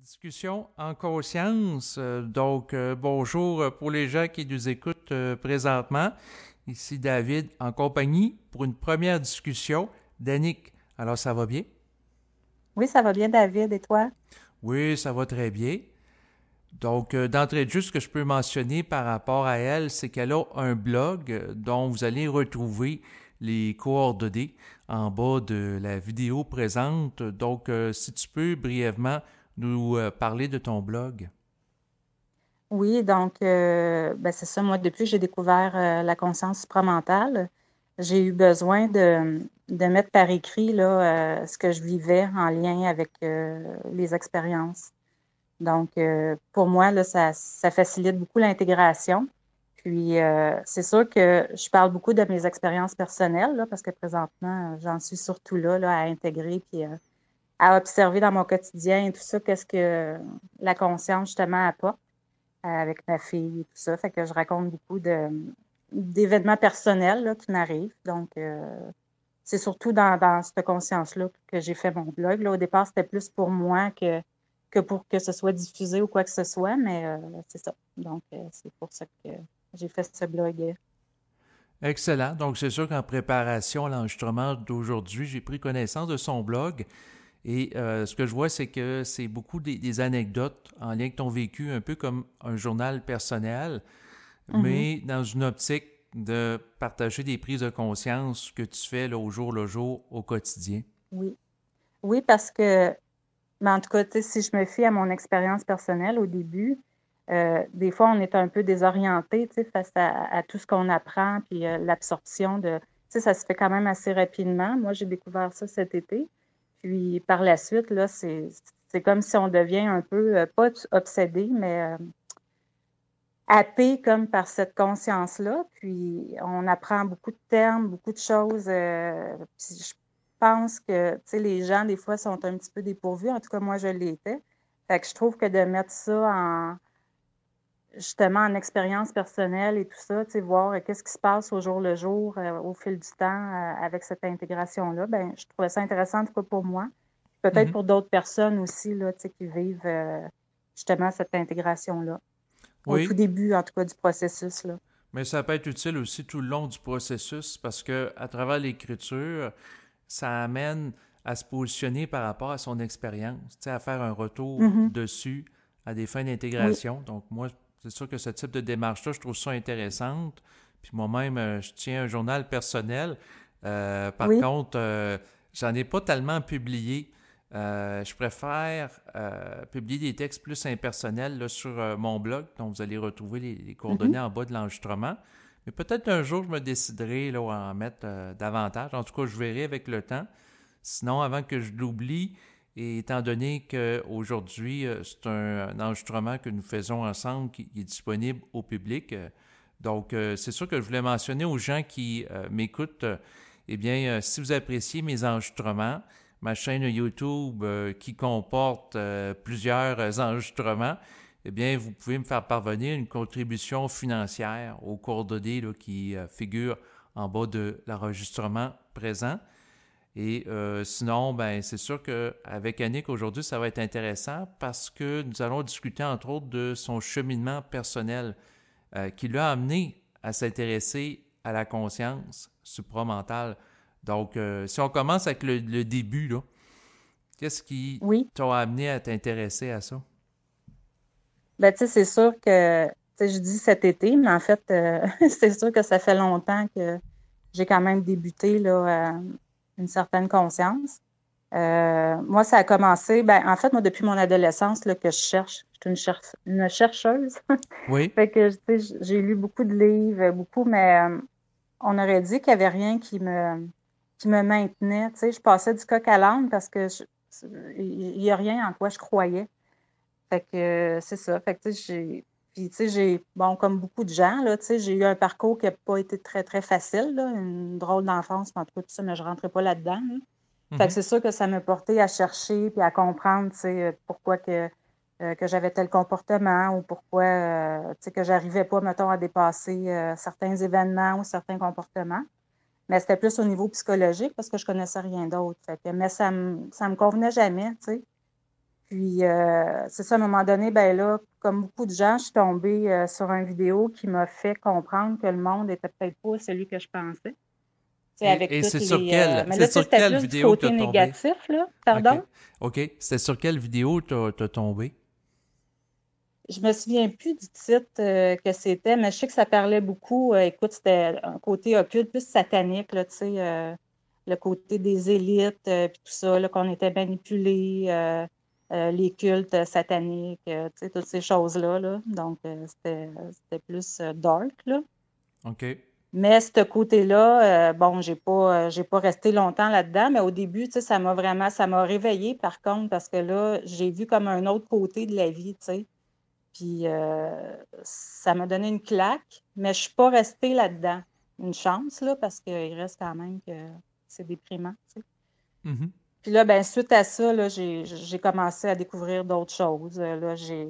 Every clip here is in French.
Discussion en conscience. Bonjour pour les gens qui nous écoutent présentement. Ici David en compagnie pour une première discussion d'Annick. Alors, ça va bien? Oui, ça va bien, David, et toi? Oui, ça va très bien. D'entrée de jeu, ce que je peux mentionner par rapport à elle, c'est qu'elle a un blog dont vous allez retrouver les coordonnées en bas de la vidéo présente. Si tu peux brièvement nous parler de ton blog. Oui, donc, ben, c'est ça. Moi, depuis que j'ai découvert la conscience supramentale, j'ai eu besoin de mettre par écrit là, ce que je vivais en lien avec les expériences. Donc, pour moi, là, ça facilite beaucoup l'intégration. Puis, c'est sûr que je parle beaucoup de mes expériences personnelles, là, parce que présentement, j'en suis surtout là, à intégrer puis à observer dans mon quotidien et tout ça, qu'est-ce que la conscience, justement, apporte avec ma fille et tout ça. Fait que je raconte beaucoup d'événements personnels là, qui m'arrivent. Donc, c'est surtout dans cette conscience-là que j'ai fait mon blog. Là, au départ, c'était plus pour moi que pour que ce soit diffusé ou quoi que ce soit, mais c'est ça. Donc, c'est pour ça que j'ai fait ce blog. Excellent. Donc, c'est sûr qu'en préparation à l'enregistrement d'aujourd'hui, j'ai pris connaissance de son blog et ce que je vois, c'est que c'est beaucoup des anecdotes en lien avec ton vécu, un peu comme un journal personnel, Mhm. mais dans une optique de partager des prises de conscience que tu fais là, au jour le jour, au quotidien. Oui. Oui, parce que mais en tout cas, tu sais, si je me fie à mon expérience personnelle au début, des fois, on est un peu désorienté, tu sais, face à tout ce qu'on apprend, puis l'absorption de... Tu sais, ça se fait quand même assez rapidement. Moi, j'ai découvert ça cet été. Puis par la suite, là, c'est comme si on devient un peu, pas obsédé, mais happé comme par cette conscience-là. Puis on apprend beaucoup de termes, beaucoup de choses. Puis je pense que, tu sais, les gens, des fois, sont un petit peu dépourvus. En tout cas, moi, je l'étais. Fait que je trouve que de mettre ça justement, en expérience personnelle et tout ça, tu sais, voir qu'est-ce qui se passe au jour le jour, au fil du temps, avec cette intégration-là, ben, je trouvais ça intéressant, en tout cas pour moi. Peut-être Mhm. pour d'autres personnes aussi, là, tu sais, qui vivent justement cette intégration-là. Au tout Oui, début, en tout cas, du processus, là. mais ça peut être utile aussi tout le long du processus parce que à travers l'écriture, ça amène à se positionner par rapport à son expérience, tu sais, à faire un retour Mhm. dessus à des fins Oui. d'intégration. Donc moi, c'est sûr que ce type de démarche-là, je trouve ça intéressante. Puis moi-même, je tiens un journal personnel. Par Oui. contre, j'en ai pas tellement publié. Je préfère publier des textes plus impersonnels là, sur mon blog, dont vous allez retrouver les Mhm. coordonnées en bas de l'enregistrement. Mais peut-être un jour, je me déciderai là, à en mettre davantage. En tout cas, je verrai avec le temps. Sinon, avant que je l'oublie, et étant donné qu'aujourd'hui, c'est un enregistrement que nous faisons ensemble qui est disponible au public, c'est sûr que je voulais mentionner aux gens qui m'écoutent, si vous appréciez mes enregistrements, ma chaîne YouTube qui comporte plusieurs enregistrements, eh bien, vous pouvez me faire parvenir une contribution financière aux coordonnées là, qui figurent en bas de l'enregistrement présent. Et sinon, ben, c'est sûr qu'avec Annick aujourd'hui, ça va être intéressant parce que nous allons discuter entre autres de son cheminement personnel qui l'a amené à s'intéresser à la conscience supramentale. Si on commence avec le début, là, qu'est-ce qui Oui. t'a amené à t'intéresser à ça? Ben, tu sais, c'est sûr que, tu sais, je dis cet été, mais en fait, c'est sûr que ça fait longtemps que j'ai quand même débuté, là, une certaine conscience. Moi, ça a commencé, ben, en fait, moi, depuis mon adolescence, là, que je cherche. Je suis une chercheuse. Oui. Fait que, tu sais, j'ai lu beaucoup de livres, beaucoup, mais on aurait dit qu'il n'y avait rien qui me maintenait. Tu sais, je passais du coq à l'âne parce que il n'y a rien en quoi je croyais. Fait que c'est ça. Fait que, tu sais, puis, tu sais, bon, comme beaucoup de gens, là, tu sais, j'ai eu un parcours qui n'a pas été très, très facile, là, une drôle d'enfance, en tout cas, tout ça, mais je ne rentrais pas là-dedans, là. Fait que Mhm. c'est sûr que ça m'a porté à chercher puis à comprendre, tu sais, pourquoi que j'avais tel comportement ou pourquoi, tu sais, que j'arrivais pas, mettons, à dépasser certains événements ou certains comportements. Mais c'était plus au niveau psychologique parce que je connaissais rien d'autre. Fait que, mais ça me convenait jamais, tu sais. Puis, c'est ça, à un moment donné, ben là, comme beaucoup de gens, je suis tombée sur une vidéo qui m'a fait comprendre que le monde était peut-être pas celui que je pensais. Tu sais, avec Et toutes les... mais c'est là, tu sais, sur c'était quelle plus du vidéo t'as côté tombé? négatif, là. OK. Pardon? OK. C'était sur quelle vidéo t'as tombé? Je me souviens plus du titre que c'était, mais je sais que ça parlait beaucoup. Écoute, c'était un côté occulte, plus satanique, là, tu sais, le côté des élites, puis tout ça, là, qu'on était manipulés, les cultes sataniques, tu sais, toutes ces choses-là, là. Donc, c'était plus dark, là. OK. Mais ce côté-là, bon, j'ai pas resté longtemps là-dedans, mais au début, tu sais, ça m'a réveillée, par contre, parce que là, j'ai vu comme un autre côté de la vie, tu sais. Puis ça m'a donné une claque, mais je suis pas restée là-dedans. Une chance, là, parce qu'il reste quand même que c'est déprimant, tu sais. Mhm. Puis là, ben suite à ça, là, j'ai commencé à découvrir d'autres choses. Là, tu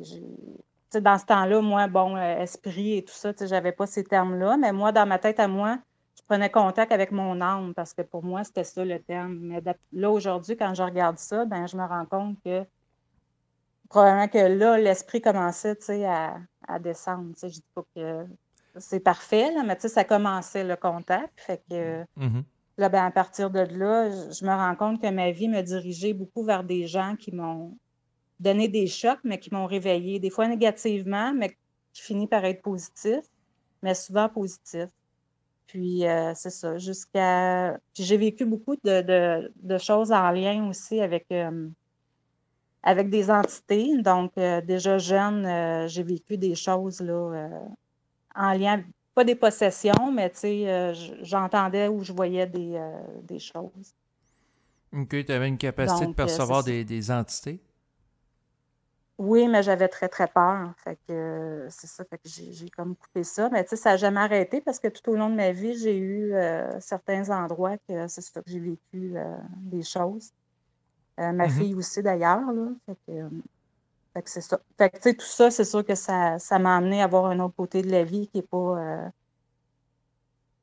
sais, dans ce temps-là, moi, bon, esprit et tout ça, tu sais, j'avais pas ces termes-là, mais moi, dans ma tête à moi, je prenais contact avec mon âme parce que pour moi, c'était ça le terme. Mais là, aujourd'hui, quand je regarde ça, ben je me rends compte que probablement que là, l'esprit commençait, tu sais, à descendre. Tu sais, je dis pas que c'est parfait, là, mais tu sais, ça commençait le contact. Fait que Mhm. là, ben, à partir de là, je me rends compte que ma vie me dirigeait beaucoup vers des gens qui m'ont donné des chocs, mais qui m'ont réveillée. Des fois négativement, mais qui finit par être positif, mais souvent positif. Puis, c'est ça, jusqu'à... Puis j'ai vécu beaucoup de choses en lien aussi avec des entités. Donc, déjà jeune, j'ai vécu des choses là, en lien, pas des possessions, mais tu sais, j'entendais ou je voyais des choses. OK. Tu avais une capacité de Donc, c'est percevoir ça. des entités? Oui, mais j'avais très, très peur. Fait que c'est ça, fait que j'ai comme coupé ça. Mais tu sais, ça n'a jamais arrêté parce que tout au long de ma vie, j'ai eu certains endroits que c'est ça que j'ai vécu des choses. Ma Mhm. fille aussi d'ailleurs, là. Fait que c'est ça. Fait que, tu sais, tout ça, c'est sûr que ça m'a amené à voir un autre côté de la vie qui n'est pas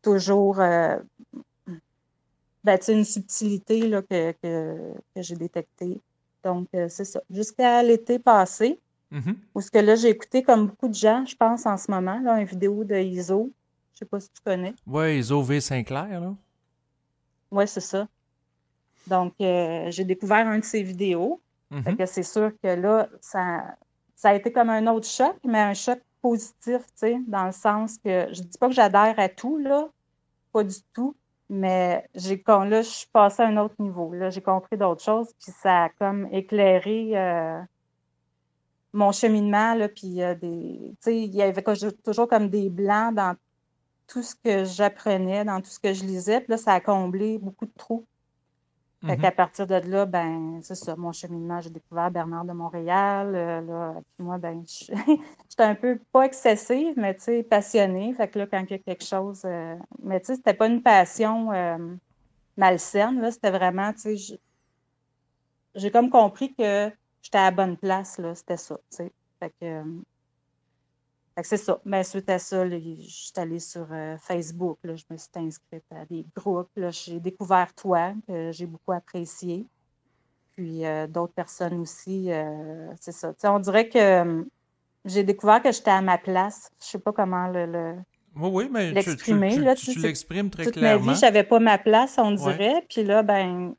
toujours, ben, tu sais, une subtilité là, que j'ai détectée. Donc, c'est ça. Jusqu'à l'été passé, Mhm. où ce que là, j'ai écouté, comme beaucoup de gens, je pense, en ce moment, là, une vidéo de ISO. Je sais pas si tu connais. Ouais, Iso V. Sinclair, là. Oui, c'est ça. Donc, j'ai découvert un de ses vidéos. Fait Mhm. que c'est sûr que là, ça a été comme un autre choc, mais un choc positif, tu sais, dans le sens que je dis pas que j'adhère à tout, là, pas du tout, mais là, je suis passée à un autre niveau. Là, j'ai compris d'autres choses, puis ça a comme éclairé mon cheminement, là, puis tu sais, il y avait toujours comme des blancs dans tout ce que j'apprenais, dans tout ce que je lisais, puis là, ça a comblé beaucoup de trous. Fait Mhm. qu'à partir de là, ben, c'est ça, mon cheminement, j'ai découvert Bernard de Montréal. Là, puis moi, ben, j'étais un peu, pas excessive, mais tu sais, passionnée. Fait que là, quand il y a quelque chose. Mais tu sais, c'était pas une passion malsaine, là. C'était vraiment, tu sais, j'ai comme compris que j'étais à la bonne place, là. C'était ça, tu sais. Fait que, c'est ça. Mais suite à ça, là, je suis allée sur Facebook, là, je me suis inscrite à des groupes. Là, j'ai découvert toi, que j'ai beaucoup apprécié. Puis d'autres personnes aussi, c'est ça. Tu sais, on dirait que j'ai découvert que j'étais à ma place. Je sais pas comment Oui, oui, mais l'exprimer, là. Tu tu sais, l'exprimes très toute ma vie, clairement. j'avais pas ma place, on Ouais. dirait. Puis là, ben,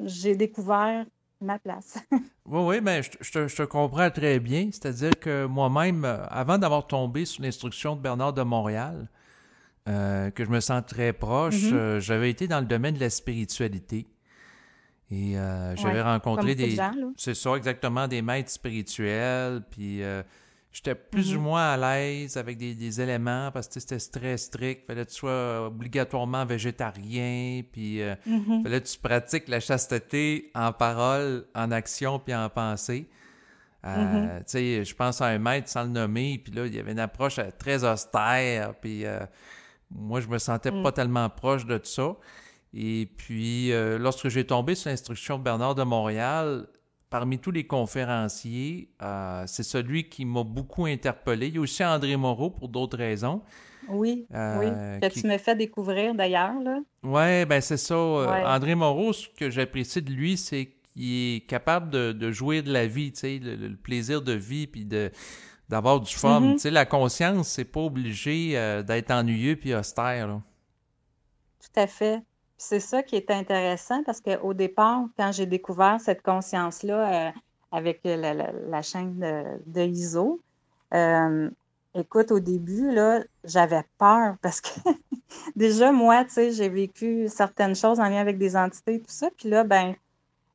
j'ai découvert ma place. Oui, oui, mais je te comprends très bien. C'est-à-dire que moi-même, avant d'avoir tombé sous l'instruction de Bernard de Montréal, que je me sens très proche, Mhm. j'avais été dans le domaine de la spiritualité. Et Ouais, j'avais comme rencontré beaucoup de gens, là. c'est ça exactement, des maîtres spirituels. Puis j'étais plus ou Mhm. moins à l'aise avec des éléments parce que c'était très strict. Fallait que tu sois obligatoirement végétarien. Puis Mhm. fallait que tu pratiques la chasteté en parole, en action, puis en pensée. Mhm. Tu sais, je pense à un maître sans le nommer, puis là, il y avait une approche très austère, puis moi, je me sentais Mhm. pas tellement proche de ça. Et puis, lorsque j'ai tombé sur l'instruction de Bernard de Montréal, parmi tous les conférenciers, c'est celui qui m'a beaucoup interpellé. Il y a aussi André Moreau pour d'autres raisons. Oui, oui. Que tu Qui... me fais découvrir d'ailleurs, là. Ouais, ben c'est ça. Ouais. André Moreau, ce que j'apprécie de lui, c'est qui est capable de jouir de la vie, tu sais, le plaisir de vie, puis d'avoir du fun. Tu sais, la conscience, c'est pas obligé d'être ennuyeux puis austère, là. Tout à fait. Puis c'est ça qui est intéressant parce qu'au départ, quand j'ai découvert cette conscience-là avec la chaîne de ISO, euh, écoute, au début, là, j'avais peur parce que déjà, moi, tu sais, j'ai vécu certaines choses en lien avec des entités et tout ça. Puis là, ben,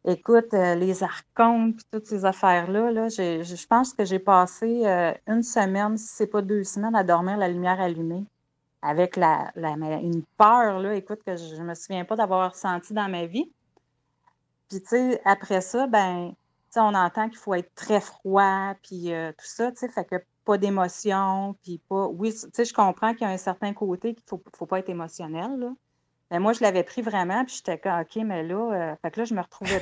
écoute, les archontes puis toutes ces affaires-là, là, je pense que j'ai passé une semaine, si c'est pas 2 semaines, à dormir la lumière allumée avec une peur, là, écoute, que je me souviens pas d'avoir ressenti dans ma vie. Puis, tu sais, après ça, ben, tu sais, on entend qu'il faut être très froid, puis tout ça, tu sais, fait que pas d'émotion, puis pas... Oui, tu sais, je comprends qu'il y a un certain côté qu'il faut pas être émotionnel, là. Mais moi, je l'avais pris vraiment, puis j'étais comme, OK, mais là, fait que là, je me retrouvais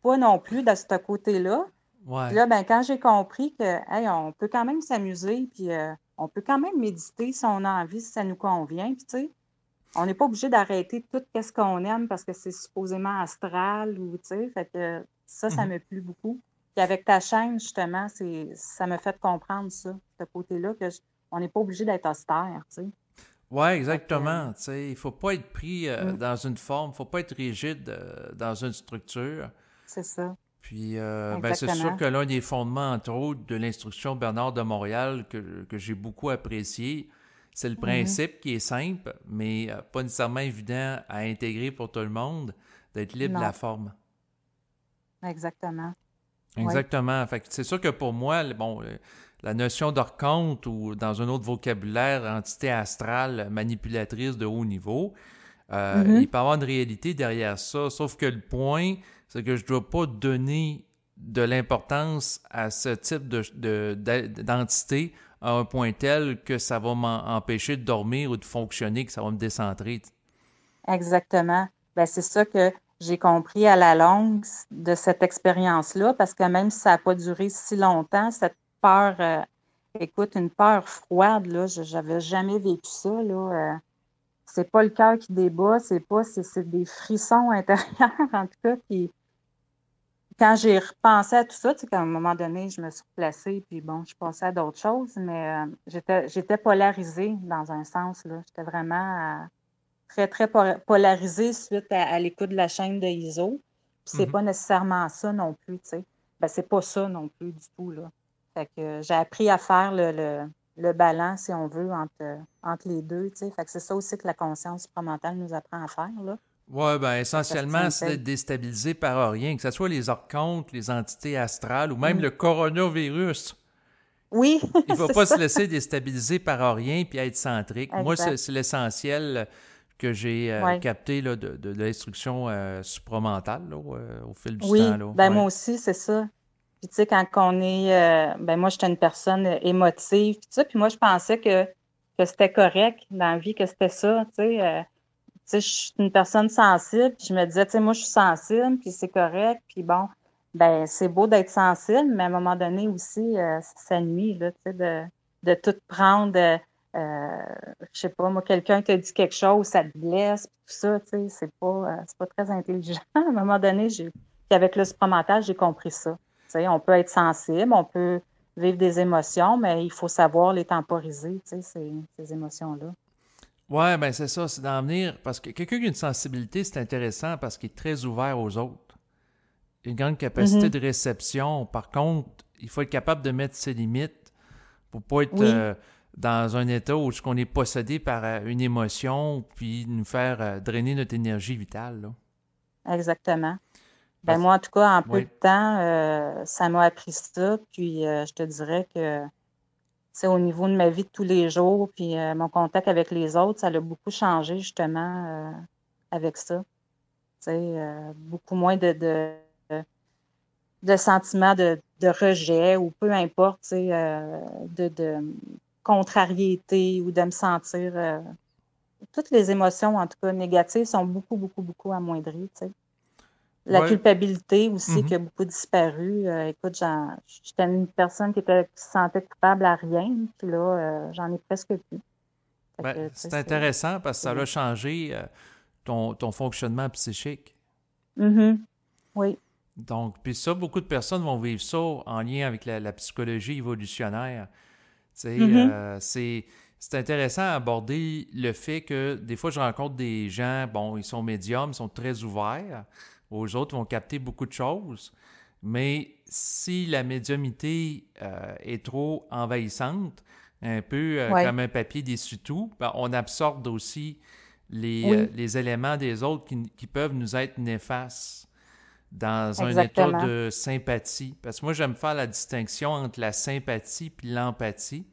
pas non plus de ce côté-là. Puis Ouais. là, ben, quand j'ai compris que, hey, on peut quand même s'amuser, puis on peut quand même méditer si on a envie, si ça nous convient, puis tu sais, on n'est pas obligé d'arrêter tout ce qu'on aime parce que c'est supposément astral ou, tu sais, fait que ça Mhm. me plu beaucoup. Puis avec ta chaîne, justement, ça m'a fait comprendre ça, ce côté-là, on n'est pas obligé d'être austère, tu sais. Ouais, Fait que, exactement. Tu sais, il faut pas être pris mm, dans une forme, faut pas être rigide dans une structure. c'est ça, Puis, ben, c'est sûr exactement. que l'un des fondements, entre autres, de l'instruction Bernard de Montréal que j'ai beaucoup apprécié, c'est le Mhm. principe qui est simple, mais pas nécessairement évident à intégrer pour tout le monde, d'être libre de la Non, forme. exactement. Oui. Exactement. Fait que c'est sûr que pour moi, bon, la notion d'archonte ou dans un autre vocabulaire, entité astrale manipulatrice de haut niveau, il Mhm. peut y avoir une réalité derrière ça. Sauf que le point, c'est que je ne dois pas donner de l'importance à ce type d'entité à un point tel que ça va m'empêcher de dormir ou de fonctionner, que ça va me décentrer. Exactement. Ben, c'est ça que j'ai compris à la longue de cette expérience-là, parce que même si ça n'a pas duré si longtemps, cette peur, écoute, une peur froide, là, j'avais jamais vécu ça, là. C'est pas le cœur qui débat, c'est des frissons intérieurs, en tout cas. Puis quand j'ai repensé à tout ça, tu sais, qu'à un moment donné, je me suis replacée, puis bon, je passais à d'autres choses, mais j'étais polarisée dans un sens, là. J'étais vraiment très, très polarisée suite à l'écoute de la chaîne de ISO. Puis c'est Mhm. pas nécessairement ça non plus, tu sais. Ben, c'est pas ça non plus du tout, là. Fait que j'ai appris à faire le balance, si on veut, entre les deux, tu sais. Fait que c'est ça aussi que la conscience supramentale nous apprend à faire, là. Ouais, ben La question essentiellement, de c'est paix. d'être déstabilisé par rien, que ce soit les archontes, les entités astrales ou même Mm. le coronavirus. Oui, Il ne faut c'est pas se ça. laisser déstabiliser par rien puis être centrique. Moi, c'est Exact. c'est l'essentiel que j'ai Oui. capté là, de l'instruction supramentale là, au fil du temps. Oui. Là. Ben, Ouais. moi aussi, c'est ça. Puis, tu sais, quand on est. Ben, moi, j'étais une personne émotive, puis tout ça. Puis, moi, je pensais que c'était correct dans la vie, que c'était ça. Tu sais, je suis une personne sensible, puis je me disais, tu sais, moi, je suis sensible, puis c'est correct. Puis, bon, ben, c'est beau d'être sensible, mais à un moment donné aussi, ça nuit, là, tu sais, de tout prendre. Je sais pas, moi, quelqu'un te dit quelque chose, ça te blesse, puis tout ça, tu sais, c'est pas très intelligent. À un moment donné, puis avec le supramental, j'ai compris ça. Tu sais, on peut être sensible, on peut vivre des émotions, mais il faut savoir les temporiser, tu sais, ces émotions-là. Ouais, ben c'est ça, c'est d'en venir. Parce que quelqu'un qui a une sensibilité, c'est intéressant parce qu'il est très ouvert aux autres. Une grande capacité Mhm. de réception. Par contre, il faut être capable de mettre ses limites pour pas être Oui, dans un état où on est possédé par une émotion puis nous faire drainer notre énergie vitale. Là. exactement. Ben Parce- moi, en tout cas, en peu ouais. de temps, ça m'a appris ça. Puis je te dirais que c'est au niveau de ma vie de tous les jours, puis mon contact avec les autres, ça l'a beaucoup changé justement avec ça. Tu sais, beaucoup moins de sentiments de rejet ou peu importe, tu sais, de contrariété ou de me sentir. Toutes les émotions, en tout cas négatives, sont beaucoup, beaucoup, beaucoup amoindries, tu sais. La Ouais. culpabilité aussi qui Mhm. a beaucoup disparu. Écoute, j'étais une personne qui se sentait coupable à rien, puis là, j'en ai presque plus. Fait Ben, que, tu sais, c'est intéressant parce que c'est ça a bien. changé ton fonctionnement psychique. Mhm. Oui. Donc, puis ça, beaucoup de personnes vont vivre ça en lien avec la psychologie évolutionnaire. Tu sais, Mhm. c'est intéressant à aborder le fait que des fois, je rencontre des gens, bon, ils sont médiums, ils sont très ouverts, aux autres vont capter beaucoup de choses, mais si la médiumnité est trop envahissante, un peu Oui, comme un papier d'essuie-tout, ben, on absorbe aussi oui, les éléments des autres qui peuvent nous être néfastes dans un état exactement. de sympathie. Parce que moi, j'aime faire la distinction entre la sympathie et l'empathie.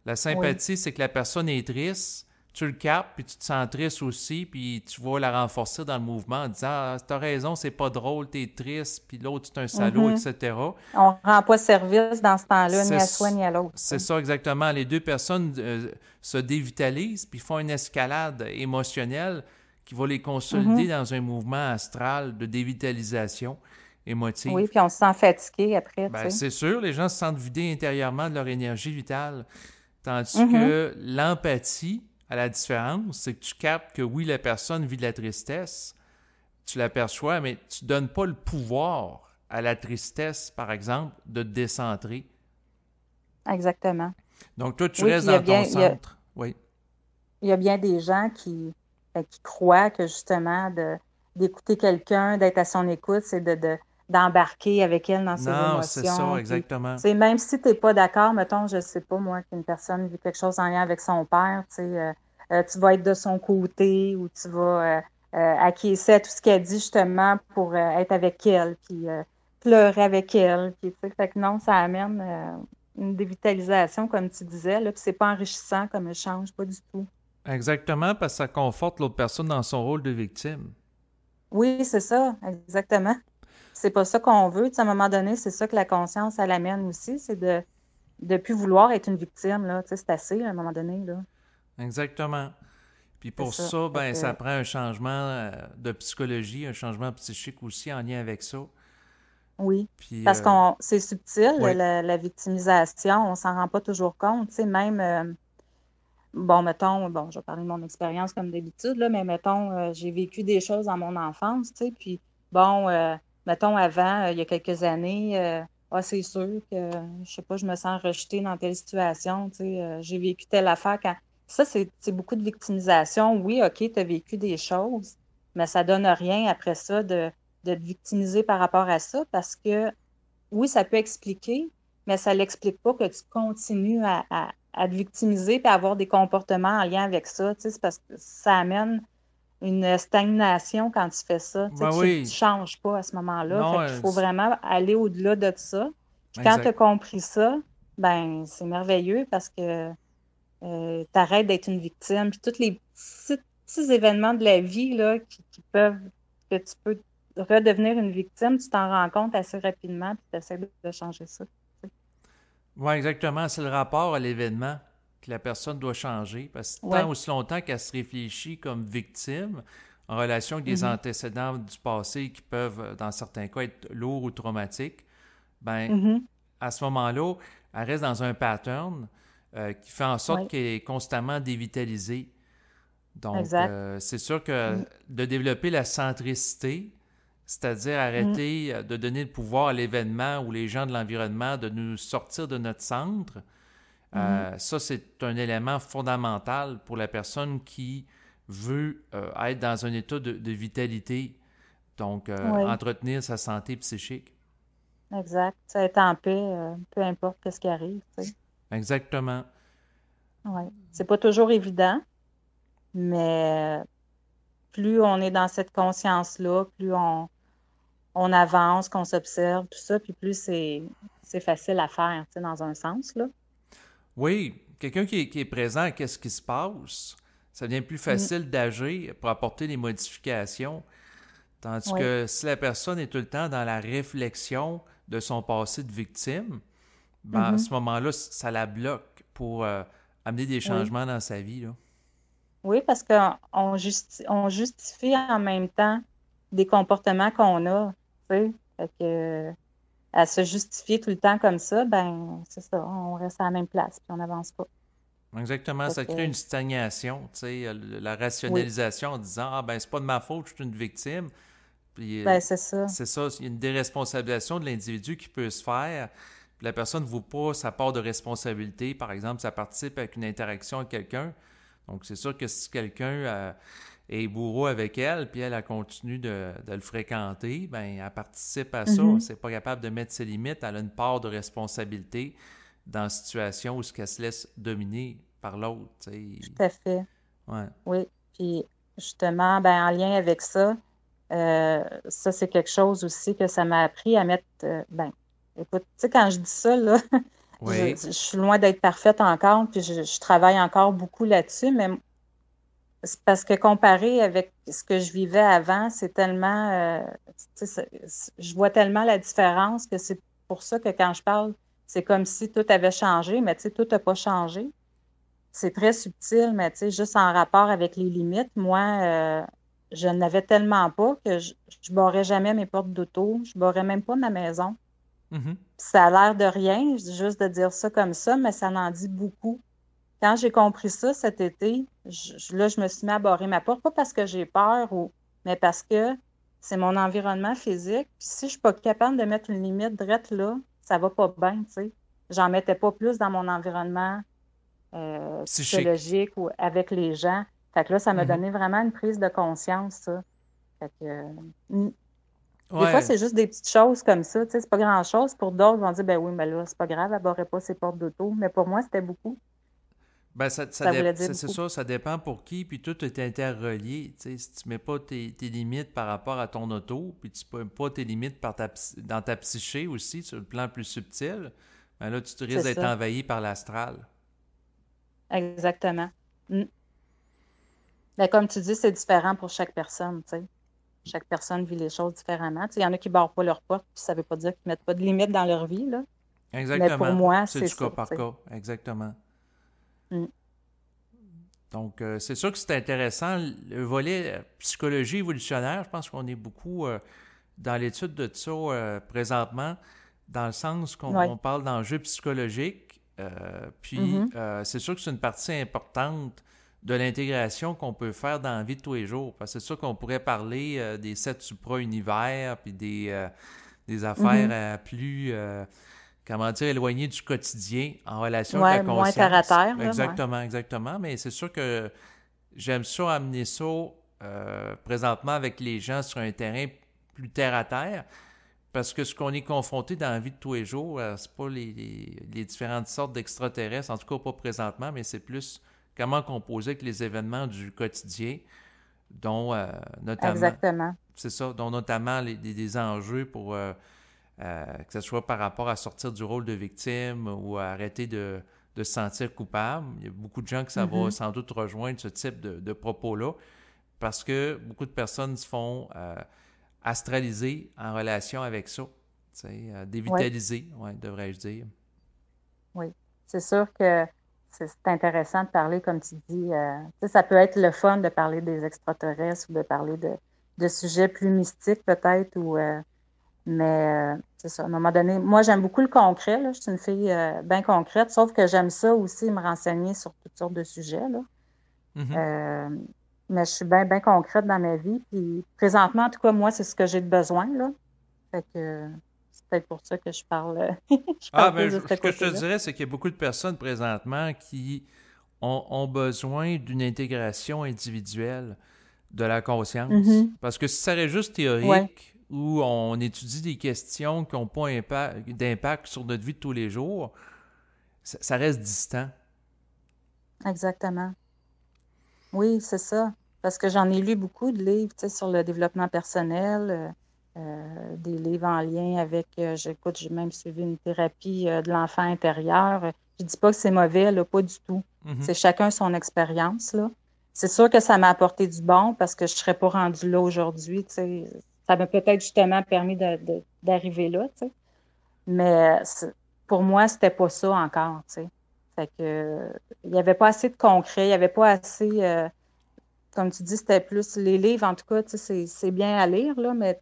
La Oui. sympathie, c'est que la personne est triste, tu le captes, puis tu te sens triste aussi, puis tu vas la renforcer dans le mouvement en disant ah, t'as raison, c'est pas drôle, t'es triste, puis l'autre, c'est un salaud, Mhm. etc. On rend pas service dans ce temps-là, ni C'est à soi, ni à l'autre. Tu c'est sais. ça exactement. Les deux personnes se dévitalisent, puis font une escalade émotionnelle qui va les consolider Mhm. dans un mouvement astral de dévitalisation Oui, émotive. puis on se sent fatigué après, tu Ben, sais. c'est sûr, les gens se sentent vidés intérieurement de leur énergie vitale. Tandis Mhm. que l'empathie, à la différence, c'est que tu captes que oui, la personne vit de la tristesse, tu l'aperçois, mais tu ne donnes pas le pouvoir à la tristesse, par exemple, de te décentrer. Exactement. Donc, toi, tu Oui, puis restes dans ton centre. Oui. il y a bien des gens qui croient que justement d'écouter quelqu'un, d'être à son écoute, c'est d'embarquer avec elle dans ses Non, c'est ça, émotions. Puis, tu exactement. sais, même si tu n'es pas d'accord, mettons, je sais pas, moi, qu'une personne vit quelque chose en lien avec son père, tu sais, tu vas être de son côté ou tu vas acquiescer à tout ce qu'elle dit justement pour être avec elle, puis pleurer avec elle. Puis, tu sais, fait que non, ça amène une dévitalisation, comme tu disais, là, puis c'est pas enrichissant comme échange, pas du tout. Exactement, parce que ça conforte l'autre personne dans son rôle de victime. Oui, c'est ça, exactement. C'est pas ça qu'on veut. Tu sais, à un moment donné, c'est ça que la conscience, elle amène aussi, c'est de plus vouloir être une victime, là. Tu sais, c'est assez, à un moment donné, là. Exactement. Puis C'est pour ça. ça, Fait ben, ça que, prend un changement de psychologie, un changement psychique aussi en lien avec ça. oui. Puis, Parce qu'on c'est subtil, oui, la victimisation, on s'en rend pas toujours compte. Tu sais, même, bon, mettons, bon, je vais parler de mon expérience comme d'habitude, là, mais mettons, j'ai vécu des choses dans mon enfance, tu sais, puis bon, mettons, avant, il y a quelques années, ah, c'est sûr que, je sais pas, je me sens rejetée dans telle situation, tu sais, j'ai vécu telle affaire quand... Ça, c'est beaucoup de victimisation. Oui, OK, tu as vécu des choses, mais ça donne rien après ça de te victimiser par rapport à ça parce que oui, ça peut expliquer, mais ça l'explique pas que tu continues à te victimiser et à avoir des comportements en lien avec ça. Tu sais, c'est parce que ça amène une stagnation quand tu fais ça. ben Tu ne oui, changes pas à ce moment-là. non, Fait qu'il faut vraiment aller au-delà de ça. Puis quand tu as exact. compris ça, ben c'est merveilleux parce que tu arrêtes d'être une victime. Puis tous les petits événements de la vie là, qui peuvent, que tu peux redevenir une victime, tu t'en rends compte assez rapidement, puis tu essaies de changer ça. Oui, exactement. C'est le rapport à l'événement que la personne doit changer. Parce que tant Oui. aussi longtemps qu'elle se réfléchit comme victime, en relation avec des Mhm. antécédents du passé qui peuvent, dans certains cas, être lourds ou traumatiques, ben Mhm. à ce moment-là, elle reste dans un pattern qui fait en sorte Oui, qu'elle est constamment dévitalisée. Donc, exact. c'est sûr que Mhm. de développer la centricité, c'est-à-dire Mhm. arrêter de donner le pouvoir à l'événement ou les gens de l'environnement de nous sortir de notre centre, Mhm. ça, c'est un élément fondamental pour la personne qui veut être dans un état de vitalité, donc Oui, entretenir sa santé psychique. exact. Ça être en paix, peu importe ce qui arrive, tu sais. Exactement. Ouais. C'est pas toujours évident, mais plus on est dans cette conscience-là, plus on avance, qu'on s'observe, tout ça, puis plus c'est facile à faire, tu sais, dans un sens, là. Oui, quelqu'un qui est présent à qu'est-ce qui se passe, ça devient plus Mm. facile d'agir pour apporter des modifications. Tandis Oui. que si la personne est tout le temps dans la réflexion de son passé de victime, ben à Mhm. ce moment-là, ça la bloque pour amener des Oui. changements dans sa vie, là. Oui, parce on justifie en même temps des comportements qu'on a, tu sais. Fait que, à se justifier tout le temps comme ça, ben, c'est ça, on reste à la même place, puis on n'avance pas. Exactement, Fait ça crée une que, stagnation, tu sais, la oui, rationalisation en disant ah ben c'est pas de ma faute, je suis une victime. Puis Ben, c'est ça. c'est ça, il y a une déresponsabilisation de l'individu qui peut se faire. Puis la personne ne vaut pas sa part de responsabilité. Par exemple, ça participe avec une interaction avec quelqu'un. Donc, c'est sûr que si quelqu'un est bourreau avec elle, puis elle continue de le fréquenter, ben elle participe à ça. Mhm. C'est pas capable de mettre ses limites. Elle a une part de responsabilité dans une situation où elle se laisse dominer par l'autre. Tu sais. Tout à fait. Ouais. Oui. Puis, justement, ben, en lien avec ça, ça, c'est quelque chose aussi que ça m'a appris à mettre. Ben, écoute, tu sais, quand je dis ça, là, Oui. je suis loin d'être parfaite encore, puis je travaille encore beaucoup là-dessus, mais c'est parce que comparé avec ce que je vivais avant, c'est tellement, tu sais, je vois tellement la différence que c'est pour ça que quand je parle, c'est comme si tout avait changé, mais tu sais, tout n'a pas changé. C'est très subtil, mais tu sais, juste en rapport avec les limites, moi, je n'avais tellement pas que je barrais jamais mes portes d'auto, je barrais même pas ma maison. Mhm. Puis ça a l'air de rien, juste de dire ça comme ça, mais ça en dit beaucoup. Quand j'ai compris ça cet été, là, je me suis mis à barrer ma porte, pas parce que j'ai peur, mais parce que c'est mon environnement physique. Puis si je suis pas capable de mettre une limite drette là, ça va pas bien, tu sais. J'en mettais pas plus dans mon environnement Psychique. psychologique ou avec les gens. Fait que là, ça m'a Mhm. donné vraiment une prise de conscience, ça. Fait que, des fois, Ouais. c'est juste des petites choses comme ça, tu sais, c'est pas grand-chose. Pour d'autres, ils vont dire, ben oui, mais là, c'est pas grave, elle barrait pas ses portes d'auto. Mais pour moi, c'était beaucoup. Ben, Ça voulait dire c'est beaucoup. ça, ça dépend pour qui, puis tout est interrelié. Tu sais, si tu mets pas tes limites par rapport à ton auto, puis tu mets pas tes limites dans ta psyché aussi, sur le plan plus subtil, ben là, tu te C'est risques d'être ça. envahi par l'astral. Exactement. Mm. Ben, comme tu dis, c'est différent pour chaque personne, tu sais. Chaque personne vit les choses différemment. Tu sais, il y en a qui barrent pas leur porte, puis ça veut pas dire qu'ils mettent pas de limites dans leur vie, là. Mais pour Exactement. moi, C'est c'est du ça, cas tu par sais. cas. Exactement. Mm. Donc, c'est sûr que c'est intéressant. Le volet psychologie évolutionnaire, je pense qu'on est beaucoup dans l'étude de ça présentement, dans le sens qu'on Oui. on parle d'enjeux psychologiques. Puis, Mhm. c'est sûr que c'est une partie importante de l'intégration qu'on peut faire dans la vie de tous les jours. Parce que c'est sûr qu'on pourrait parler des sept supra-univers, puis des affaires Mhm. plus, comment dire, éloignées du quotidien en relation avec la Ouais, moins terre à conscience. terre, là, ouais. Exactement, exactement. Mais c'est sûr que j'aime ça amener ça présentement avec les gens sur un terrain plus terre à terre. Parce que ce qu'on est confronté dans la vie de tous les jours, c'est pas les différentes sortes d'extraterrestres, en tout cas pas présentement, mais c'est plus comment composer avec les événements du quotidien, dont notamment, Exactement. c'est ça, dont notamment des enjeux pour que ce soit par rapport à sortir du rôle de victime ou à arrêter de se sentir coupable. Il y a beaucoup de gens que ça va Mhm. sans doute rejoindre ce type de propos-là parce que beaucoup de personnes se font astraliser en relation avec ça. Oui, Dévitaliser, ouais, devrais-je dire. oui. C'est sûr que c'est intéressant de parler, comme tu dis. Tu sais, ça peut être le fun de parler des extraterrestres ou de parler de sujets plus mystiques, peut-être, mais c'est ça. À un moment donné, moi, j'aime beaucoup le concret, là. Je suis une fille bien concrète, sauf que j'aime ça aussi, me renseigner sur toutes sortes de sujets, là. Mhm. Euh, mais je suis bien, bien concrète dans ma vie. Puis présentement, en tout cas, moi, c'est ce que j'ai de besoin, là. Fait que c'est peut-être pour ça que je parle, je Ah, parle ben, plus de ce ce que je te côté-là. dirais, c'est qu'il y a beaucoup de personnes présentement qui ont besoin d'une intégration individuelle de la conscience. Mhm. Parce que si ça serait juste Ouais, théorique, où on étudie des questions qui n'ont pas d'impact sur notre vie de tous les jours, ça reste distant. exactement. Oui, c'est ça. Parce que j'en ai lu beaucoup de livres, tu sais, sur le développement personnel, des livres en lien avec, j'écoute, j'ai même suivi une thérapie de l'enfant intérieur. Je dis pas que c'est mauvais, là, pas du tout. Mhm. C'est chacun son expérience, là. C'est sûr que ça m'a apporté du bon parce que je serais pas rendue là aujourd'hui, tu sais. Ça m'a peut-être justement permis d'arriver là, tu sais. Mais pour moi, c'était pas ça encore, tu sais. Fait que, il n'y avait pas assez de concret, il n'y avait pas assez, comme tu dis, c'était plus les livres, en tout cas, tu sais, c'est bien à lire, là, mais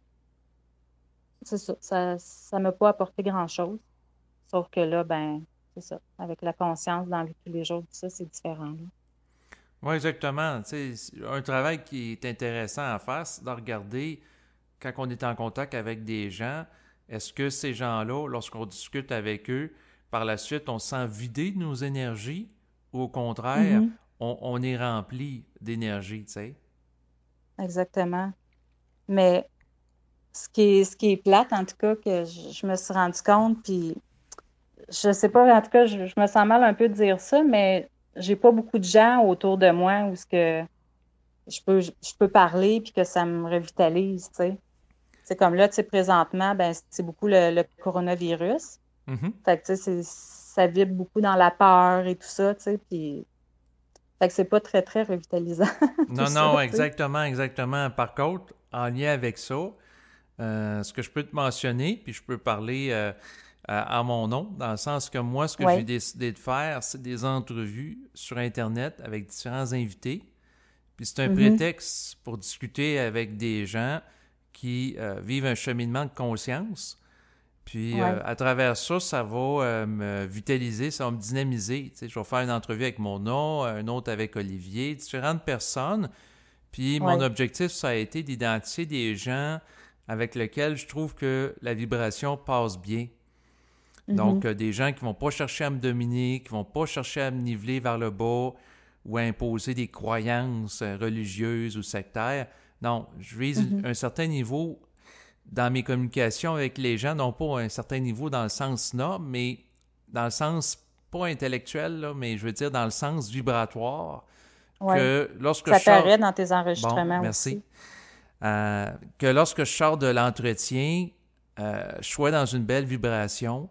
c'est ça, ça m'a pas apporté grand-chose. Sauf que là, ben, c'est ça, avec la conscience dans la vie de tous les jours, tout ça, c'est différent, là. Oui, exactement. Tu sais, un travail qui est intéressant à faire, c'est de regarder quand on est en contact avec des gens, est-ce que ces gens-là, lorsqu'on discute avec eux, par la suite, on se sent vidé de nos énergies ou au contraire, Mhm. on est rempli d'énergie, tu sais? Exactement. Mais ce qui est plate, en tout cas, que je me suis rendu compte, puis je sais pas, en tout cas, je me sens mal un peu de dire ça, mais j'ai pas beaucoup de gens autour de moi où ce que je peux parler puis que ça me revitalise, tu sais. C'est comme là, tu sais, présentement, ben c'est beaucoup le coronavirus. Mhm. Fait que, tu sais, ça vibre beaucoup dans la peur et tout ça, tu sais, puis fait que c'est pas très, très revitalisant, tout Non, ça, non, tu sais. exactement, exactement. Par contre, en lien avec ça, ce que je peux te mentionner, puis je peux parler à mon nom, dans le sens que moi, ce que j'ai Oui. décidé de faire, c'est des entrevues sur Internet avec différents invités. Puis c'est un Mhm. prétexte pour discuter avec des gens qui vivent un cheminement de conscience. Puis Ouais. à travers ça, ça va me vitaliser, ça va me dynamiser. Tu sais, je vais faire une entrevue avec mon nom, un autre avec Olivier, différentes personnes. Puis mon Ouais. objectif, ça a été d'identifier des gens avec lesquels je trouve que la vibration passe bien. Donc, Mhm. des gens qui vont pas chercher à me dominer, qui vont pas chercher à me niveler vers le bas ou à imposer des croyances religieuses ou sectaires. Non, je vise Mhm. un certain niveau dans mes communications avec les gens, non pas un certain niveau dans le sens noble, mais dans le sens pas intellectuel, là, mais je veux dire dans le sens vibratoire, Ouais. que lorsque je Ça sors... paraît dans tes Bon, enregistrements merci. aussi. Que lorsque je sors de l'entretien, je sois dans une belle vibration,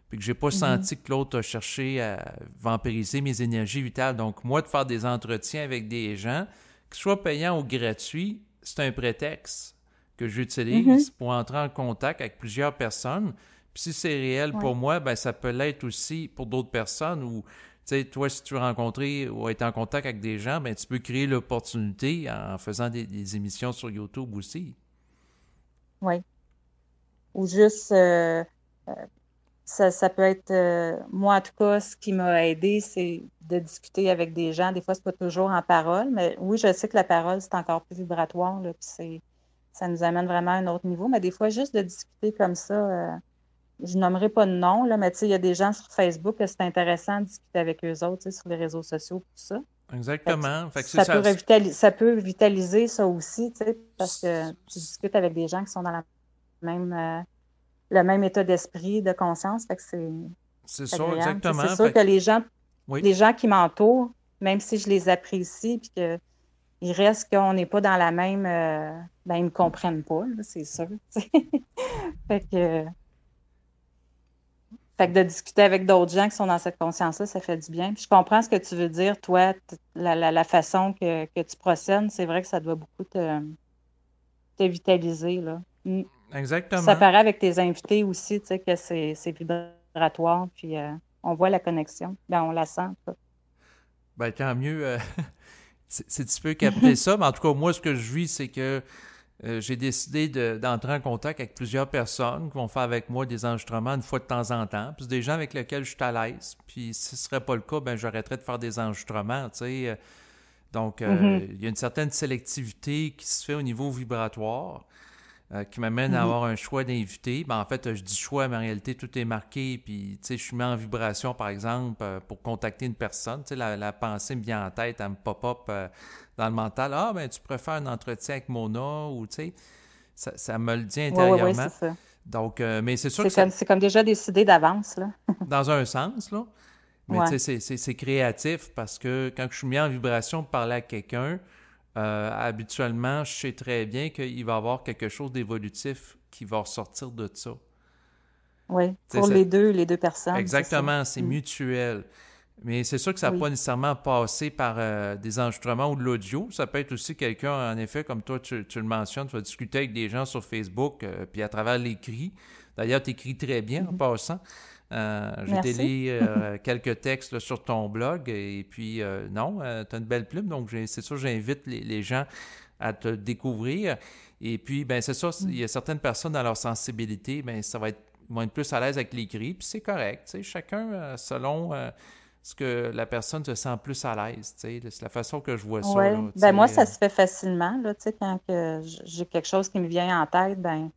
puis que j'ai pas Mhm. senti que l'autre a cherché à vampiriser mes énergies vitales. Donc, moi, de faire des entretiens avec des gens, que ce soit payant ou gratuit, c'est un prétexte que Mhm. j'utilise pour entrer en contact avec plusieurs personnes. Puis si c'est réel Ouais. pour moi, ben ça peut l'être aussi pour d'autres personnes ou tu sais, toi, si tu veux rencontrer ou être en contact avec des gens, ben tu peux créer l'opportunité en faisant des émissions sur YouTube aussi. Ouais. Ou juste, ça peut être, moi en tout cas, ce qui m'a aidé, c'est de discuter avec des gens. Des fois, c'est pas toujours en parole, mais oui, je sais que la parole, c'est encore plus vibratoire, là, puis ça nous amène vraiment à un autre niveau. Mais des fois, juste de discuter comme ça, je nommerai pas de nom, là, mais tu sais, il y a des gens sur Facebook que c'est intéressant de discuter avec eux autres, tu sais, sur les réseaux sociaux, tout ça. Fait que Exactement. Fait que c'est ça. ça peut vitaliser ça aussi, tu sais, parce que tu discutes avec des gens qui sont dans même, le même état d'esprit, de conscience, fait que C'est c'est ça, agréable. Tu sais, c'est exactement. sûr Fait que que, oui. les gens qui m'entourent, même si je les apprécie, puis que il reste qu'on n'est pas dans la même, ben ils me comprennent pas, là, c'est sûr. Tu sais. Fait que, fait que de discuter avec d'autres gens qui sont dans cette conscience-là, ça fait du bien. Puis je comprends ce que tu veux dire, toi, la façon que tu procèdes, c'est vrai que ça doit beaucoup te vitaliser, là. Mm. Puis ça Exactement. paraît avec tes invités aussi, tu sais, que c'est vibratoire, puis on voit la connexion. Ben, on la sent, quoi. Ben, tant mieux. C'est un petit peu capter ça. Mais en tout cas, moi, ce que je vis, c'est que j'ai décidé d'entrer en contact avec plusieurs personnes qui vont faire avec moi des enregistrements une fois de temps en temps. Puis c'est des gens avec lesquels je suis à l'aise. Puis si ce ne serait pas le cas, ben j'arrêterais de faire des enregistrements, tu sais. Donc, Mhm, il y a une certaine sélectivité qui se fait au niveau vibratoire. Qui m'amène à mhm. avoir un choix d'invités. Ben, en fait, je dis choix, mais en réalité, tout est marqué. Puis, tu sais, je suis mis en vibration, par exemple, pour contacter une personne. Tu sais, la pensée me vient en tête, elle me pop-up dans le mental. Ah, ben, tu préfères un entretien avec Mona ou, tu sais, ça me le dit Oui, oui, oui, c'est intérieurement. ça. Donc, mais c'est sûr C'est que ça, comme, c'est comme déjà décidé d'avance, là. dans un sens, là, mais Ouais, tu sais, c'est créatif parce que quand je suis mis en vibration pour parler à quelqu'un, habituellement, je sais très bien qu'il va y avoir quelque chose d'évolutif qui va ressortir de ça. oui. Tu Pour sais, les deux personnes, c'est ça. exactement, c'est Mm. mutuel. Mais c'est sûr que ça n'a Oui. pas nécessairement passé par des enregistrements ou de l'audio. Ça peut être aussi quelqu'un, en effet, comme toi, tu le mentionnes, tu vas discuter avec des gens sur Facebook, puis à travers l'écrit. D'ailleurs, tu écris très bien en Mhm. passant. J'ai Merci. lu quelques textes là, sur ton blog et puis non, tu as une belle plume, donc c'est sûr j'invite les gens à te découvrir. Et puis, ben c'est ça, il Mm. y a certaines personnes dans leur sensibilité, ben ça va être, ils vont être plus à l'aise avec l'écrit, puis c'est correct. Tu sais, chacun selon ce que la personne se sent plus à l'aise, tu sais. C'est la façon que je vois ça, Oui. là, tu Ben moi, sais. ça se fait facilement, là, tu sais, quand que j'ai quelque chose qui me vient en tête, ben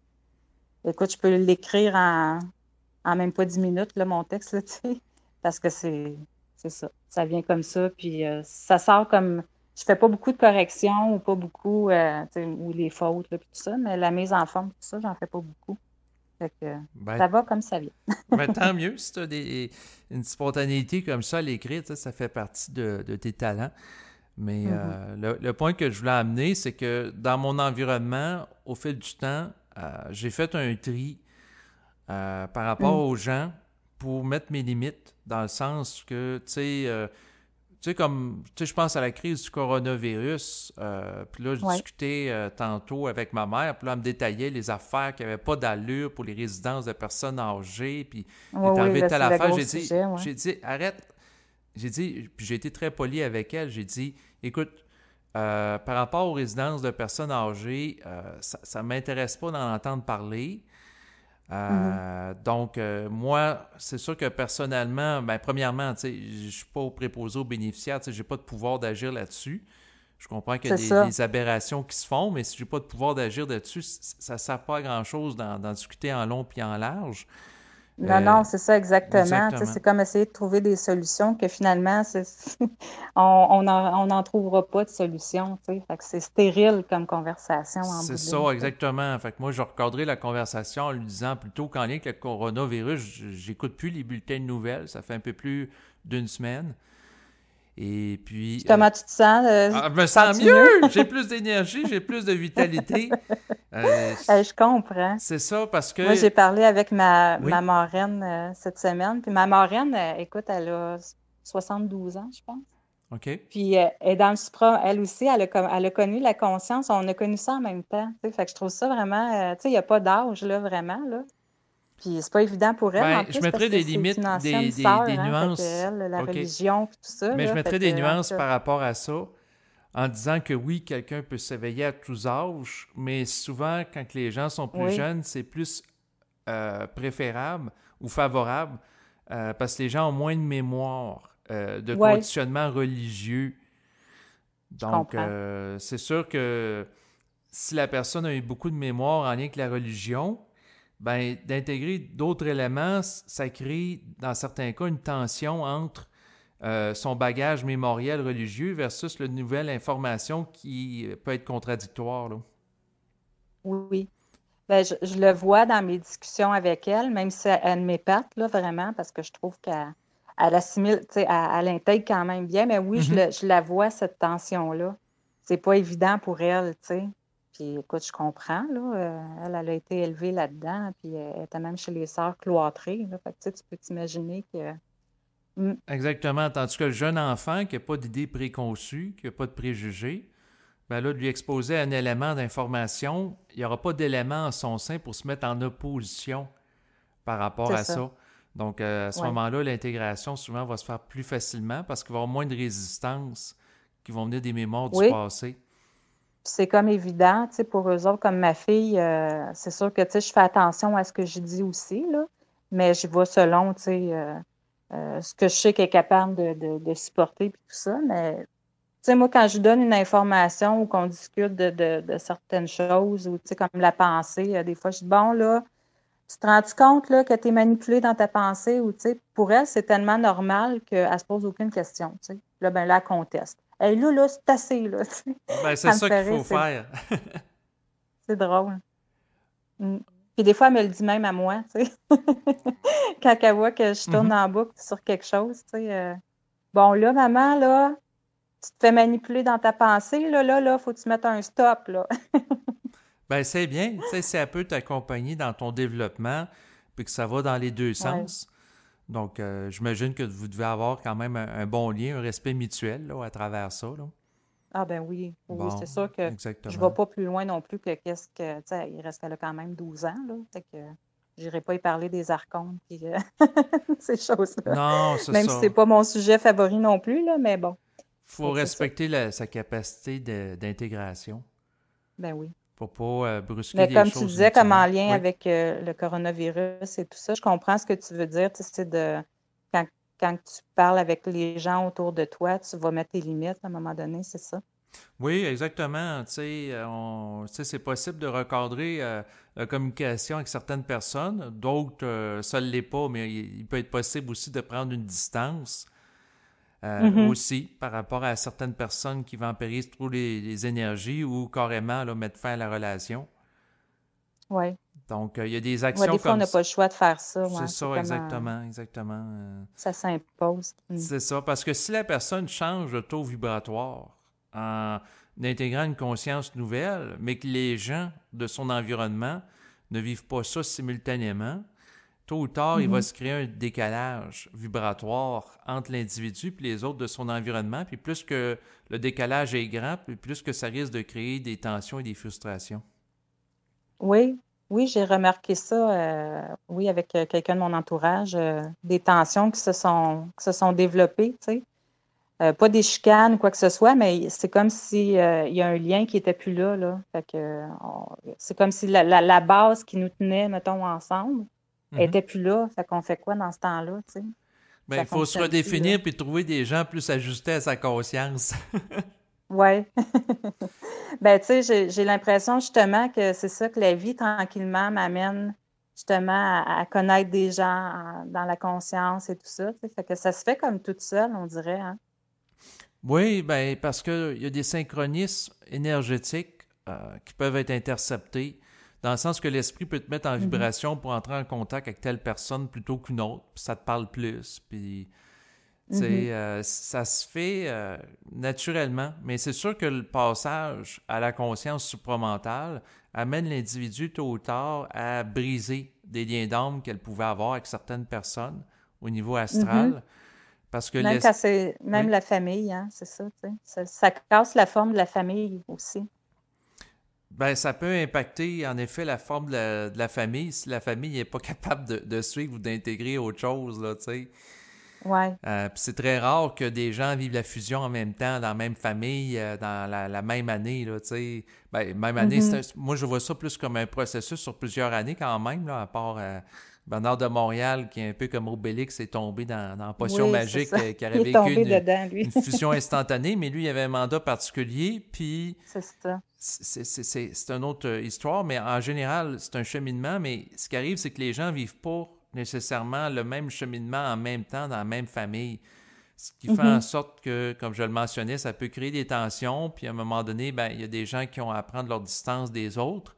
écoute, je peux l'écrire en même pas 10 minutes, là, mon texte, là, tu sais, parce que c'est ça. Ça vient comme ça, puis ça sort comme... Je fais pas beaucoup de corrections ou pas beaucoup, tu sais, ou les fautes, là, puis tout ça, mais la mise en forme, tout ça, j'en fais pas beaucoup. Fait que Ben, ça va comme ça vient. ben, tant mieux si tu as une spontanéité comme ça à l'écrire, tu sais, ça fait partie de tes talents. Mais Mhm. le point que je voulais amener, c'est que dans mon environnement, au fil du temps, j'ai fait un tri par rapport Mm. aux gens pour mettre mes limites, dans le sens que, tu sais, comme, tu sais, je pense à la crise du coronavirus. Puis là, je Ouais. discutais tantôt avec ma mère. Puis là, elle me détaillait les affaires qui n'avaient pas d'allure pour les résidences de personnes âgées. Puis il Oui, est oui, arrivé là, telle c'est le affaire. gros sujet, ouais. J'ai dit, arrête. J'ai dit, puis j'ai été très poli avec elle. J'ai dit, écoute, par rapport aux résidences de personnes âgées, ça ne m'intéresse pas d'en entendre parler. Mhm. Donc, moi, c'est sûr que personnellement, ben, premièrement, tu sais, je ne suis pas au préposé aux bénéficiaires, tu sais, je n'ai pas de pouvoir d'agir là-dessus. Je comprends qu'il y a C'est ça. des aberrations qui se font, mais si je n'ai pas de pouvoir d'agir là-dessus, ça ne sert pas à grand-chose d'en discuter en long puis en large. Non, Euh, non, c'est ça exactement. Tu sais, exactement. c'est comme essayer de trouver des solutions que finalement, on n'en trouvera pas de solution. Tu sais. Fait que c'est stérile comme conversation en C'est bout de ligne. ça, Tu sais. exactement. Fait que moi, je recadrerai la conversation en lui disant plutôt qu'en lien avec le coronavirus, j'écoute plus les bulletins de nouvelles. Ça fait un peu plus d'une semaine. Et Puis puis, comment tu te sens? je me Tu te sens sens-tu mieux? mieux! J'ai plus d'énergie, j'ai plus de vitalité. Euh, Je comprends. c'est ça parce Moi, que... j'ai parlé avec ma Oui, marraine cette semaine. Puis ma marraine, écoute, elle a 72 ans, je pense. OK. Puis elle est dans le supra, elle aussi, elle a connu la conscience, on a connu ça en même temps. Tu sais. Fait que je trouve ça vraiment, tu sais, il n'y a pas d'âge, là, vraiment, là. Puis c'est pas évident pour elle, en Ben, je plus, parce mettrais que des c'est une limites, ancienne sœur, des hein. Fait nuances. qu'elle, la OK. religion, puis tout ça, Mais je là. Fait mettrais des que, en nuances tout cas, par rapport à ça en disant que oui, quelqu'un peut s'éveiller à tous âges, mais souvent, quand les gens sont plus oui, jeunes, c'est plus préférable ou favorable parce que les gens ont moins de mémoire, de ouais, conditionnement religieux. je Donc, comprends. c'est sûr que si la personne a eu beaucoup de mémoire en lien avec la religion, ben, d'intégrer d'autres éléments, ça crée, dans certains cas, une tension entre son bagage mémoriel religieux versus la nouvelle information qui peut être contradictoire, là. Oui, oui. Ben, je le vois dans mes discussions avec elle, même si elle m'épate, là, vraiment, parce que je trouve qu'elle assimile, tu sais, elle intègre quand même bien, mais oui, Mhm. je la vois, cette tension-là. C'est pas évident pour elle, tu sais. Puis écoute, je comprends, là. Elle a été élevée là-dedans, puis elle était même chez les sœurs cloîtrées, là. Fait que, tu sais, tu peux t'imaginer que... Mm, Exactement. Tandis que le jeune enfant qui n'a pas d'idées préconçues, qui n'a pas de préjugés, ben là, de lui exposer un élément d'information, il n'y aura pas d'élément en son sein pour se mettre en opposition par rapport c'est à ça, ça. Donc, à ce oui. moment-là, l'intégration souvent va se faire plus facilement parce qu'il va y avoir moins de résistance qui vont venir des mémoires du Oui, passé. puis c'est comme évident, tu sais, pour eux autres, comme ma fille, c'est sûr que, tu sais, je fais attention à ce que je dis aussi, là, mais je vais selon, tu sais, ce que je sais qu'elle est capable de supporter, puis tout ça, mais, tu sais, moi, quand je donne une information ou qu'on discute de certaines choses, ou, tu sais, comme la pensée, des fois, je dis, bon, là, tu te rends-tu compte, là, que tu es manipulé dans ta pensée, ou, tu sais, pour elle, c'est tellement normal qu'elle ne se pose aucune question, tu sais. Là, ben là, elle conteste. Hey, là, c'est assez, là, tu sais. Ben, c'est Ça me ça qu'il fait rire, faut faire. c'est drôle. Mm. Puis des fois, elle me le dit même à moi, tu sais. Quand elle voit que je tourne Mhm. en boucle sur quelque chose, tu sais. Bon, là, maman, là, tu te fais manipuler dans ta pensée, là, faut que tu mettes un stop, là. Ben, c'est bien. Tu sais, si elle peut t'accompagner dans ton développement, puis que ça va dans les deux Ouais. sens. Donc, j'imagine que vous devez avoir quand même un bon lien, un respect mutuel là, à travers ça, là. Ah ben oui, oui, c'est Bon, sûr que je ne vais exactement. pas plus loin non plus que qu'est-ce que, tu sais, il reste là quand même 12 ans, là. Fait que j'irai pas y parler des archontes puis ces choses-là. Non, c'est Même si c'est ça. pas mon sujet favori non plus, là, mais bon. Faut Fait que c'est ça. respecter sa capacité d'intégration Ben oui. pour pas brusquer Mais des comme tu choses disais, comme en inutilement. lien Oui. avec le coronavirus et tout ça, je comprends ce que tu veux dire. Tu sais, c'est de quand, quand tu parles avec les gens autour de toi, tu vas mettre tes limites à un moment donné, c'est ça? Oui, exactement. Tu sais, c'est possible de recadrer la communication avec certaines personnes. D'autres, ça ne l'est pas, mais il peut être possible aussi de prendre une distance Mhm. aussi par rapport à certaines personnes qui vampirisent trop les énergies ou carrément là, mettre fin à la relation. Oui. Donc, il y a des Ouais, actions des fois, on comme n'a ça. pas le choix de faire ça, C'est ouais. C'est ça, comme exactement, exactement. ça s'impose. Mm. C'est ça, parce que si la personne change de taux vibratoire en intégrant une conscience nouvelle, mais que les gens de son environnement ne vivent pas ça simultanément, tôt ou tard, il va Mhm. se créer un décalage vibratoire entre l'individu et les autres de son environnement. Puis plus que le décalage est grand, puis plus que ça risque de créer des tensions et des frustrations. Oui, oui, j'ai remarqué ça, oui, avec quelqu'un de mon entourage, des tensions qui se sont développées, tu sais. Pas des chicanes ou quoi que ce soit, mais c'est comme si il y a un lien qui était plus là, là. Fait que, c'est comme si la base qui nous tenait, mettons, ensemble, elle Mhm. était plus là. Fait qu'on fait quoi dans ce temps-là, tu sais? Ben, Ça il faut se fonctionne plus, là. redéfinir puis trouver des gens plus ajustés à sa conscience. Ouais. Ben, tu sais, j'ai l'impression justement que c'est ça que la vie tranquillement m'amène justement à connaître des gens dans la conscience et tout ça, tu sais. Fait que ça se fait comme toute seule, on dirait, hein. Oui, ben parce qu'il y a des synchronismes énergétiques qui peuvent être interceptés, dans le sens que l'esprit peut te mettre en Mhm. vibration pour entrer en contact avec telle personne plutôt qu'une autre, puis ça te parle plus, puis tu Mhm. sais, ça se fait naturellement, mais c'est sûr que le passage à la conscience supramentale amène l'individu tôt ou tard à briser des liens d'âme qu'elle pouvait avoir avec certaines personnes au niveau Mhm. astral, parce que Même quand c'est oui. même la famille, hein, c'est ça, tu sais. Ça casse la forme de la famille aussi. Ben, ça peut impacter en effet la forme de la famille si la famille n'est pas capable de suivre ou d'intégrer autre chose, là, tu sais. Ouais. Puis c'est très rare que des gens vivent la fusion en même temps, dans la même famille, dans la même année, là, tu sais. Ben, même année, Mhm. moi je vois ça plus comme un processus sur plusieurs années quand même, là, à part Bernard de Montréal, qui est un peu comme Obélix, est tombé dans Potion Oui, c'est Magique, ça. qui aurait Il est vécu tombé dedans, lui. une fusion instantanée, mais lui, il avait un mandat particulier, puis C'est ça. c'est une autre histoire, mais en général, c'est un cheminement. Mais ce qui arrive, c'est que les gens ne vivent pas nécessairement le même cheminement en même temps dans la même famille. Ce qui fait en Mhm. sorte que, comme je le mentionnais, ça peut créer des tensions. Puis à un moment donné, ben, il y a des gens qui ont à prendre leur distance des autres.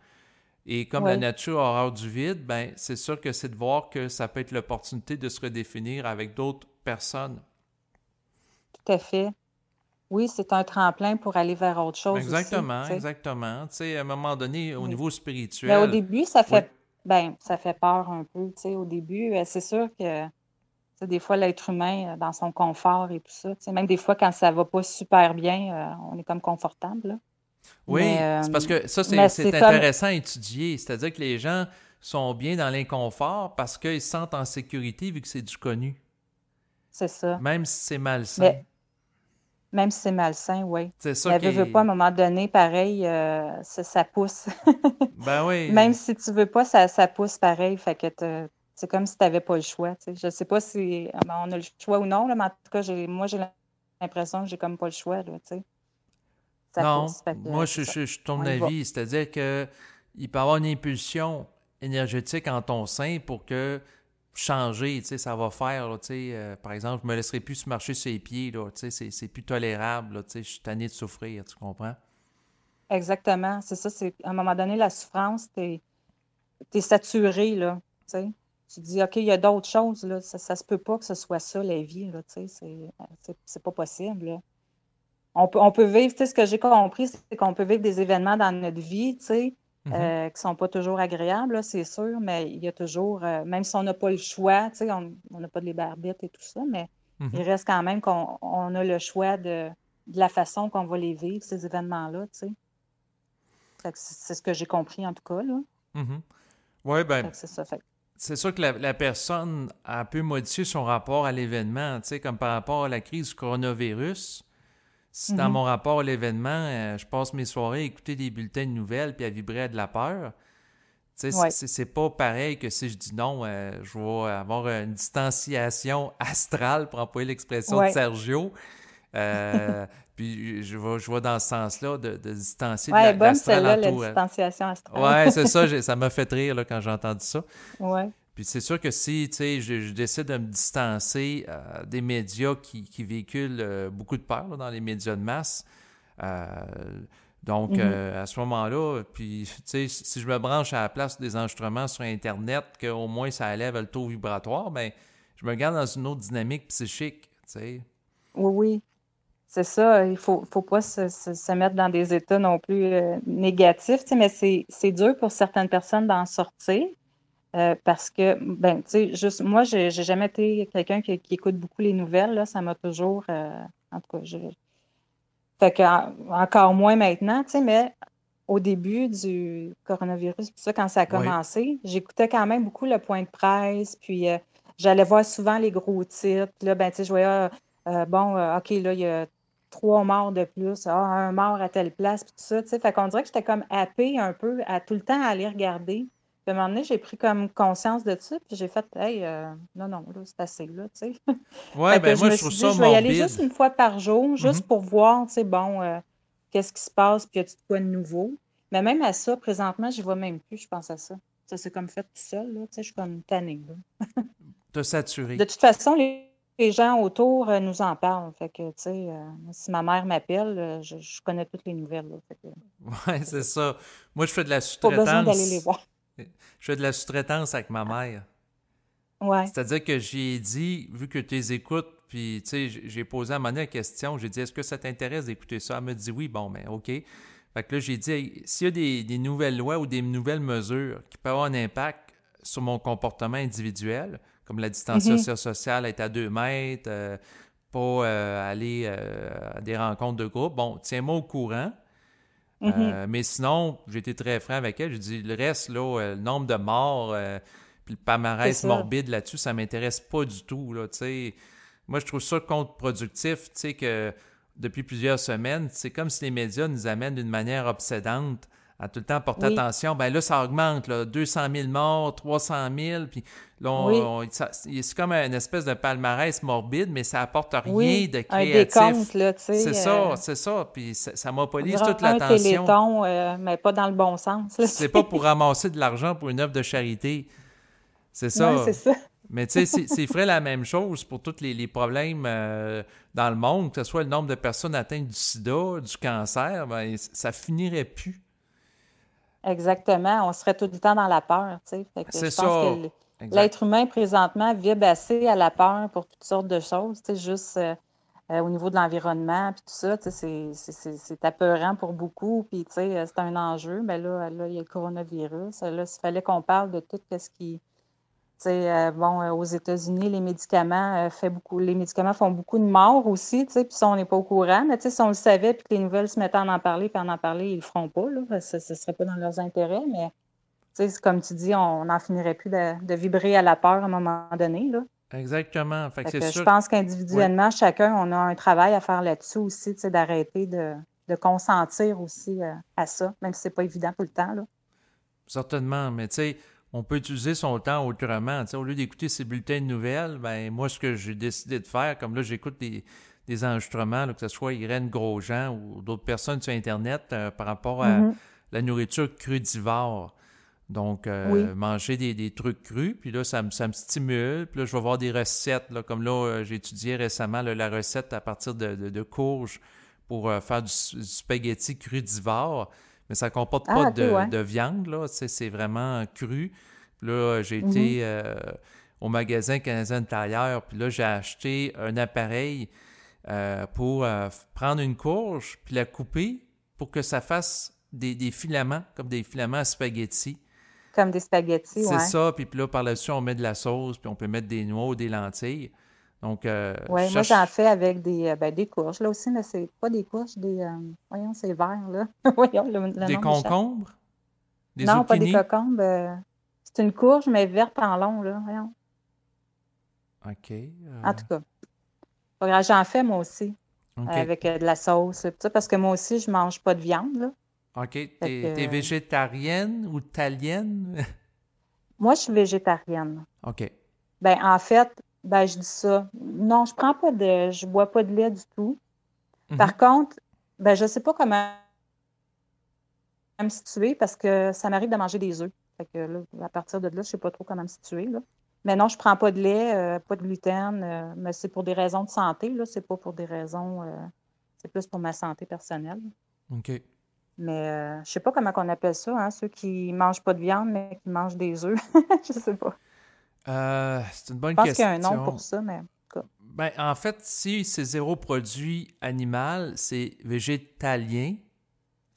Et comme la Oui, nature a horreur du vide, ben, c'est sûr que c'est de voir que ça peut être l'opportunité de se redéfinir avec d'autres personnes. tout à fait. Oui, c'est un tremplin pour aller vers autre chose aussi, tu Exactement, sais. exactement. Tu sais, à un moment donné, au Oui. niveau Mais au spirituel, début, ça oui. fait ben, ça fait peur un peu, tu sais. Au début, c'est sûr que tu sais, des fois, l'être humain, dans son confort et tout ça, tu sais, même des fois, quand ça va pas super bien, on est comme confortable, là. Mais, Oui, c'est parce que ça, mais c'est c'est comme, intéressant à étudier. C'est-à-dire que les gens sont bien dans l'inconfort parce qu'ils se sentent en sécurité vu que c'est du connu, c'est ça. même si c'est malsain. Mais même si c'est malsain, oui. C'est ça Mais qui veux pas, à un est... moment donné, pareil, ça pousse. Ben Même oui. si tu veux pas, ça pousse pareil. Fait que c'est comme si tu n'avais pas le choix, tu sais. Je sais pas si on a le choix ou non, là, mais en tout cas, moi, j'ai l'impression que j'ai comme pas le choix, là, tu sais. Ça Non, pousse. Fait que moi, c'est ça. je suis de ton On y va. avis. C'est-à-dire que il peut y avoir une impulsion énergétique en ton sein pour que changer, tu sais, ça va faire, là, tu sais, par exemple, je me laisserai plus marcher sur les pieds, là, tu sais, c'est plus tolérable, là, tu sais, je suis tanné de souffrir, tu comprends? Exactement. C'est ça. C'est, à un moment donné, la souffrance, t'es saturé, là. Tu sais. Tu te dis, OK, il y a d'autres choses, là. Ça se peut pas que ce soit ça, la vie, là. Tu sais, c'est pas possible, là. On peut vivre, tu sais, ce que j'ai compris, c'est qu'on peut vivre des événements dans notre vie, tu sais, Mhm, qui sont pas toujours agréables, là, c'est sûr, mais il y a toujours, même si on n'a pas le choix, tu sais, on n'a pas de libre arbitre et tout ça, mais il mhm. reste quand même qu'on a le choix de la façon qu'on va les vivre, ces événements-là, tu sais. Fait que c'est ce que j'ai compris, en tout cas, là. Mhm. Oui, ben, Fait que c'est ça. Fait que, c'est sûr que la personne a pu modifier son rapport à l'événement, tu sais, comme par rapport à la crise du coronavirus. Si dans mhm, mon rapport à l'événement, je passe mes soirées à écouter des bulletins de nouvelles puis à vibrer à de la peur, Tu sais, Ouais, c'est pas pareil que si je dis non, je vais avoir une distanciation astrale, pour employer l'expression de ouais. Sergio. Puis je vais dans ce sens-là de distancier Ouais, elle est de bonne l'astral celle-là, la entourant. distanciation astrale. Ouais, c'est ça, ça m'a fait rire là, quand j'ai entendu ça. Ouais. Puis c'est sûr que si, tu sais, je décide de me distancer des médias qui véhiculent beaucoup de peur là, dans les médias de masse, euh, donc Mhm. à ce moment-là, puis tu sais, si je me branche à la place des enregistrements sur Internet, qu'au moins ça élève le taux vibratoire, ben je me garde dans une autre dynamique psychique, tu sais. Oui, oui. C'est ça, faut pas se mettre dans des états non plus négatifs, tu sais, mais c'est dur pour certaines personnes d'en sortir parce que, ben, tu sais, juste, moi, j'ai jamais été quelqu'un qui écoute beaucoup les nouvelles, là, ça m'a toujours, en tout cas, fait que, encore moins maintenant, tu sais, mais au début du coronavirus, puis ça, quand ça a Oui. commencé, j'écoutais quand même beaucoup le point de presse, puis j'allais voir souvent les gros titres. Là, ben, tu sais, je voyais, bon, OK, là, il y a 3 morts de plus, un mort à telle place, puis tout ça, tu sais. Fait qu'on dirait que j'étais comme happée un peu à tout le temps aller regarder. Puis à un moment donné, j'ai pris comme conscience de ça, puis j'ai fait, hey, non, non, là, c'est assez, là, tu sais. Ouais, Fait que ben je moi me je trouve suis dit, ça je vais y aller morbide. juste une fois par jour, Mhm. juste pour voir, tu sais, bon, qu'est-ce qui se passe, puis y a-t-il de quoi de nouveau. Mais même à ça, présentement, j'y vois même plus, je pense à ça. Ça s'est comme fait tout seul, là, tu sais, je suis comme tannée, là. T'as De saturé. toute façon, les gens autour nous en parlent. Fait que, tu sais, si ma mère m'appelle, je connais toutes les nouvelles, là. Fait que, Ouais, c'est c'est ça. ça. Moi je fais de la Pas besoin d'aller les sous-traitance. voir. Je fais de la sous-traitance avec ma mère. Ouais. C'est-à-dire que j'ai dit, vu que tu les écoutes, puis tu sais, j'ai posé à un moment donné la question, j'ai dit, est-ce que ça t'intéresse d'écouter ça? Elle m'a dit oui, bon, ben OK. Fait que là, j'ai dit, hey, s'il y a des nouvelles lois ou des nouvelles mesures qui peuvent avoir un impact sur mon comportement individuel, comme la Mhm, distanciation sociale, être à 2 mètres, pas aller à des rencontres de groupe, bon, tiens-moi au courant. mhm. Mais sinon, j'ai été très franc avec elle. J'ai dit, le reste, là, le nombre de morts, puis le C'est palmarès ça. morbide là-dessus, ça m'intéresse pas du tout, là, tu sais. Moi, je trouve ça contre-productif, tu sais, que depuis plusieurs semaines, c'est comme si les médias nous amènent d'une manière obsédante à tout le temps porter Oui, attention. Ben là, ça augmente, là, 200 000 morts, 300 000, puis là, oui, c'est comme une espèce de palmarès morbide, mais ça apporte rien oui. de Un décompte, créatif. là, tu C'est sais. ça, c'est ça. Puis ça On monopolise dirait toute un l'attention. téléthon, mais pas dans le bon sens, là, tu C'est pas sais. pour ramasser de l'argent pour une œuvre de charité. C'est Ouais, c'est ça. ça. Mais tu sais, s'il ferait la même chose pour tous les problèmes dans le monde, que ce soit le nombre de personnes atteintes du sida, du cancer, ben, ça finirait plus. Exactement, on serait tout le temps dans la peur, tu sais. Fait que C'est je pense que ça. Exact. l'être humain présentement vibre assez à la peur pour toutes sortes de choses, tu sais, juste au niveau de l'environnement puis tout ça, tu sais, c'est apeurant pour beaucoup, puis tu sais, c'est un enjeu. Mais là, il y a le coronavirus. Là, s'il fallait qu'on parle de tout ce qui, tu sais, bon, aux États-Unis, les médicaments font beaucoup de morts aussi, tu sais, puis ça, on n'est pas au courant. Mais tu sais, si on le savait, puis que les nouvelles se mettaient à en parler, puis à en parler, ils le feront pas, là, parce que ce serait pas dans leurs intérêts. Mais tu sais, comme tu dis, on n'en finirait plus de vibrer à la peur à un moment donné, là. Exactement. Fait que Fait c'est que je sûr. pense Oui, qu'individuellement, chacun, on a un travail à faire là-dessus aussi, tu sais, d'arrêter de consentir aussi à ça, même si c'est pas évident tout le temps, là. certainement. Mais tu sais, on peut utiliser son temps autrement. Tu sais, au lieu d'écouter ces bulletins de nouvelles, ben moi, ce que j'ai décidé de faire, comme là, j'écoute des enregistrements, là, que ce soit Irène Grosjean ou d'autres personnes sur Internet par rapport à Mhm. la nourriture crudivore. Donc, Oui. manger des trucs crus, puis là, ça me stimule. Puis là, je vais voir des recettes, là, comme là, j'ai étudié récemment là, la recette à partir de courges pour faire du spaghetti crudivore, mais ça ne comporte pas Ah, OK, ouais. de viande, là, c'est vraiment cru. Puis là, j'ai Mhm. été au magasin Canadien Tailleur, puis là, j'ai acheté un appareil pour prendre une courge, puis la couper pour que ça fasse des filaments, comme des filaments à spaghetti. Comme des spaghettis, C'est ouais. ça, puis là, par dessus on met de la sauce, puis on peut mettre des noix ou des lentilles. Donc, je Ouais, moi, j'en cherche fais avec des courges, là aussi, mais c'est pas des courges, voyons, c'est vert, là. Voyons, le des nom m'échappe. concombres, des Non, pas des zucchinis. cocombes. C'est une courge, mais verte en long, là. Voyons. OK. En tout cas, pas grave, j'en fais moi aussi, OK. avec de la sauce, tout ça, parce que moi aussi, je mange pas de viande, là. OK. Fait T'es que végétarienne ou italienne? moi, je suis végétarienne. OK. Ben, en fait, ben, je dis ça. Non, je bois pas de lait du tout. Mhm. Par contre, ben, je sais pas comment me situer parce que ça m'arrive de manger des œufs. Fait que là, à partir de là, je sais pas trop comment me situer, là. Mais non, je prends pas de lait, pas de gluten, mais c'est pour des raisons de santé, là. C'est pas pour des raisons, c'est plus pour ma santé personnelle. OK. Mais je sais pas comment on appelle ça, hein, ceux qui mangent pas de viande, mais qui mangent des œufs. Je sais pas. C'est une Je bonne pense qu'il y a un nom pour question. ça, mais en tout cas, Ben, en fait, si c'est zéro produit animal, c'est végétalien.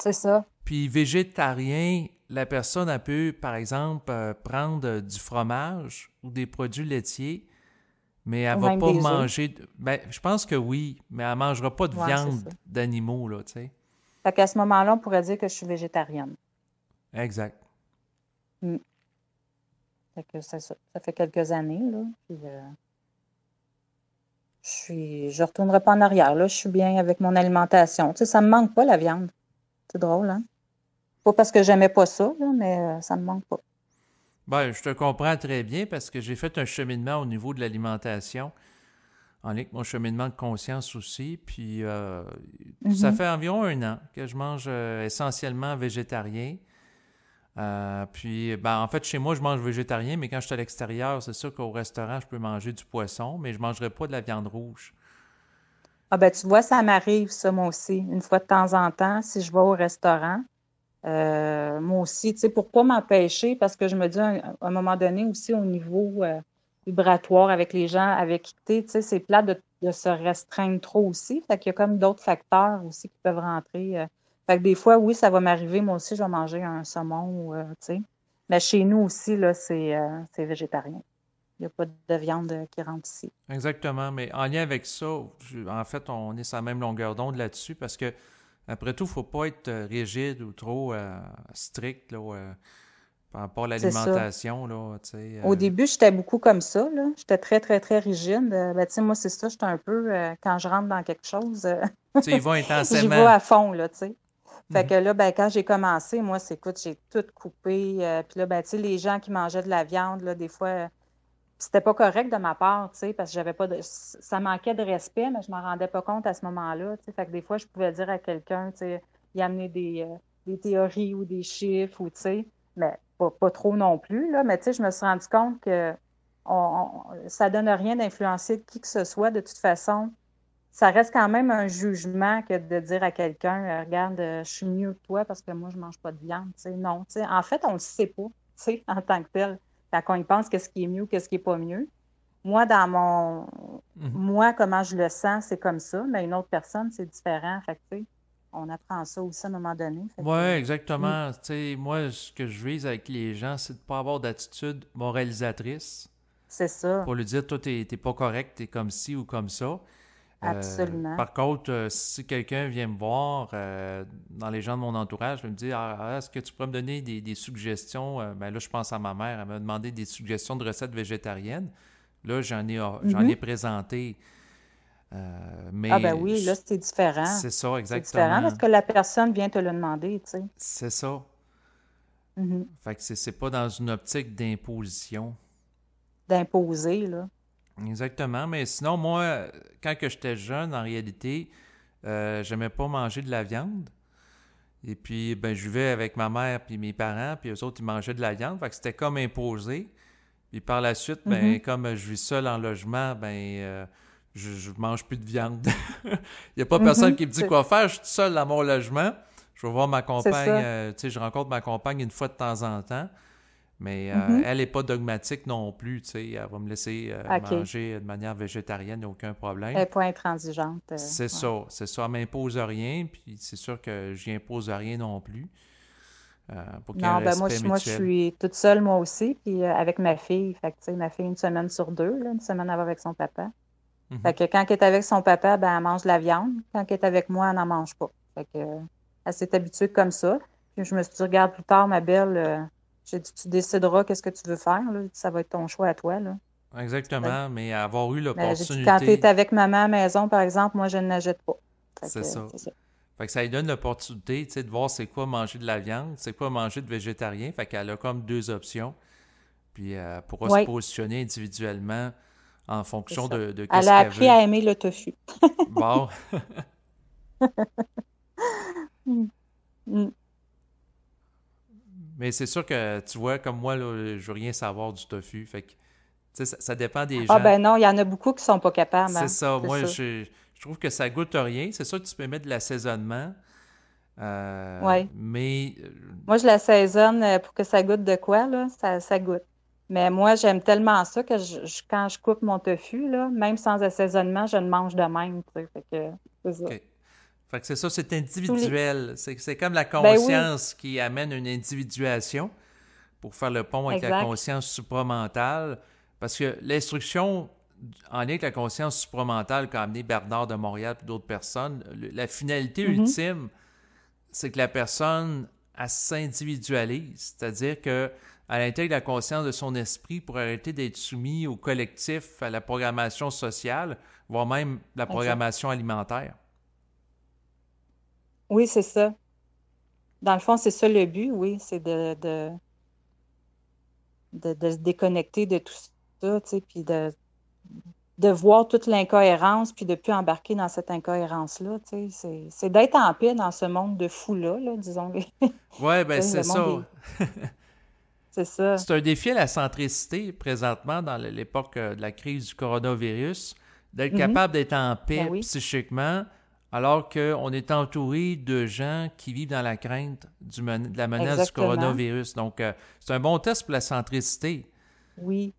c'est ça. Puis végétarien, la personne a pu, par exemple, prendre du fromage ou des produits laitiers, mais elle Ou va même pas des œufs. manger. Ben, je pense que oui, mais elle mangera pas de Ouais, c'est viande ça. d'animaux, là, tu sais. Fait qu'à ce moment-là, on pourrait dire que je suis végétarienne. Exact. Mm. Fait que c'est ça. Ça fait quelques années, là. Puis, je retournerai pas en arrière, là. Je suis bien avec mon alimentation. Tu sais, ça me manque pas, la viande. C'est drôle, hein? Pas parce que j'aimais pas ça, là, mais ça me manque pas. Ben, je te comprends très bien parce que j'ai fait un cheminement au niveau de l'alimentation, en lien avec mon cheminement de conscience aussi. Puis ça Mhm. fait environ un an que je mange essentiellement végétarien. Puis, ben, en fait, chez moi, je mange végétarien, mais quand je suis à l'extérieur, c'est sûr qu'au restaurant, je peux manger du poisson, mais je ne mangerai pas de la viande rouge. Ah ben, tu vois, ça m'arrive, ça, moi aussi. Une fois de temps en temps, si je vais au restaurant, moi aussi, tu sais, pour pas m'empêcher, parce que je me dis à un moment donné aussi au niveau vibratoire avec les gens avec qui tu sais, c'est plat de se restreindre trop aussi. Fait qu'il y a comme d'autres facteurs aussi qui peuvent rentrer. Fait que des fois, oui, ça va m'arriver. Moi aussi, je vais manger un saumon, ou, tu sais. Mais chez nous aussi, là, c'est végétarien. Il n'y a pas de viande qui rentre ici. Exactement, mais en lien avec ça, en fait, on est sur la même longueur d'onde là-dessus parce que, après tout, il ne faut pas être rigide ou trop strict là, par rapport à C'est ça. l'alimentation. Là, tu sais, Au début, j'étais beaucoup comme ça, là. J'étais très, très, très rigide. Ben, tu sais, moi, c'est ça, j'étais un peu, quand je rentre dans quelque chose, tu y vas j'y vais intensément. à fond, là, tu sais. Fait Mhm. que là, ben, quand j'ai commencé, moi, c'est, écoute, j'ai tout coupé. Puis là, ben, tu sais, les gens qui mangeaient de la viande, là, des fois, c'était pas correct de ma part, tu sais, parce que j'avais pas de, ça manquait de respect, mais je m'en rendais pas compte à ce moment-là, tu sais. Fait que des fois, je pouvais dire à quelqu'un, tu sais, y amener des théories ou des chiffres, ou, tu sais, mais pas trop non plus, là. Mais, tu sais, je me suis rendu compte que ça donne rien d'influencer qui que ce soit. De toute façon, ça reste quand même un jugement que de dire à quelqu'un, regarde, je suis mieux que toi parce que moi, je mange pas de viande. Tu sais, non. Tu sais, en fait, on le sait pas, tu sais, en tant que tel. Quand on y pense, qu'est-ce qui est mieux, qu'est-ce qui est pas mieux. Moi, Mhm. moi, comment je le sens, c'est comme ça, mais une autre personne, c'est différent. Fait que, tu sais, on apprend ça aussi à un moment donné. Fait que, Ouais, mm, exactement. Tu sais, moi, ce que je vise avec les gens, c'est de ne pas avoir d'attitude moralisatrice c'est ça, pour lui dire, toi, t'es pas correct, t'es comme ci ou comme ça. absolument. Par contre, si quelqu'un vient me voir dans les gens de mon entourage, il me dit est-ce que tu pourrais me donner des suggestions Ben là, je pense à ma mère, elle m'a demandé des suggestions de recettes végétariennes. Là, j'en ai Mhm. présenté, Ah ben mais oui, là, c'est différent. c'est ça, C'est différent parce exactement. que la personne vient te le demander, tu sais. C'est ça. Mhm. Fait que c'est pas dans une optique d'imposition. D'imposer, là. Exactement, mais sinon, moi, quand que j'étais jeune, en réalité, j'aimais pas manger de la viande. Et puis, ben, je vivais avec ma mère puis mes parents, puis eux autres, ils mangeaient de la viande. Fait que c'était comme imposé. Puis par la suite, ben, Mhm. comme je vis seul en logement, ben, je mange plus de viande. Il n'y a pas personne Mhm. qui me dit quoi faire. Je suis tout seul dans mon logement. Je vais voir ma C'est compagne, ça. tu sais, je rencontre ma compagne une fois de temps en temps. Mais Mhm. elle n'est pas dogmatique non plus, tu sais. Elle va me laisser OK. manger de manière végétarienne, il n'y a aucun Elle problème. n'est pas intransigeante. Ouais. C'est ça. Elle m'impose rien, puis c'est sûr que je n'y impose rien non plus, pour qu'il y ait un Non, ben moi, respect je mutuel. suis toute seule, moi aussi, puis avec ma fille. Fait que, tu sais, ma fille, une semaine sur deux, là, une semaine elle va avec son papa. Fait Mhm. que quand elle est avec son papa, ben, elle mange de la viande. Quand elle est avec moi, elle n'en mange pas. Fait que, elle s'est habituée comme ça. Puis je me suis dit, regarde, plus tard, ma belle, j'ai dit, tu décideras qu'est-ce que tu veux faire, là. Ça va être ton choix à toi, là. Tu sais. Exactement, mais avoir eu Mais j'ai dit, quand tu es l'opportunité, avec maman à la maison, par exemple, moi, je ne n'achète pas. Fait c'est que, ça. c'est ça. Fait que ça lui donne l'opportunité, tu sais, de voir c'est quoi manger de la viande, c'est quoi manger de végétarien. Fait qu'elle a comme deux options. Puis elle pourra se Oui, positionner individuellement en c'est fonction ça. de Elle qu'est-ce a qu'elle appris veut. à aimer le tofu. Bon, Mm, mm. mais c'est sûr que tu vois, comme moi, là, je veux rien savoir du tofu. Fait que, tu sais, ça dépend des Ah gens. ben non, il y en a beaucoup qui sont pas capables, C'est hein. ça. C'est Moi, ça. je trouve que ça goûte rien. C'est sûr que tu peux mettre de l'assaisonnement, Oui. mais Moi, je l'assaisonne pour que ça goûte de quoi, là, ça goûte. Mais moi, j'aime tellement ça que quand je coupe mon tofu, là, même sans assaisonnement, je le mange de même, tu sais. Fait que c'est ça. OK. Fait que c'est ça, c'est Tous les... individuel. C'est comme la Ben oui, conscience qui amène une individuation pour faire le pont avec la exact. conscience supramentale. Parce que l'instruction en lien avec la conscience supramentale qu'a amené Bernard de Montréal et d'autres personnes, la finalité Mhm. ultime, c'est que la personne, elle s'individualise. C'est-à-dire que elle intègre la conscience de son esprit pour arrêter d'être soumis au collectif, à la programmation sociale, voire même la Exact. programmation alimentaire. Oui, c'est ça. Dans le fond, c'est ça le but, oui, c'est de se déconnecter de tout ça, tu sais, puis de voir toute l'incohérence, puis de plus embarquer dans cette incohérence-là, tu sais. C'est d'être en paix dans ce monde de fous-là, là, disons. Ouais, ben Le c'est monde ça. est... C'est ça. C'est un défi à la centricité présentement dans l'époque de la crise du coronavirus, d'être Mhm. capable d'être en Ben paix oui, psychiquement alors qu'on est entouré de gens qui vivent dans la crainte de la menace du exactement. coronavirus. Donc, c'est un bon test pour la centricité. Oui.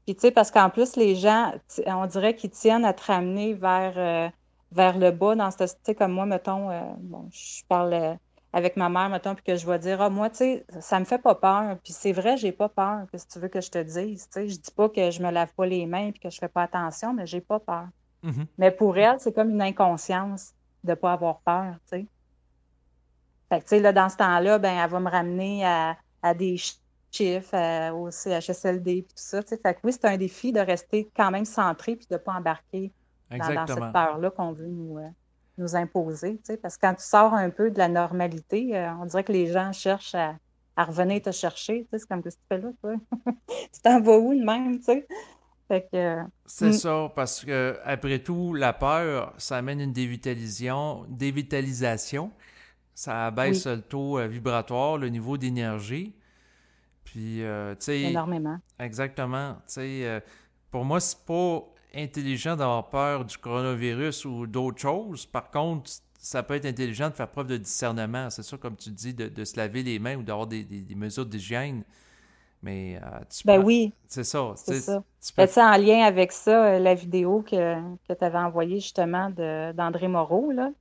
Puis tu sais, parce qu'en plus, les gens, on dirait qu'ils tiennent à te ramener vers le bas dans ce, tu sais, comme moi, mettons, bon, je parle avec ma mère, mettons, puis que je vais dire, ah, moi, tu sais, ça me fait pas peur. Puis c'est vrai, j'ai pas peur, que si tu veux que je te dise, tu sais, je dis pas que je me lave pas les mains puis que je fais pas attention, mais j'ai pas peur. Mhm. Mais pour elle, c'est comme une inconscience de pas avoir peur, tu sais. Fait que, tu sais, là, dans ce temps-là, ben, elle va me ramener à des chiffres, au CHSLD, puis tout ça, tu sais. Fait que oui, c'est un défi de rester quand même centré puis de ne pas embarquer dans cette Exactement. peur-là qu'on veut nous imposer, tu sais. Parce que quand tu sors un peu de la normalité, on dirait que les gens cherchent à revenir te chercher, tu sais. C'est comme, qu'est-ce que tu fais là, toi? Tu t'en vas où de même, tu sais? Fait que, C'est ça, parce que après tout, la peur, ça amène une dévitalisation. Ça abaisse oui, le taux vibratoire, le niveau d'énergie. Puis, tu sais, énormément. exactement. Tu sais, pour moi, c'est pas intelligent d'avoir peur du coronavirus ou d'autres choses. Par contre, ça peut être intelligent de faire preuve de discernement. C'est sûr, comme tu dis, de se laver les mains ou d'avoir des mesures d'hygiène. Mais tu Ben prends. oui, C'est ça. c'est ça. Tu peux. Ben, tu sais, en lien avec ça, la vidéo que tu avais envoyée justement d'André Moreau, là, tu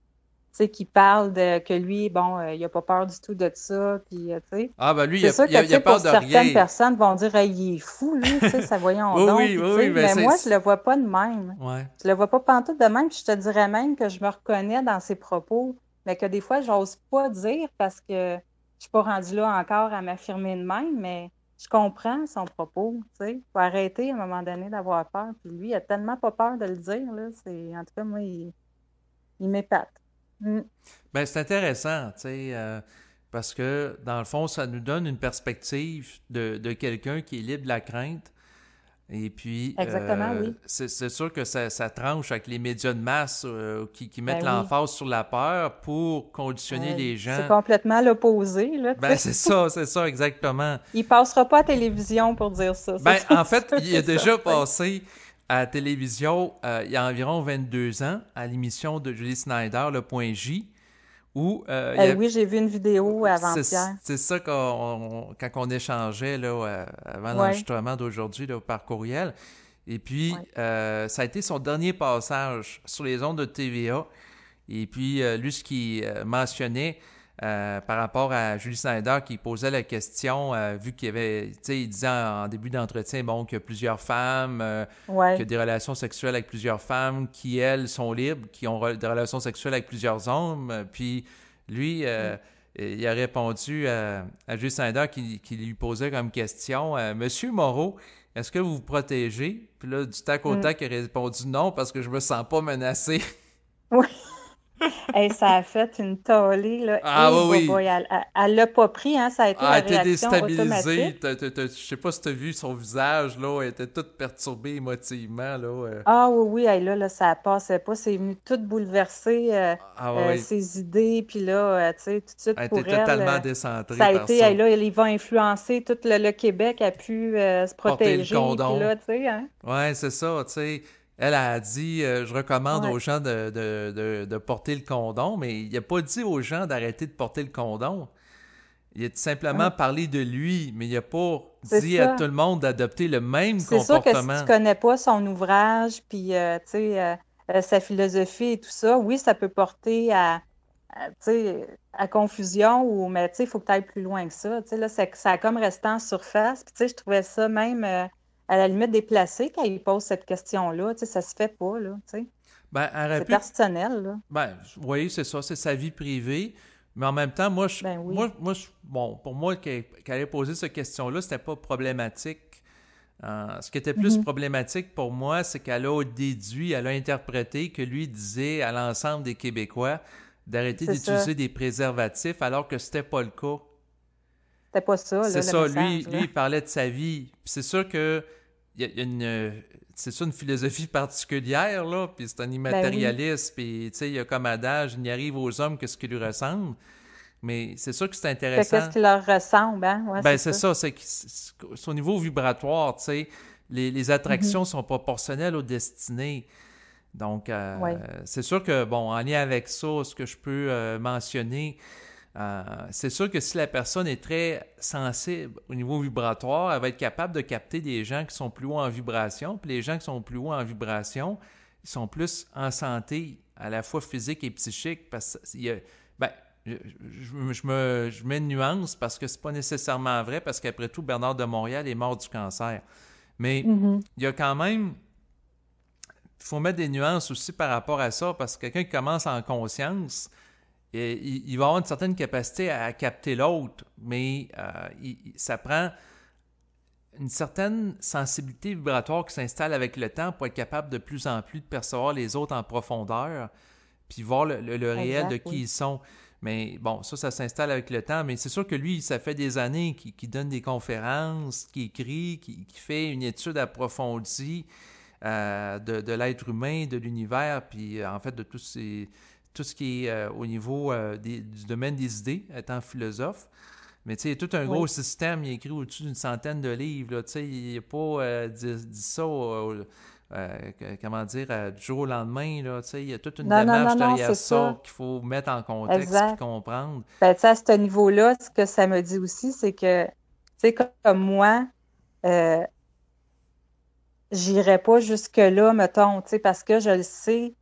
sais, qui parle de que lui, bon, il n'a pas peur du tout de ça, puis, tu sais, Ah, ben lui, c'est sûr que, tu il a sais, pour peur de certaines rien. personnes vont dire, hey, il est fou, lui, tu sais, ça voyons donc, puis, tu Oui, sais, ben mais c'est. moi, je le vois pas de même. Ouais. Je le vois pas pantoute de même, puis je te dirais même que je me reconnais dans ses propos, mais que des fois, j'ose pas dire parce que je suis pas rendue là encore à m'affirmer de même, mais je comprends son propos, tu sais. Faut arrêter à un moment donné d'avoir peur. Puis lui, il a tellement pas peur de le dire, là. En tout cas, moi, il m'épate. Mm. Ben, c'est intéressant, tu sais, parce que dans le fond, ça nous donne une perspective de quelqu'un qui est libre de la crainte. Et puis, Exactement, oui. c'est sûr que ça tranche avec les médias de masse qui mettent Ben oui. l'emphase sur la peur pour conditionner les C'est gens. complètement l'opposé, là, tu Ben, sais. c'est ça, exactement. Il passera pas à la télévision pour dire ça, Ben, c'est en fait, sûr il a et déjà certain. passé à la télévision il y a environ 22 ans, à l'émission de Julie Snyder, Le Point J, où Oui, j'ai vu une vidéo avant-hier. c'est ça quand on échangeait là, avant Oui, l'enregistrement d'aujourd'hui là, par courriel. Et puis, oui. ça a été son dernier passage sur les ondes de TVA. Et puis, lui, ce qu'il mentionnait par rapport à Julie Snyder qui posait la question, vu qu'il y avait, tu sais, il disait en début d'entretien, bon, qu'il y a plusieurs femmes, qu'il y a Oui. des relations sexuelles avec plusieurs femmes qui, elles, sont libres, qui ont des relations sexuelles avec plusieurs hommes. Puis, lui, Mm. il a répondu à Julie Snyder qui lui posait comme question, Monsieur Moreau, est-ce que vous vous protégez? Puis là, du tac au Mm. tac, il a répondu non parce que je me sens pas menacé. Oui. Hey, ça a fait une tollée, là. Ah Et oui, boboy, oui. elle l'a pas pris, hein. Ça a été Ah, la elle était réaction automatique. déstabilisée. Je sais pas si t'as vu son visage, là. Elle était toute perturbée émotivement, là. Ah oui, oui, hey, là, ça passait pas. C'est venu tout bouleverser Ah oui, ses idées. Puis là, tu sais, tout de suite elle était pour elle, totalement ça décentrée a par été, ça. hey, là, il va influencer tout le Québec a pu se Porter le protéger. Puis condom. là, tu sais, hein. Ouais, c'est ça, tu sais. Elle a dit, je recommande Ouais. aux gens de porter le condom, mais il a pas dit aux gens d'arrêter de porter le condom. Il a tout simplement Hum, parlé de lui, mais il a pas c'est dit à tout ça. le monde d'adopter le même C'est sûr que si tu comportement. connais pas son ouvrage, puis tu sais, sa philosophie et tout ça, oui, ça peut porter tu sais, à confusion, mais tu sais, il faut que tu ailles plus loin que ça. Tu sais, là, ça a comme resté en surface. Puis tu sais, je trouvais ça même à la limite déplacé quand il pose cette question-là. Tu sais, ça se fait pas, là. Tu sais, Ben, elle aurait c'est pu. personnel, là. Ben, oui, c'est ça, c'est sa vie privée. Mais en même temps, Ben oui. bon, pour moi, qu'elle ait posé cette question-là, c'était pas problématique. Ce qui était plus Mhm. problématique pour moi, c'est qu'elle a déduit, elle a interprété que lui disait à l'ensemble des Québécois d'arrêter C'est ça. d'utiliser des préservatifs alors que c'était pas le cas. C'était pas ça, C'est là, le ça, lui, message, lui, là. il parlait de sa vie. Puis c'est sûr que il y a c'est ça une philosophie particulière, là, puis c'est un Ben oui. immatérialiste, puis tu sais, il y a comme adage, il n'y arrive aux hommes que ce qui lui ressemble. Mais c'est sûr que c'est Que qu'est-ce intéressant. qui leur ressemble, hein? Ouais, Ben, c'est c'est ça. ça, c'est au niveau vibratoire, tu sais, les Mhm. attractions sont proportionnelles aux destinées. Donc, Oui. c'est sûr que, bon, en lien avec ça, ce que je peux mentionner, c'est sûr que si la personne est très sensible au niveau vibratoire, elle va être capable de capter des gens qui sont plus hauts en vibration. Puis les gens qui sont plus hauts en vibration, ils sont plus en santé, à la fois physique et psychique. Parce qu'il y a, ben, je mets une nuance parce que c'est pas nécessairement vrai, parce qu'après tout, Bernard de Montréal est mort du cancer. Mais Mhm. il y a quand même, il faut mettre des nuances aussi par rapport à ça, parce que quelqu'un qui commence en conscience, il va avoir une certaine capacité à capter l'autre, mais ça prend une certaine sensibilité vibratoire qui s'installe avec le temps pour être capable de plus en plus de percevoir les autres en profondeur, puis voir le réel de Exact, qui oui. ils sont. Mais bon, ça s'installe avec le temps. Mais c'est sûr que lui, ça fait des années qu'il donne des conférences, qu'il écrit, qu'il fait une étude approfondie de l'être humain, de l'univers, puis en fait de tout ce qui est au niveau du domaine des idées, étant philosophe. Mais tu sais, il y a tout un gros Oui. système, il a écrit au-dessus d'une centaine de livres. Là, tu sais, il n'a pas dit ça, comment dire, du jour au lendemain. Là, tu sais, il y a toute une Non, non, non, démarche non, derrière c'est ça. ça qu'il faut mettre en contexte puis Exact. comprendre. Ben, tu sais, à ce niveau-là, ce que ça me dit aussi, c'est que, tu sais, comme moi, euh, j'irai pas jusque-là, mettons, tu sais, parce que je le sais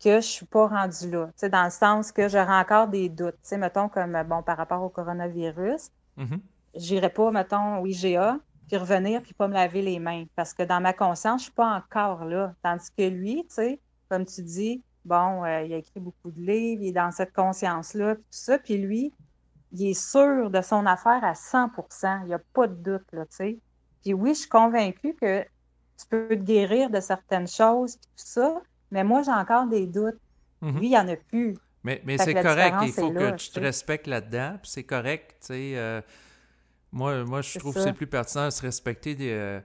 que je suis pas rendue là. Tu sais, dans le sens que j'aurai encore des doutes. Tu sais, mettons, comme, bon, par rapport au coronavirus, Mhm, j'irai pas, mettons, au IGA, puis revenir, puis pas me laver les mains. Parce que dans ma conscience, je suis pas encore là. Tandis que lui, tu sais, comme tu dis, bon, il a écrit beaucoup de livres, il est dans cette conscience-là, puis tout ça. Puis lui, il est sûr de son affaire à 100%. Il n'y a pas de doute, là, tu sais. Puis oui, je suis convaincue que tu peux te guérir de certaines choses, puis tout ça, mais moi, j'ai encore des doutes. mhm. Lui, il n'y en a plus. Mais Fait que c'est la correct, il différence est faut que là, tu tu te sais. respectes là-dedans, puis c'est correct, tu sais. Moi, je C'est trouve que c'est ça. plus pertinent de se respecter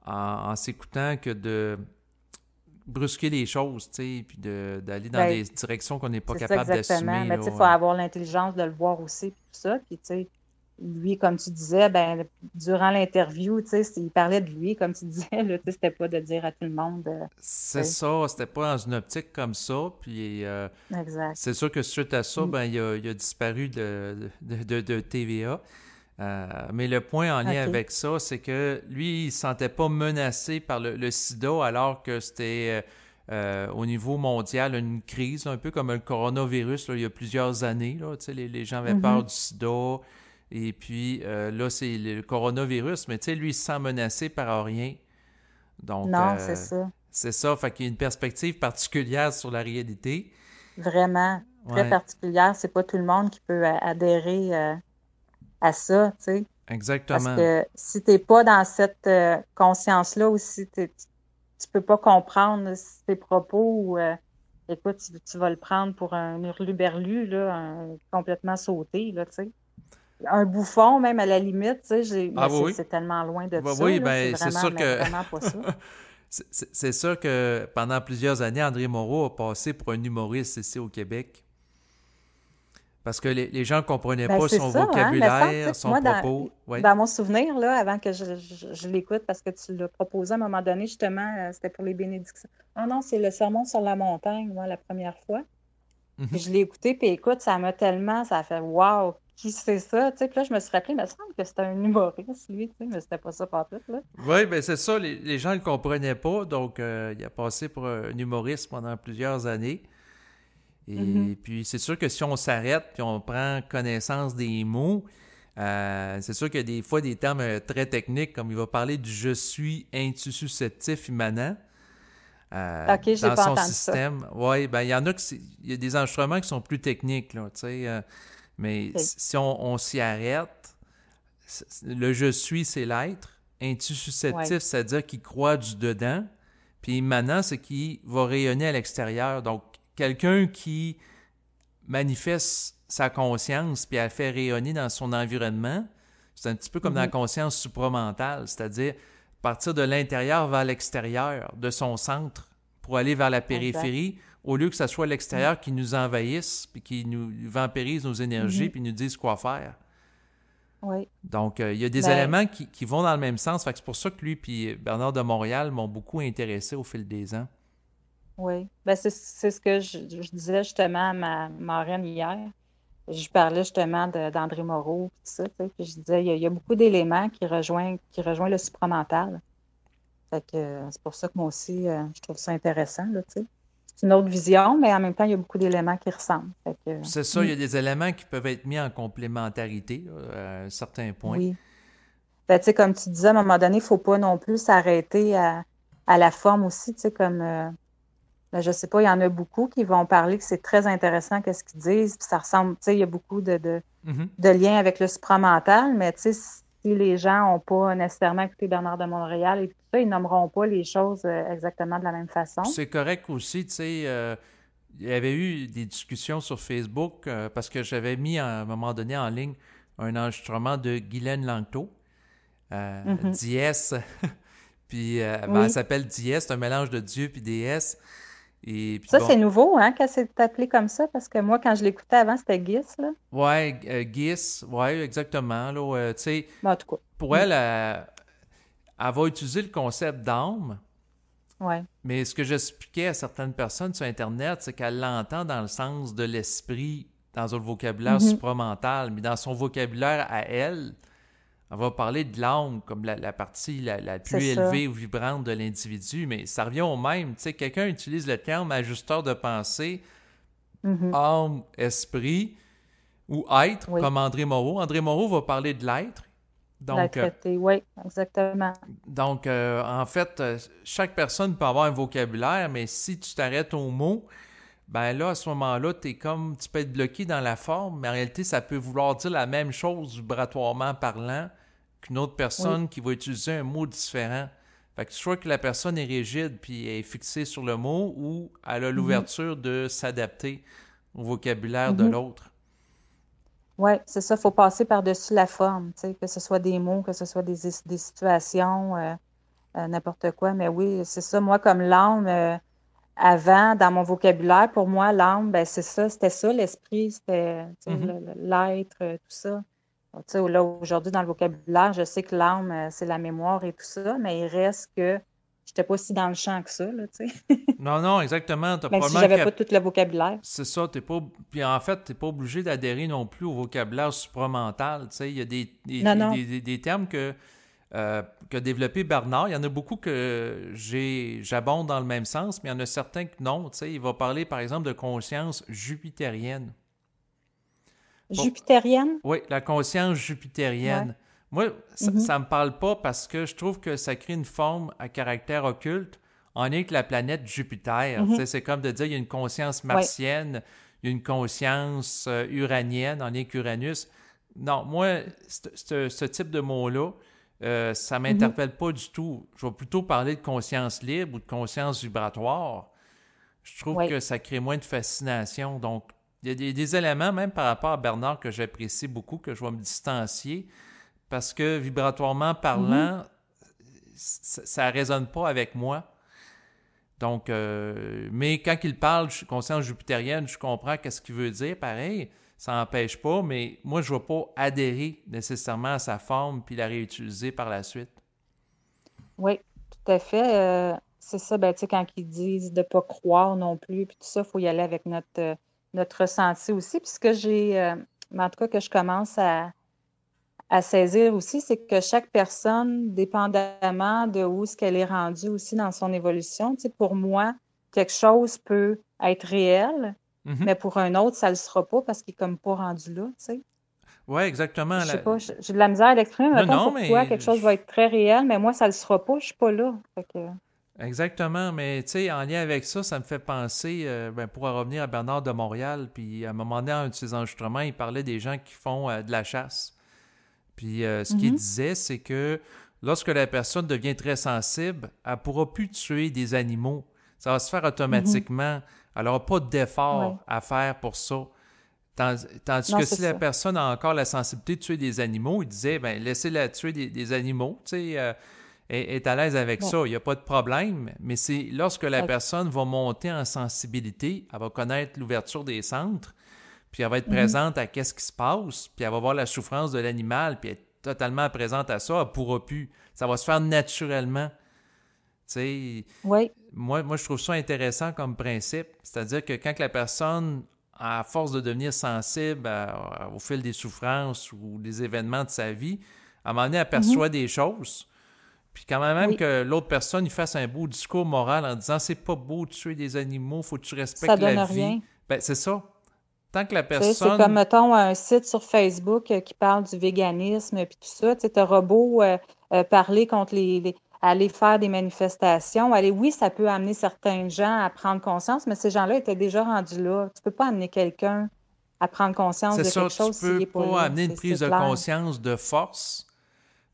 en s'écoutant que de brusquer les choses, tu sais, puis d'aller dans Ben, des directions qu'on n'est pas c'est ça capable exactement. d'assumer, Mais tu sais, il là. faut avoir l'intelligence de le voir aussi, puis tout ça. Puis, tu sais, lui, comme tu disais, ben, durant l'interview, tu sais, il parlait de lui, comme tu disais, là, tu sais, c'était pas de dire à tout le monde, C'est tu sais. ça, c'était pas dans une optique comme ça, puis Exact. c'est sûr que suite à ça, Mm. ben, il a disparu de TVA. Mais le point en lien OK. avec ça, c'est que lui, il ne se sentait pas menacé par le sida alors que c'était au niveau mondial une crise, un peu comme le coronavirus là, il y a plusieurs années. Là, tu sais, les gens avaient peur Mhm. du sida. Et puis là, c'est le coronavirus, mais tu sais, lui, il se sent menacé par rien. Donc, Non, c'est ça. c'est ça, fait qu'il y a une perspective particulière sur la réalité. Vraiment très Ouais, particulière. C'est pas tout le monde qui peut adhérer à ça, tu sais. Parce exactement. que si t'es pas dans cette conscience-là ou si tu peux pas comprendre ses propos ou écoute, tu vas le prendre pour un hurluberlu, là, complètement sauté, là, tu sais. Un bouffon, même, à la limite, tu sais, Ah mais oui, c'est tellement loin de oui. ça, Oui, là. C'est ben c'est vraiment, sûr mais que vraiment pas ça. c'est sûr que pendant plusieurs années, André Moreau a passé pour un humoriste ici au Québec. Parce que les gens ne comprenaient Ben, pas c'est son ça, hein. Mais ça, tu vocabulaire, sais, son moi, propos. Oui. dans mon souvenir, là, avant que je l'écoute, parce que tu l'as proposé à un moment donné, justement, c'était pour les bénédictions. Ah non, c'est le sermon sur la montagne, moi, la première fois. Puis Mhm. je l'ai écouté, puis écoute, ça a fait wow, qui c'est ça? Tu sais, puis là, je me suis rappelé, il me semble que c'était un humoriste, lui, tu sais, mais c'était pas ça partout, là. Oui, ben c'est ça, les gens ne le comprenaient pas, donc il a passé pour un humoriste pendant plusieurs années. Mhm. Et puis c'est sûr que si on s'arrête puis on prend connaissance des mots, c'est sûr qu'il y a des fois des termes très techniques, comme il va parler du je suis intussusceptif immanent OK, j'ai dans pas son entendu ça. système. Oui, ben il y en a il y a des enregistrements qui sont plus techniques, là, tu sais, mais OK. si on s'y arrête, le je suis, c'est l'être. Ouais. Intussusceptif, c'est-à-dire qu'il croit du dedans. Puis immanent, c'est qu'il va rayonner à l'extérieur. Donc, quelqu'un qui manifeste sa conscience puis elle fait rayonner dans son environnement, c'est un petit peu comme dans la Mhm. conscience supramentale, c'est-à-dire partir de l'intérieur vers l'extérieur, de son centre, pour aller vers la Exact. périphérie, au lieu que ce soit Mm. l'extérieur qui nous envahisse, puis qui nous vampirise nos énergies, Mhm. puis nous dise quoi faire. Oui. Donc, il y a des Ben, éléments qui vont dans le même sens. Fait que c'est pour ça que lui et Bernard de Montréal m'ont beaucoup intéressé au fil des ans. oui. Ben, c'est ce que je disais justement à ma marraine hier. Je parlais justement d'André Moreau, puis tout ça, tu sais, puis je disais, il y a beaucoup d'éléments qui rejoignent le supramental. Fait que c'est pour ça que moi aussi, je trouve ça intéressant, là, tu sais. C'est une autre vision, mais en même temps, il y a beaucoup d'éléments qui ressemblent. Fait que, C'est ça, il mm, y a des éléments qui peuvent être mis en complémentarité à un certain point. oui. Ben, tu sais, comme tu disais, à un moment donné, il ne faut pas non plus s'arrêter à la forme aussi, tu sais, comme, ben, je ne sais pas, il y en a beaucoup qui vont parler que c'est très intéressant qu'est-ce qu'ils disent, puis ça ressemble, tu sais, il y a beaucoup Mhm. de liens avec le supramental, mais tu sais, si les gens n'ont pas nécessairement écouté Bernard de Montréal et tout ça, ils nommeront pas les choses exactement de la même façon. C'est correct aussi, tu sais, il y avait eu des discussions sur Facebook parce que j'avais mis à un moment donné en ligne un enregistrement de Guylaine Langto, Mhm. Diès, puis ben, elle Oui. s'appelle Diès, c'est un mélange de Dieu puis déesse. Et puis Ça, c'est bon, nouveau, hein, qu'elle s'est appelée comme ça, parce que moi, quand je l'écoutais avant, c'était Gis, là. ouais, Gis, ouais, exactement, là, tu sais, Mais en tout cas. pour elle, elle va utiliser le concept d'âme, Ouais. mais ce que j'expliquais à certaines personnes sur Internet, c'est qu'elle l'entend dans le sens de l'esprit, dans un vocabulaire Mhm. supramental, mais dans son vocabulaire à elle, on va parler de l'âme comme la partie la C'est plus ça. élevée ou vibrante de l'individu, mais ça revient au même. Tu sais, quelqu'un utilise le terme ajusteur de pensée, Mhm. âme, esprit ou être, Oui. comme André Moreau. André Moreau va parler de l'être. La Donc, traité, oui, exactement. en fait, chaque personne peut avoir un vocabulaire, mais si tu t'arrêtes au mot, ben là, à ce moment-là, tu peux être bloqué dans la forme, mais en réalité, ça peut vouloir dire la même chose vibratoirement parlant qu'une autre Oui. personne qui va utiliser un mot différent. Fait que soit que la personne est rigide puis est fixée sur le mot ou elle a Mhm. l'ouverture de s'adapter au vocabulaire de Mhm. l'autre. Oui, c'est ça, il faut passer par-dessus la forme, tu sais, que ce soit des mots, que ce soit des situations, n'importe quoi. Mais oui, c'est ça, moi, comme l'âme, avant, dans mon vocabulaire, pour moi, l'âme, ben, c'est ça, c'était ça, l'esprit, c'était, tu sais, Mhm. l'être, tout ça. Tu sais, là, aujourd'hui, dans le vocabulaire, je sais que l'âme, c'est la mémoire et tout ça, mais il reste que je n'étais pas si dans le champ que ça, là, tu sais. Non, non, exactement. T'as Même si probablement j'avais pas cap... tout le vocabulaire. C'est ça, t'es pas... Puis en fait, t'es pas obligé d'adhérer non plus au vocabulaire supramental. Tu sais, il y a Non, non. des termes qu'a développé Bernard. Il y en a beaucoup que j'abonde dans le même sens, mais il y en a certains que non. Tu sais, il va parler, par exemple, de conscience jupitérienne. Bon, Jupitérienne? oui, la conscience Ouais. jupitérienne. Moi, Mhm. ça me parle pas parce que je trouve que ça crée une forme à caractère occulte en lien avec la planète Jupiter. Tu Mhm. sais, c'est comme de dire il y a une conscience Ouais. martienne, il y a une conscience uranienne en lien avec Uranus. Non, moi, ce type de mot-là, ça Mhm. m'interpelle pas du tout. Je vais plutôt parler de conscience libre ou de conscience vibratoire. je trouve Oui. que ça crée moins de fascination. Donc, il y a des éléments, même par rapport à Bernard, que j'apprécie beaucoup, que je vais me distancier, parce que vibratoirement Mhm. parlant, ça ne résonne pas avec moi. Donc, mais quand il parle, je suis conscience jupitérienne, je comprends qu'est-ce qu'il veut dire, pareil, ça n'empêche pas, mais moi, je ne vais pas adhérer nécessairement à sa forme puis la réutiliser par la suite. Oui, tout à fait. C'est ça, ben, tu sais, quand ils disent de ne pas croire non plus, puis tout ça, il faut y aller avec notre ressenti aussi. Puis ce que mais en tout cas, que je commence à saisir aussi, c'est que chaque personne, dépendamment de où est-ce qu'elle est rendue aussi dans son évolution, tu sais, pour moi, quelque chose peut être réel, Mhm. mais pour un autre, ça ne le sera pas parce qu'il n'est comme pas rendu là, tu sais. Oui, exactement. Je sais pas, j'ai de la misère à l'exprimer. Non, Mettons, non, pour toi, quelque mais chose va être très réel, mais moi, ça ne le sera pas, je suis pas là. Fait que... exactement, mais tu sais, en lien avec ça, ça me fait penser, pour en revenir à Bernard de Montréal, puis à un moment donné, dans un de ses enregistrements, il parlait des gens qui font de la chasse. Puis ce qu'il Mhm, disait, c'est que lorsque la personne devient très sensible, elle ne pourra plus tuer des animaux. Ça va se faire mhm, automatiquement. Elle n'aura pas ouais. d'effort à faire pour ça. Tandis Non, que c'est si la ça. personne a encore la sensibilité de tuer des animaux, il disait, ben laissez-la tuer des animaux, tu sais, est à l'aise avec Ouais, ça, il n'y a pas de problème. Mais c'est lorsque la OK. personne va monter en sensibilité, elle va connaître l'ouverture des centres, puis elle va être Mhm, présente à qu'est-ce qui se passe, puis elle va voir la souffrance de l'animal, puis être totalement présente à ça, elle ne pourra plus. Ça va se faire naturellement. Tu sais, ouais. moi, je trouve ça intéressant comme principe. C'est-à-dire que quand la personne, à force de devenir sensible au fil des souffrances ou des événements de sa vie, à un moment donné, elle Mhm, aperçoit des choses. Puis quand même oui. que l'autre personne il fasse un beau discours moral en disant c'est pas beau de tuer des animaux, faut que tu Ça respectes la donne vie. rien. Ben c'est ça. Tant que la Tu sais, c'est comme, personne. mettons, un site sur Facebook qui parle du véganisme puis tout ça. Tu sais, t'auras beau parler contre aller faire des manifestations. Aller, oui, ça peut amener certains gens à prendre conscience, mais ces gens-là étaient déjà rendus là. Tu peux pas amener quelqu'un à prendre conscience C'est de ça, quelque tu chose s'il peux n'est pas pas là. amener une C'est prise de clair. conscience de force.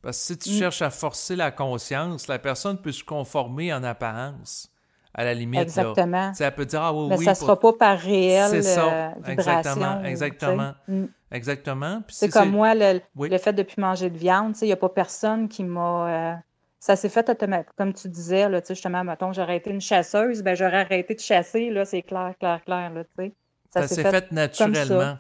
Parce que si tu Mm, cherches à forcer la conscience, la personne peut se conformer en apparence. À la limite, là. exactement. Tu sais, elle peut dire ah oui, Mais oui, ça pour. sera pas par C'est réelle ça. Exactement. vibration, ou, tu sais. Exactement. Mm. Exactement. Puis C'est si comme c'est. moi, Oui. le fait de plus manger de viande, tu sais, il n'y a pas personne qui m'a. Ça s'est fait automatiquement. Comme tu disais, là, tu sais, justement, mettons, j'aurais été une chasseuse, ben j'aurais arrêté de chasser, là, c'est clair, clair, clair, là, tu sais. Ça Ça s'est s'est fait fait comme ça. naturellement.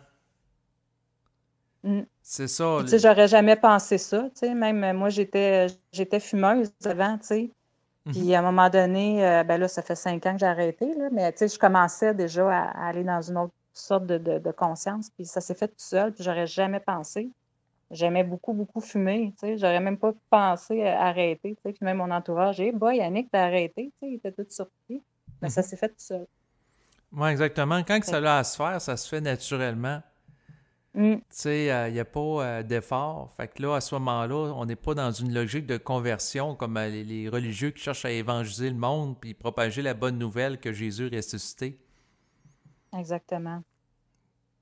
Mm. C'est ça. Puis, tu sais, j'aurais jamais pensé ça, tu sais. Même moi, j'étais fumeuse avant, tu sais. Mhm. Puis, à un moment donné, ben là, ça fait 5 ans que j'ai arrêté, là, mais tu sais, je commençais déjà à aller dans une autre sorte de conscience. Puis, ça s'est fait tout seul, puis j'aurais jamais pensé. J'aimais beaucoup, beaucoup fumer, tu sais. J'aurais même pas pensé à arrêter, tu sais. Puis même mon entourage, hey boy, Yannick, t'as arrêté, tu sais. Il était tout surpris. Mais ça Mhm. s'est fait tout seul. Oui, exactement. Quand que Fait ça que, a à se faire, ça se fait naturellement. hum, Tu sais, il n'y a pas d'effort. Fait que là, à ce moment-là, on n'est pas dans une logique de conversion comme les religieux qui cherchent à évangéliser le monde puis propager la bonne nouvelle que Jésus est ressuscité. exactement.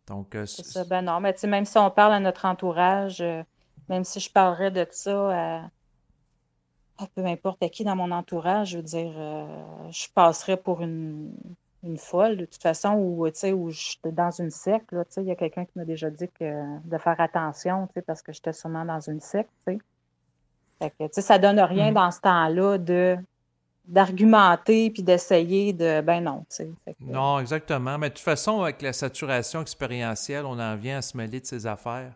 Donc, C'est ça. Ben non, mais tu sais, même si on parle à notre entourage, même si je parlerais de ça à peu importe à qui dans mon entourage, je veux dire, je passerais pour une folle de toute façon, ou tu sais, où j'étais dans une secte, là, tu sais, il y a quelqu'un qui m'a déjà dit de faire attention, tu sais, parce que j'étais sûrement dans une secte, tu sais. Fait que, tu sais, ça donne rien mhm. dans ce temps-là d'argumenter puis d'essayer ben non, tu sais. Fait que, Non, exactement. Mais de toute façon, avec la saturation expérientielle, on en vient à se mêler de ces affaires.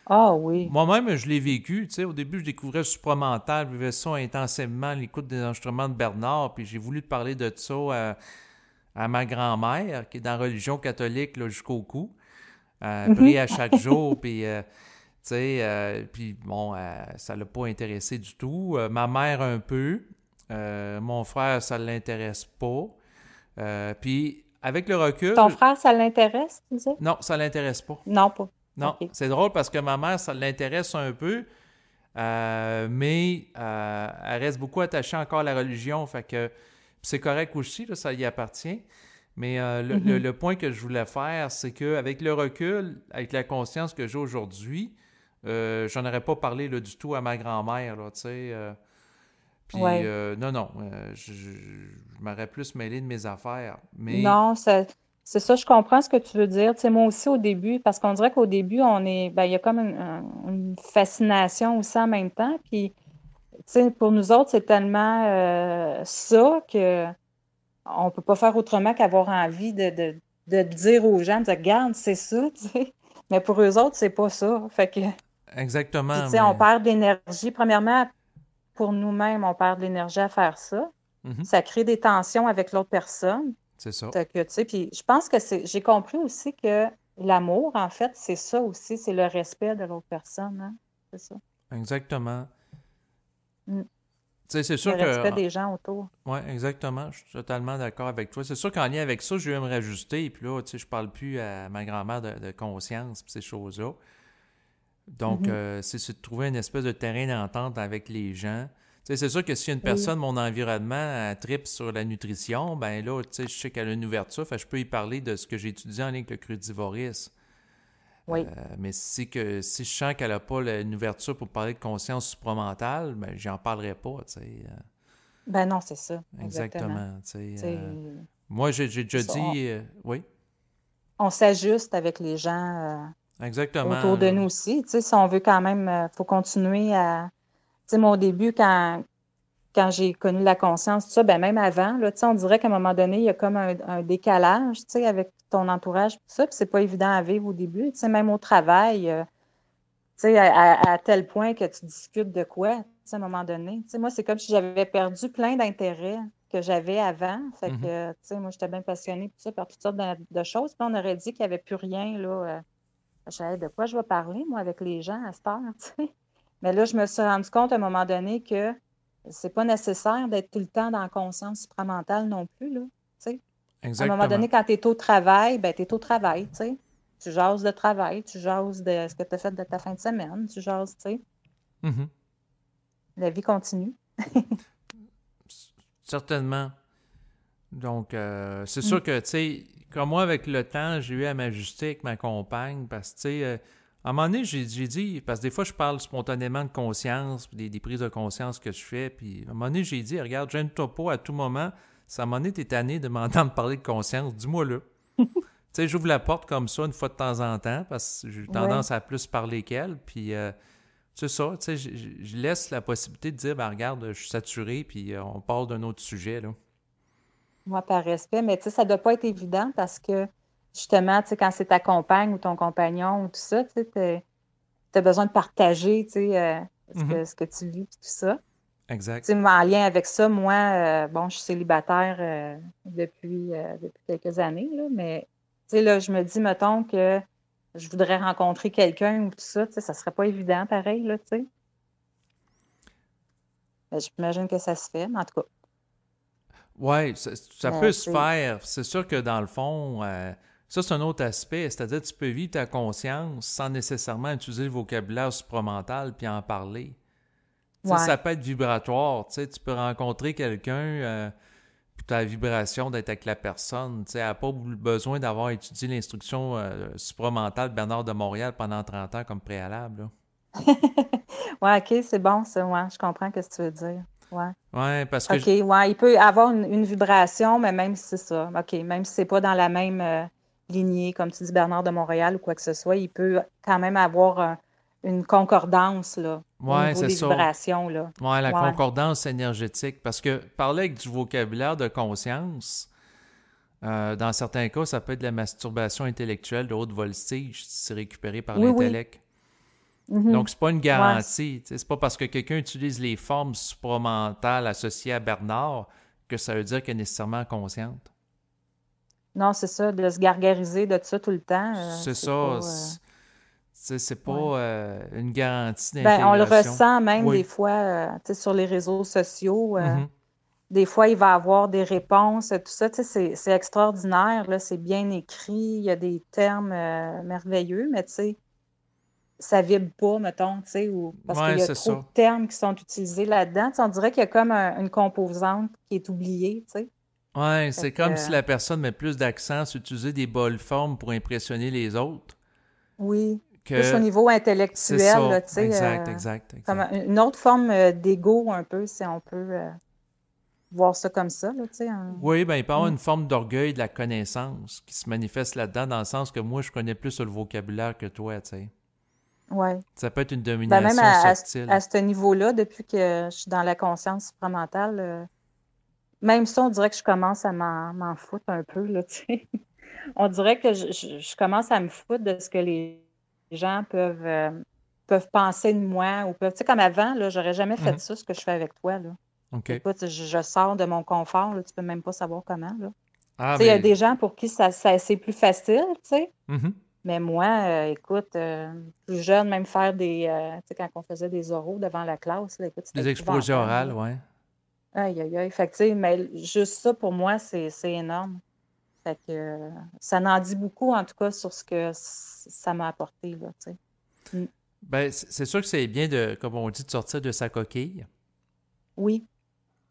ah oui. Moi-même, je l'ai vécu. Tu sais, au début, je découvrais le supramental, je vivais ça intensément, à l'écoute des instruments de Bernard, puis j'ai voulu te parler de ça à ma grand-mère, qui est dans la religion catholique là, jusqu'au cou. Elle prie Mhm. à chaque jour, puis tu sais, puis bon, ça l'a pas intéressé du tout. Ma mère un peu. Mon frère, ça l'intéresse pas. Puis avec le Ton recul, frère, ça l'intéresse, tu disais? non, ça l'intéresse pas. Non, pas. Non, OK. c'est drôle parce que ma mère, ça l'intéresse un peu, mais elle reste beaucoup attachée encore à la religion, fait que c'est correct aussi, là, ça y appartient. Mais Mhm. le point que je voulais faire, c'est qu'avec le recul, avec la conscience que j'ai aujourd'hui, j'en aurais pas parlé là, du tout à ma grand-mère, là, tu sais. Puis, Oui. non, je m'aurais plus mêlé de mes affaires. Mais, Non, c'est ça, je comprends ce que tu veux dire. Tu sais, moi aussi au début, parce qu'on dirait qu'au début, il y a comme une fascination aussi en même temps. Puis, tu sais, pour nous autres, c'est tellement ça que on peut pas faire autrement qu'avoir envie de dire aux gens, de dire, regarde, c'est ça, tu sais. Mais pour eux autres, c'est pas ça. Fait que, puis exactement, tu sais, on mais, perd de l'énergie. Premièrement, pour nous-mêmes, on perd de l'énergie à faire ça. mhm, Ça crée des tensions avec l'autre personne. c'est ça. Fait que, tu sais, puis je pense que j'ai compris aussi que l'amour, en fait, c'est ça aussi, c'est le respect de l'autre personne, hein. C'est ça. Exactement. Mm. Tu sais, c'est Le sûr que, respect des gens autour. ouais, exactement, je suis totalement d'accord avec toi. C'est sûr qu'en lien avec ça, je vais me rajouter, puis là, tu sais, je parle plus à ma grand-mère de conscience, puis ces choses-là. Donc, Mhm. c'est de trouver une espèce de terrain d'entente avec les gens. Tu sais, c'est sûr que si une Oui, personne, mon environnement, elle tripe sur la nutrition, ben là, tu sais, je sais qu'elle a une ouverture, fait que je peux y parler de ce que j'ai étudié en lien avec le crudivorisme. oui. Mais si je sens qu'elle n'a pas une ouverture pour parler de conscience supramentale, ben j'en parlerai pas, tu sais. Ben non, c'est ça, exactement. Exactement, tu sais. C'est Moi, j'ai c'est déjà ça. dit, oui, On s'ajuste avec les gens autour exactement, de là. nous aussi. Tu sais, si on veut quand même, faut continuer à. Tu sais, moi, au début, quand j'ai connu la conscience, tout ça, ben même avant, là, tu sais, on dirait qu'à un moment donné, il y a comme un décalage, tu sais, avec ton entourage, tout ça, puis c'est pas évident à vivre au début, tu sais, même au travail, tu sais, à tel point que tu discutes de quoi, tu sais, à un moment donné. Tu sais, moi, c'est comme si j'avais perdu plein d'intérêts que j'avais avant. Fait Mhm. que, tu sais, moi, j'étais bien passionnée tout ça, par toutes sortes de choses. Puis on aurait dit qu'il n'y avait plus rien, là. Je savais de quoi je vais parler, moi, avec les gens à cette heure, tu sais. Mais là, je me suis rendu compte à un moment donné que c'est pas nécessaire d'être tout le temps dans la conscience supramentale non plus, là. Tu sais. À un moment Exactement. donné, quand tu es au travail, ben, tu es au travail, tu sais. Tu jases de travail, tu jases de ce que tu as fait de ta fin de semaine, tu jases, tu sais. Mhm. La vie continue. Certainement. Donc, c'est Mm. sûr que, tu sais, comme moi, avec le temps, j'ai eu à m'ajuster avec ma compagne parce que, tu sais, à un moment donné, j'ai dit, parce que des fois, je parle spontanément de conscience, puis des prises de conscience que je fais, puis à un moment donné, j'ai dit, regarde, gêne-toi pas à tout moment. Si à un moment donné, t'es tanné de m'entendre parler de conscience, dis-moi là. Tu sais, j'ouvre la porte comme ça une fois de temps en temps parce que j'ai Oui. tendance à plus parler qu'elle, puis c'est ça, tu sais, je laisse la possibilité de dire, ben regarde, je suis saturé, puis on parle d'un autre sujet, là. Moi, par respect, mais tu sais, ça doit pas être évident parce que justement, tu sais, quand c'est ta compagne ou ton compagnon ou tout ça, tu sais, t'as besoin de partager, tu sais, Mhm. ce que tu vis, puis tout ça. Exact. Tu sais, en lien avec ça, moi, bon, je suis célibataire depuis quelques années, là, mais tu sais, là, je me dis, mettons que je voudrais rencontrer quelqu'un ou tout ça, tu sais, ça serait pas évident, pareil, là, tu sais. Ben, j'imagine que ça se fait, mais en tout cas, Ouais, ça mais peut tu se sais, faire. C'est sûr que dans le fond, ça c'est un autre aspect, c'est-à-dire que tu peux vivre ta conscience sans nécessairement utiliser le vocabulaire supramental puis en parler. Tu sais, ouais. ça peut être vibratoire, tu sais, tu peux rencontrer quelqu'un, puis tu as la vibration d'être avec la personne, tu sais, elle n'a pas besoin d'avoir étudié l'instruction supramentale de Bernard de Montréal pendant 30 ans comme préalable, là. Ouais, OK, c'est bon, ça, ouais, je comprends ce que tu veux dire. Ouais. Ouais, parce que OK, ouais, il peut avoir une vibration, mais même si c'est ça. OK, même si c'est pas dans la même lignée, comme tu dis, Bernard de Montréal ou quoi que ce soit, il peut quand même avoir une concordance, là, au ouais, niveau c'est des ça. vibrations, là. Ouais, la Ouais. concordance énergétique. Parce que parler avec du vocabulaire de conscience, dans certains cas, ça peut être de la masturbation intellectuelle de haute voltige si c'est récupéré par Oui, oui. l'intellect. Mhm. Donc, c'est pas une Ouais. garantie. C'est pas parce que quelqu'un utilise les formes supramentales associées à Bernard que ça veut dire qu'elle est nécessairement consciente. Non, c'est ça, de se gargariser de ça tout le temps, C'est c'est pas. ça. C'est pas Ouais. une garantie Ben, on le d'intégration. ressent même des Oui. fois, tu sais, sur les réseaux sociaux. Mhm. Des fois, il va avoir des réponses, tout ça, tu sais, c'est extraordinaire, là, c'est bien écrit, il y a des termes merveilleux, mais tu sais, ça vibre pas, mettons, tu sais, ou parce qu'il Ouais, y a c'est trop de ça. termes qui sont utilisés là-dedans. Tu sais, on dirait qu'il y a comme une composante qui est oubliée, tu sais. Ouais, Fait c'est que, comme si la personne met plus d'accent sur utiliser des bonnes formes pour impressionner les autres oui, Plus au que niveau c'est intellectuel, ça. là, tu sais, comme Exact. une autre forme d'ego, un peu, si on peut voir ça comme ça, là, tu sais. Oui, ben il peut y avoir Mm. une forme d'orgueil de la connaissance qui se manifeste là-dedans, dans le sens que moi, je connais plus le vocabulaire que toi, tu sais. Ouais. Ça peut être une Ben, même domination subtile. à ce niveau-là, depuis que je suis dans la conscience supramentale, même ça, on dirait que je commence à m'en foutre un peu, là, tu sais. On dirait que je commence à me foutre de ce que les gens peuvent penser de moi ou peuvent. Tu sais, comme avant, là, j'aurais jamais fait Mhm. ça, ce que je fais avec toi, là. OK. Écoute, je sors de mon confort, là, tu peux même pas savoir comment, là. Ah, Tu sais, il y a mais. des gens pour qui c'est plus facile, tu sais. Mhm. Mais moi, écoute, plus jeune, même faire tu sais, quand on faisait des oraux devant la classe, là, écoute, c'était Des exposés épouvantable, orales, là. ouais. Aïe, aïe, aïe. Fait que, tu sais, mais juste ça, pour moi, c'est énorme. Fait que ça n'en dit beaucoup, en tout cas, sur ce que ça m'a apporté, là, tu sais. Mm. Ben, c'est sûr que c'est bien de, comme on dit, de sortir de sa coquille. Oui,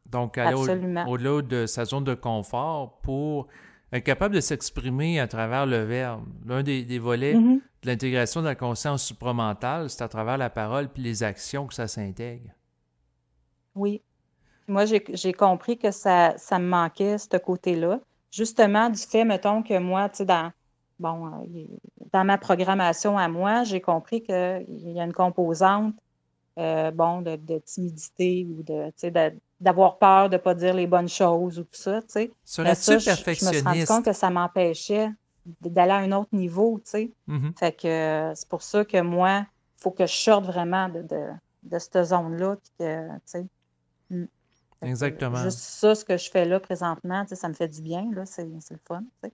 Donc, aller absolument. au-delà de sa zone de confort pour être capable de s'exprimer à travers le verbe. L'un des volets Mhm. de l'intégration de la conscience supramentale, c'est à travers la parole puis les actions que ça s'intègre. Oui. Moi, j'ai compris que ça me manquait, ce côté-là. Justement, du fait, mettons, que moi, tu sais, bon, dans ma programmation à moi, j'ai compris qu'il y a une composante, bon, de timidité ou tu sais, d'avoir peur de ne pas dire les bonnes choses ou tout ça, tu sais. Mais ça, Serais-tu je me suis rendu compte que perfectionniste? ça m'empêchait d'aller à un autre niveau, tu sais. Mhm. Fait que c'est pour ça que moi, il faut que je sorte vraiment de cette zone-là, puis que, tu sais. Mm. Fait que Exactement. juste ça, ce que je fais là présentement, tu sais, ça me fait du bien, là, c'est le fun, tu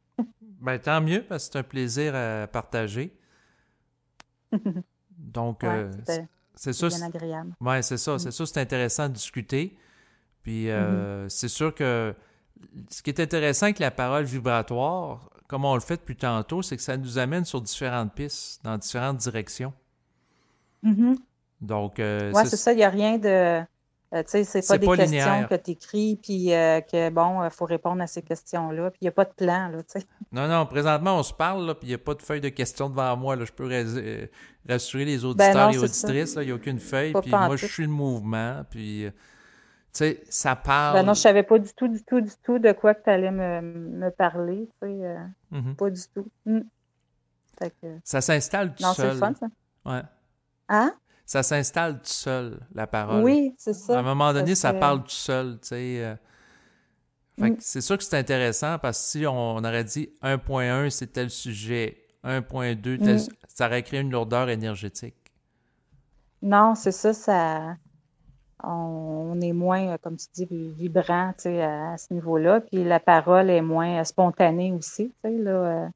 Ben, tant mieux, parce que c'est un plaisir à partager. sais. Donc, Ouais, c'est c'est ça. bien agréable. Ouais, c'est ça. Mm. C'est ça, c'est intéressant de discuter. Puis, Mhm. c'est sûr que ce qui est intéressant avec la parole vibratoire, comme on le fait depuis tantôt, c'est que ça nous amène sur différentes pistes, dans différentes directions. Mhm. Donc, Ouais, c'est ça, il n'y a rien de. Tu sais, c'est pas c'est des pas questions linéaire. que tu écris, puis que, bon, il faut répondre à ces questions-là, puis il n'y a pas de plan, là, tu sais. Non, non, présentement, on se parle, là, puis il n'y a pas de feuille de questions devant moi. Là. Je peux rassurer les Ben auditeurs non, et c'est ça. auditrices, là, il n'y a aucune feuille, Pas puis moi, je pantoute. suis le mouvement, puis, tu sais, ça Ben non, je parle. savais pas du tout, du tout, du tout de quoi que tu allais me parler, tu sais. Mhm. Pas du tout. Mm. Fait que, Ça s'installe tout non, c'est le fun, seul. ça. Ouais. Hein? Ça s'installe tout seul, la parole. Oui, c'est À un ça. moment donné, Parce ça que. parle tout seul, tu sais. Fait que Mm. c'est sûr que c'est intéressant parce que si on aurait dit 1.1, c'est tel sujet, 1.2, Mm. ça aurait créé une lourdeur énergétique. Non, c'est ça, on est moins, comme tu dis, vibrant, tu sais, à ce niveau-là. Puis la parole est moins spontanée aussi, tu sais, là.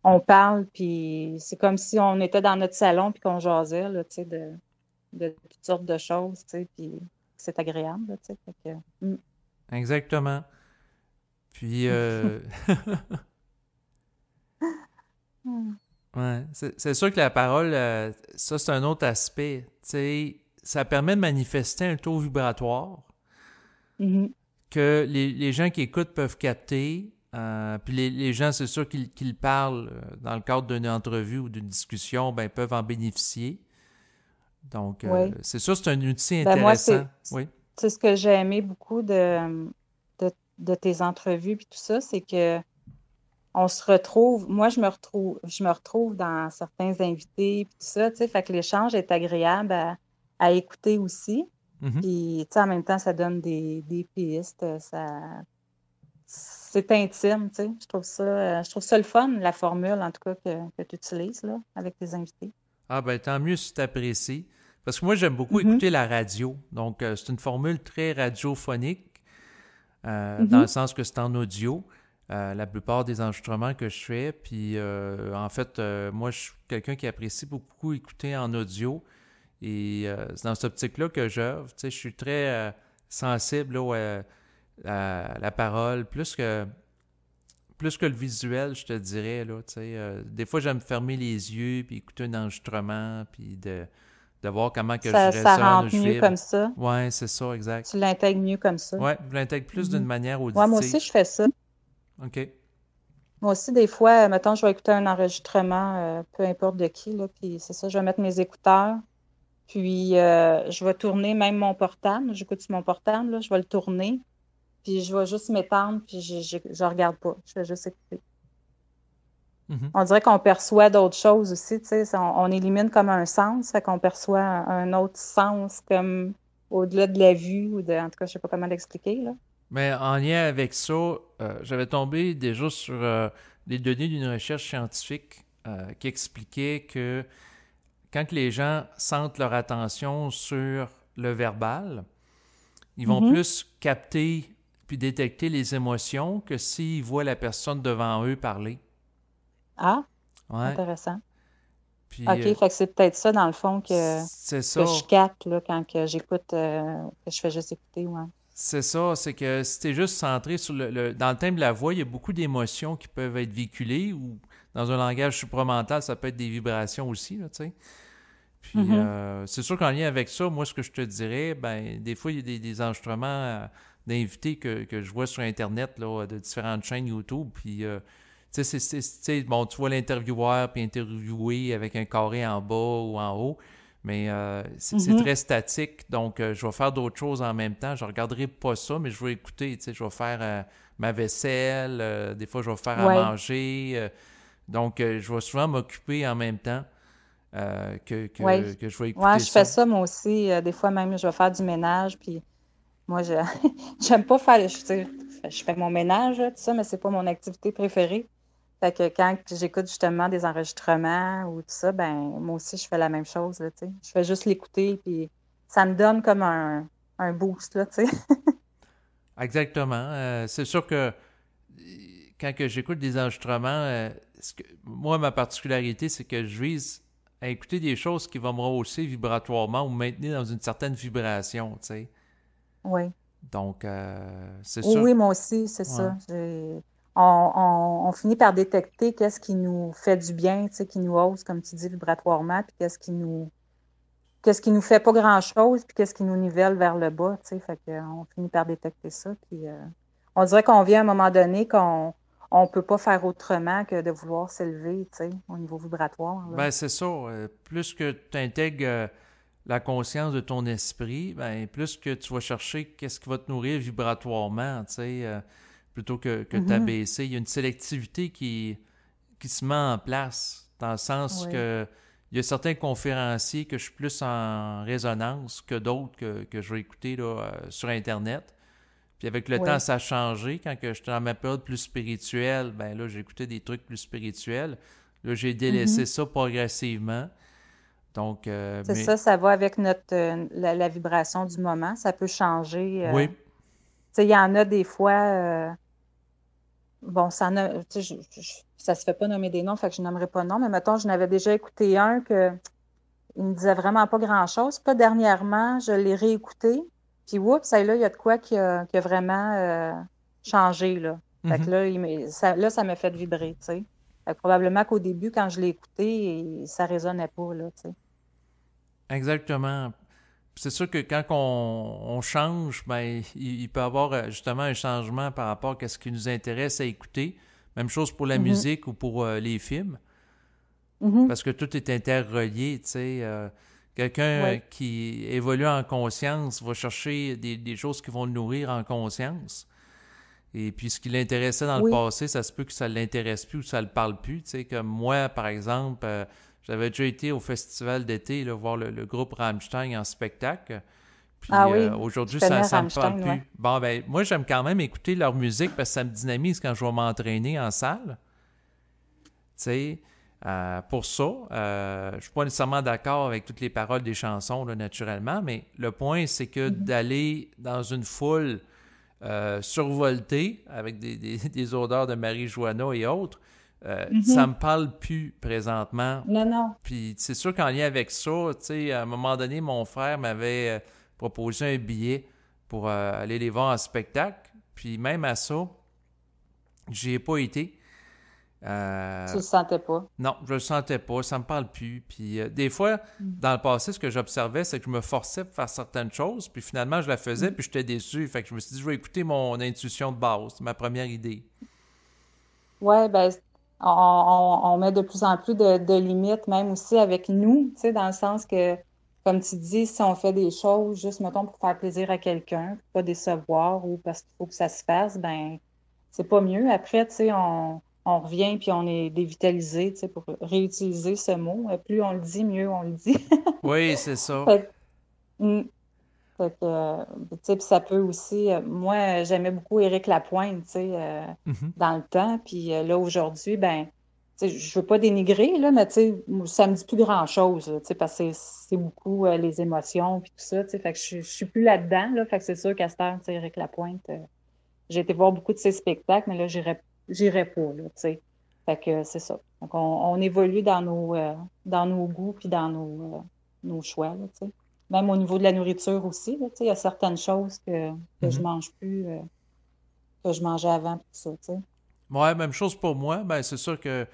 On parle, puis c'est comme si on était dans notre salon puis qu'on jasait, là, tu sais, de toutes sortes de choses, tu sais, puis c'est agréable, là, tu sais. Fait que, Exactement. Puis, mm. ouais, c'est sûr que la parole, ça, c'est un autre aspect. Tu sais, ça permet de manifester un taux vibratoire Mhm. que les gens qui écoutent peuvent capter. Puis les gens, c'est sûr qu'ils parlent dans le cadre d'une entrevue ou d'une discussion, ben, peuvent en bénéficier. Donc, Oui. c'est sûr, c'est un outil Ben moi, intéressant. Oui. c'est ce que j'ai aimé beaucoup de tes entrevues puis tout ça, c'est que on se retrouve, moi, je me retrouve dans certains invités, puis tout ça, tu sais, fait que l'échange est agréable à écouter aussi. Mhm. Puis, tu sais, en même temps, ça donne des pistes, c'est intime, tu sais. Je trouve ça le fun, la formule, en tout cas, que tu utilises, là, avec tes invités. Ah, ben, tant mieux si tu apprécies. Parce que moi, j'aime beaucoup Mhm. écouter la radio. Donc, c'est une formule très radiophonique, dans le Mhm. sens que c'est en audio. La plupart des enregistrements que je fais. Puis, en fait, moi, je suis quelqu'un qui apprécie beaucoup écouter en audio. Et c'est dans cette optique-là que j'œuvre. Tu sais, je suis très sensible là, à la parole, plus que le visuel, je te dirais. Là, tu sais. Des fois, j'aime fermer les yeux, puis écouter un enregistrement, puis de voir comment que je Ça résonne ou rentre je mieux vibre. comme ça. Ouais, c'est ça, exact. Tu l'intègres mieux comme ça. Ouais, je l'intègre plus d'une Mhm. manière Ouais, moi aussi, auditive. je fais ça. OK. Moi aussi, des fois, mettons, je vais écouter un enregistrement, peu importe de qui, là, puis c'est ça, je vais mettre mes écouteurs, puis je vais tourner même mon portable. J'écoute sur mon portable, là, je vais le tourner, puis je vais juste m'étendre, puis je regarde pas. Je vais juste écouter. Mhm. On dirait qu'on perçoit d'autres choses aussi, tu sais, on élimine comme un sens, fait qu'on perçoit un autre sens comme au-delà de la vue ou en tout cas, je sais pas comment l'expliquer, là. Mais en lien avec ça, j'avais tombé déjà sur les données d'une recherche scientifique qui expliquait que quand les gens sentent leur attention sur le verbal, ils vont Mhm. plus capter puis détecter les émotions que s'ils voient la personne devant eux parler. Ah, Ouais. intéressant. Puis OK, fait que c'est peut-être ça, dans le fond, c'est que je ça. capte là, quand que j'écoute, que je fais juste écouter, ouais. C'est ça, c'est que si t'es juste centré sur dans le thème de la voix, il y a beaucoup d'émotions qui peuvent être véhiculées ou dans un langage supramental, ça peut être des vibrations aussi, là, tu sais. Puis Mhm. c'est sûr qu'en lien avec ça, moi, ce que je te dirais, ben, des fois, il y a des enregistrements d'invités que je vois sur Internet, là, de différentes chaînes YouTube, puis tu sais, bon, tu vois l'intervieweur puis interviewé avec un carré en bas ou en haut, mais c'est Mhm. très statique, donc je vais faire d'autres choses en même temps. Je ne regarderai pas ça, mais je vais écouter, tu sais, je vais faire ma vaisselle, des fois je vais faire à Ouais, manger, donc je vais souvent m'occuper en même temps ouais. que je vais Ouais, écouter je fais ça. ça moi aussi. Des fois même, je vais faire du ménage, puis moi, j'aime pas faire, tu sais, je fais mon ménage, là, tout ça, mais c'est pas mon activité préférée. Fait que quand j'écoute justement des enregistrements ou tout ça, ben moi aussi, je fais la même chose, là, tu sais. Je fais juste l'écouter, puis ça me donne comme un boost, là, tu sais. Exactement. C'est sûr que quand que j'écoute des enregistrements, moi, ma particularité, c'est que je vise à écouter des choses qui vont me rehausser vibratoirement ou me maintenir dans une certaine vibration, tu sais. Oui. Donc, c'est Oui, sûr. oui, moi aussi, c'est Ouais. ça. On finit par détecter qu'est-ce qui nous fait du bien, tu sais, qui nous hausse, comme tu dis, vibratoirement, puis qu'est-ce qui nous fait pas grand-chose, puis qu'est-ce qui nous nivelle vers le bas, tu sais. Fait qu'on finit par détecter ça. Puis on dirait qu'on vient à un moment donné qu'on peut pas faire autrement que de vouloir s'élever, tu sais, au niveau vibratoire, là. Ben, c'est ça. Plus que tu intègres la conscience de ton esprit, ben, plus que tu vas chercher qu'est-ce qui va te nourrir vibratoirement, tu sais, plutôt que Mhm. t'abaisser. Il y a une sélectivité qui se met en place, dans le sens Oui, que il y a certains conférenciers que je suis plus en résonance que d'autres que je vais écouter là, sur Internet. Puis avec le temps, oui. ça a changé. Quand que j'étais dans ma période plus spirituelle, ben là, j'écoutais des trucs plus spirituels. Là, j'ai délaissé Mhm. ça progressivement. Donc, C'est mais ça, ça va avec la vibration du moment. Ça peut changer. oui. Tu sais, il y en a des fois. Bon, tu sais, ça se fait pas nommer des noms, fait que je nommerai pas de nom, mais mettons, je n'avais déjà écouté un que il me disait vraiment pas grand-chose. Puis là, dernièrement, je l'ai réécouté, puis oups, ça là, il y a de quoi qui a vraiment changé, là. Fait que Mhm. là, ça m'a fait vibrer, tu sais. Fait que probablement qu'au début, quand je l'ai écouté, ça résonnait pas, là, tu sais. Exactement. C'est sûr que quand on change, ben, il peut y avoir justement un changement par rapport à ce qui nous intéresse à écouter. Même chose pour la Mhm. musique ou pour les films, Mhm. parce que tout est interrelié, tu sais. Quelqu'un Oui, qui évolue en conscience va chercher des choses qui vont le nourrir en conscience. Et puis ce qui l'intéressait dans le oui. passé, ça se peut que ça ne l'intéresse plus ou ça ne le parle plus. Tu sais, comme moi, par exemple, j'avais déjà été au festival d'été là, voir le groupe Rammstein en spectacle. Ah Puis oui, je aujourd'hui, connais ça me parle Rammstein, ouais. plus. Bon, ben, moi, j'aime quand même écouter leur musique parce que ça me dynamise quand je vais m'entraîner en salle. Tu sais, pour ça, je suis pas nécessairement d'accord avec toutes les paroles des chansons, là, naturellement, mais le point, c'est que Mhm. d'aller dans une foule survoltée avec des odeurs de marijuana et autres, ça Mhm. me parle plus présentement. Non, non. Puis c'est sûr qu'en lien avec ça, tu sais, à un moment donné, mon frère m'avait proposé un billet pour aller les voir en spectacle. Puis même à ça, j'y ai pas été. Tu Euh, le sentais pas. non, je le sentais pas, ça me parle plus. Puis des fois, dans le passé, ce que j'observais, c'est que je me forçais pour faire certaines choses, puis finalement, je la faisais, Mhm. puis j'étais déçu. Fait que je me suis dit, je vais écouter mon intuition de base, ma première idée. Ouais, ben, on met de plus en plus de limites, même aussi avec nous, tu sais, dans le sens que, comme tu dis, si on fait des choses juste, mettons, pour faire plaisir à quelqu'un, pour pas décevoir ou parce qu'il faut que ça se fasse, ben, c'est pas mieux. Après, tu sais, on revient puis on est dévitalisé, tu sais, pour réutiliser ce mot. Plus on le dit, mieux on le dit. Oui, c'est ça. Fait que, fait que, tu sais, puis ça peut aussi. Moi, j'aimais beaucoup Éric Lapointe, tu sais, Mhm. dans le temps. Puis là, aujourd'hui, ben, tu sais, je veux pas dénigrer, là, mais tu sais, ça me dit plus grand-chose, là, tu sais, parce que c'est beaucoup les émotions puis tout ça, tu sais. Fait que je suis plus là-dedans, là. Fait que c'est sûr qu'à cette heure, tu sais, Éric Lapointe, j'ai été voir beaucoup de ses spectacles, mais là, j'irai pas, là, tu sais. Fait que c'est ça. Donc, on évolue dans nos goûts puis dans nos choix, là, tu sais. Même au niveau de la nourriture aussi, là, tu sais, il y a certaines choses que je Mhm. mange plus, que je mangeais avant, tout ça, tu sais. Ouais, même chose pour moi. Ben, c'est sûr que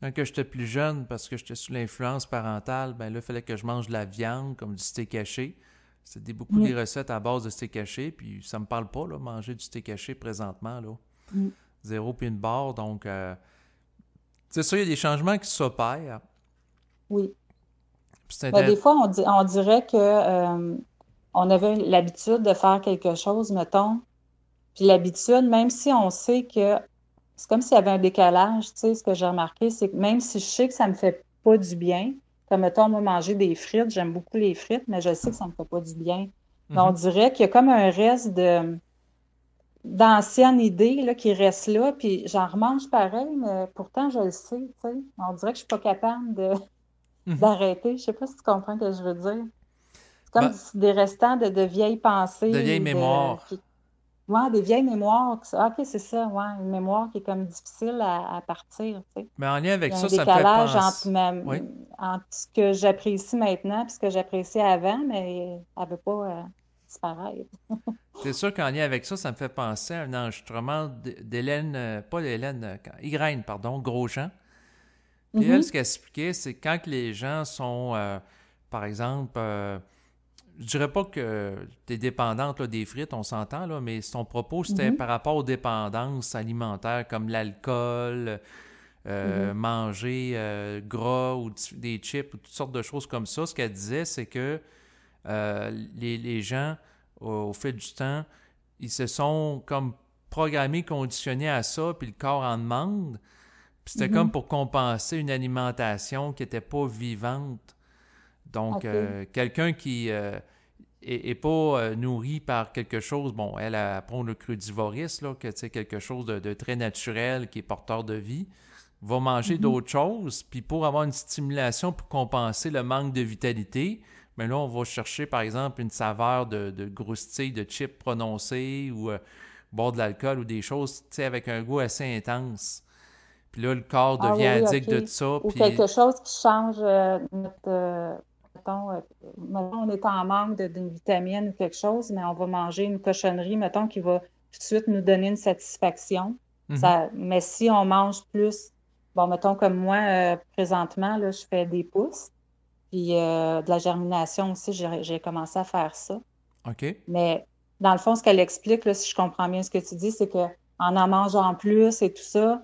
quand que j'étais plus jeune, parce que j'étais sous l'influence parentale, ben là, il fallait que je mange de la viande, comme du steak haché. C'était beaucoup des Mm, recettes à base de steak haché, puis ça me parle pas, là, manger du steak haché présentement, là. mm. Zéro puis une barre, donc c'est sûr, il y a des changements qui s'opèrent. Oui. Puis c'est Ben, des fois, on dirait que on avait l'habitude de faire quelque chose, mettons, puis l'habitude, même si on sait que c'est comme s'il y avait un décalage, tu sais, ce que j'ai remarqué, c'est que même si je sais que ça me fait pas du bien, comme mettons, moi, manger des frites, j'aime beaucoup les frites, mais je sais que ça me fait pas du bien. Mais on Mhm. dirait qu'il y a comme un reste d'anciennes idées là, qui restent là, puis j'en remange pareil, mais pourtant je le sais, tu sais. On dirait que je suis pas capable Mhm. d'arrêter. Je sais pas si tu comprends ce que je veux dire. C'est comme Ben, des restants de vieilles de pensées vieilles ou de mémoires. ouais, des vieilles mémoires. Ok, c'est ça, ouais, une mémoire qui est comme difficile à partir, tu sais. Mais en lien Il y avec a un ça me fait décalage entre penser. Oui. entre ce que j'apprécie maintenant et ce que j'appréciais avant, mais elle veut pas disparaître. C'est sûr qu'en lien avec ça me fait penser à un enregistrement d'Hélène, pas d'Hélène, Irène, pardon, Grosjean. Puis elle, ce Mhm, qu'elle expliquait, c'est quand que les gens sont, par exemple, je dirais pas que tu es dépendante là, des frites, on s'entend, là, mais son propos, c'était mhm, par rapport aux dépendances alimentaires comme l'alcool, mhm, manger gras ou des chips ou toutes sortes de choses comme ça. Ce qu'elle disait, c'est que les gens, au fil du temps, ils se sont comme programmés, conditionnés à ça, puis le corps en demande. Puis c'était comme mhm. pour compenser une alimentation qui n'était pas vivante. Donc, OK. quelqu'un qui est pas nourri par quelque chose, bon, elle prend le crudivoris, là, que c'est quelque chose de très naturel, qui est porteur de vie, va manger Mhm, d'autres choses, puis pour avoir une stimulation pour compenser le manque de vitalité, mais là, on va chercher, par exemple, une saveur de croustilles, de chips prononcées, ou boire de l'alcool, ou des choses, tu sais, avec un goût assez intense. Puis là, le corps ah devient oui, oui, addict de OK. ça, Ou puis... quelque chose qui change notre, mettons, on est en manque d'une vitamine ou quelque chose, mais on va manger une cochonnerie, mettons, qui va tout de suite nous donner une satisfaction. Mhm, Ça, mais si on mange plus, bon, mettons comme moi, présentement, là, je fais des pousses, puis de la germination aussi, j'ai commencé à faire ça. OK. Mais dans le fond, ce qu'elle explique, là, si je comprends bien ce que tu dis, c'est que en mangeant plus et tout ça,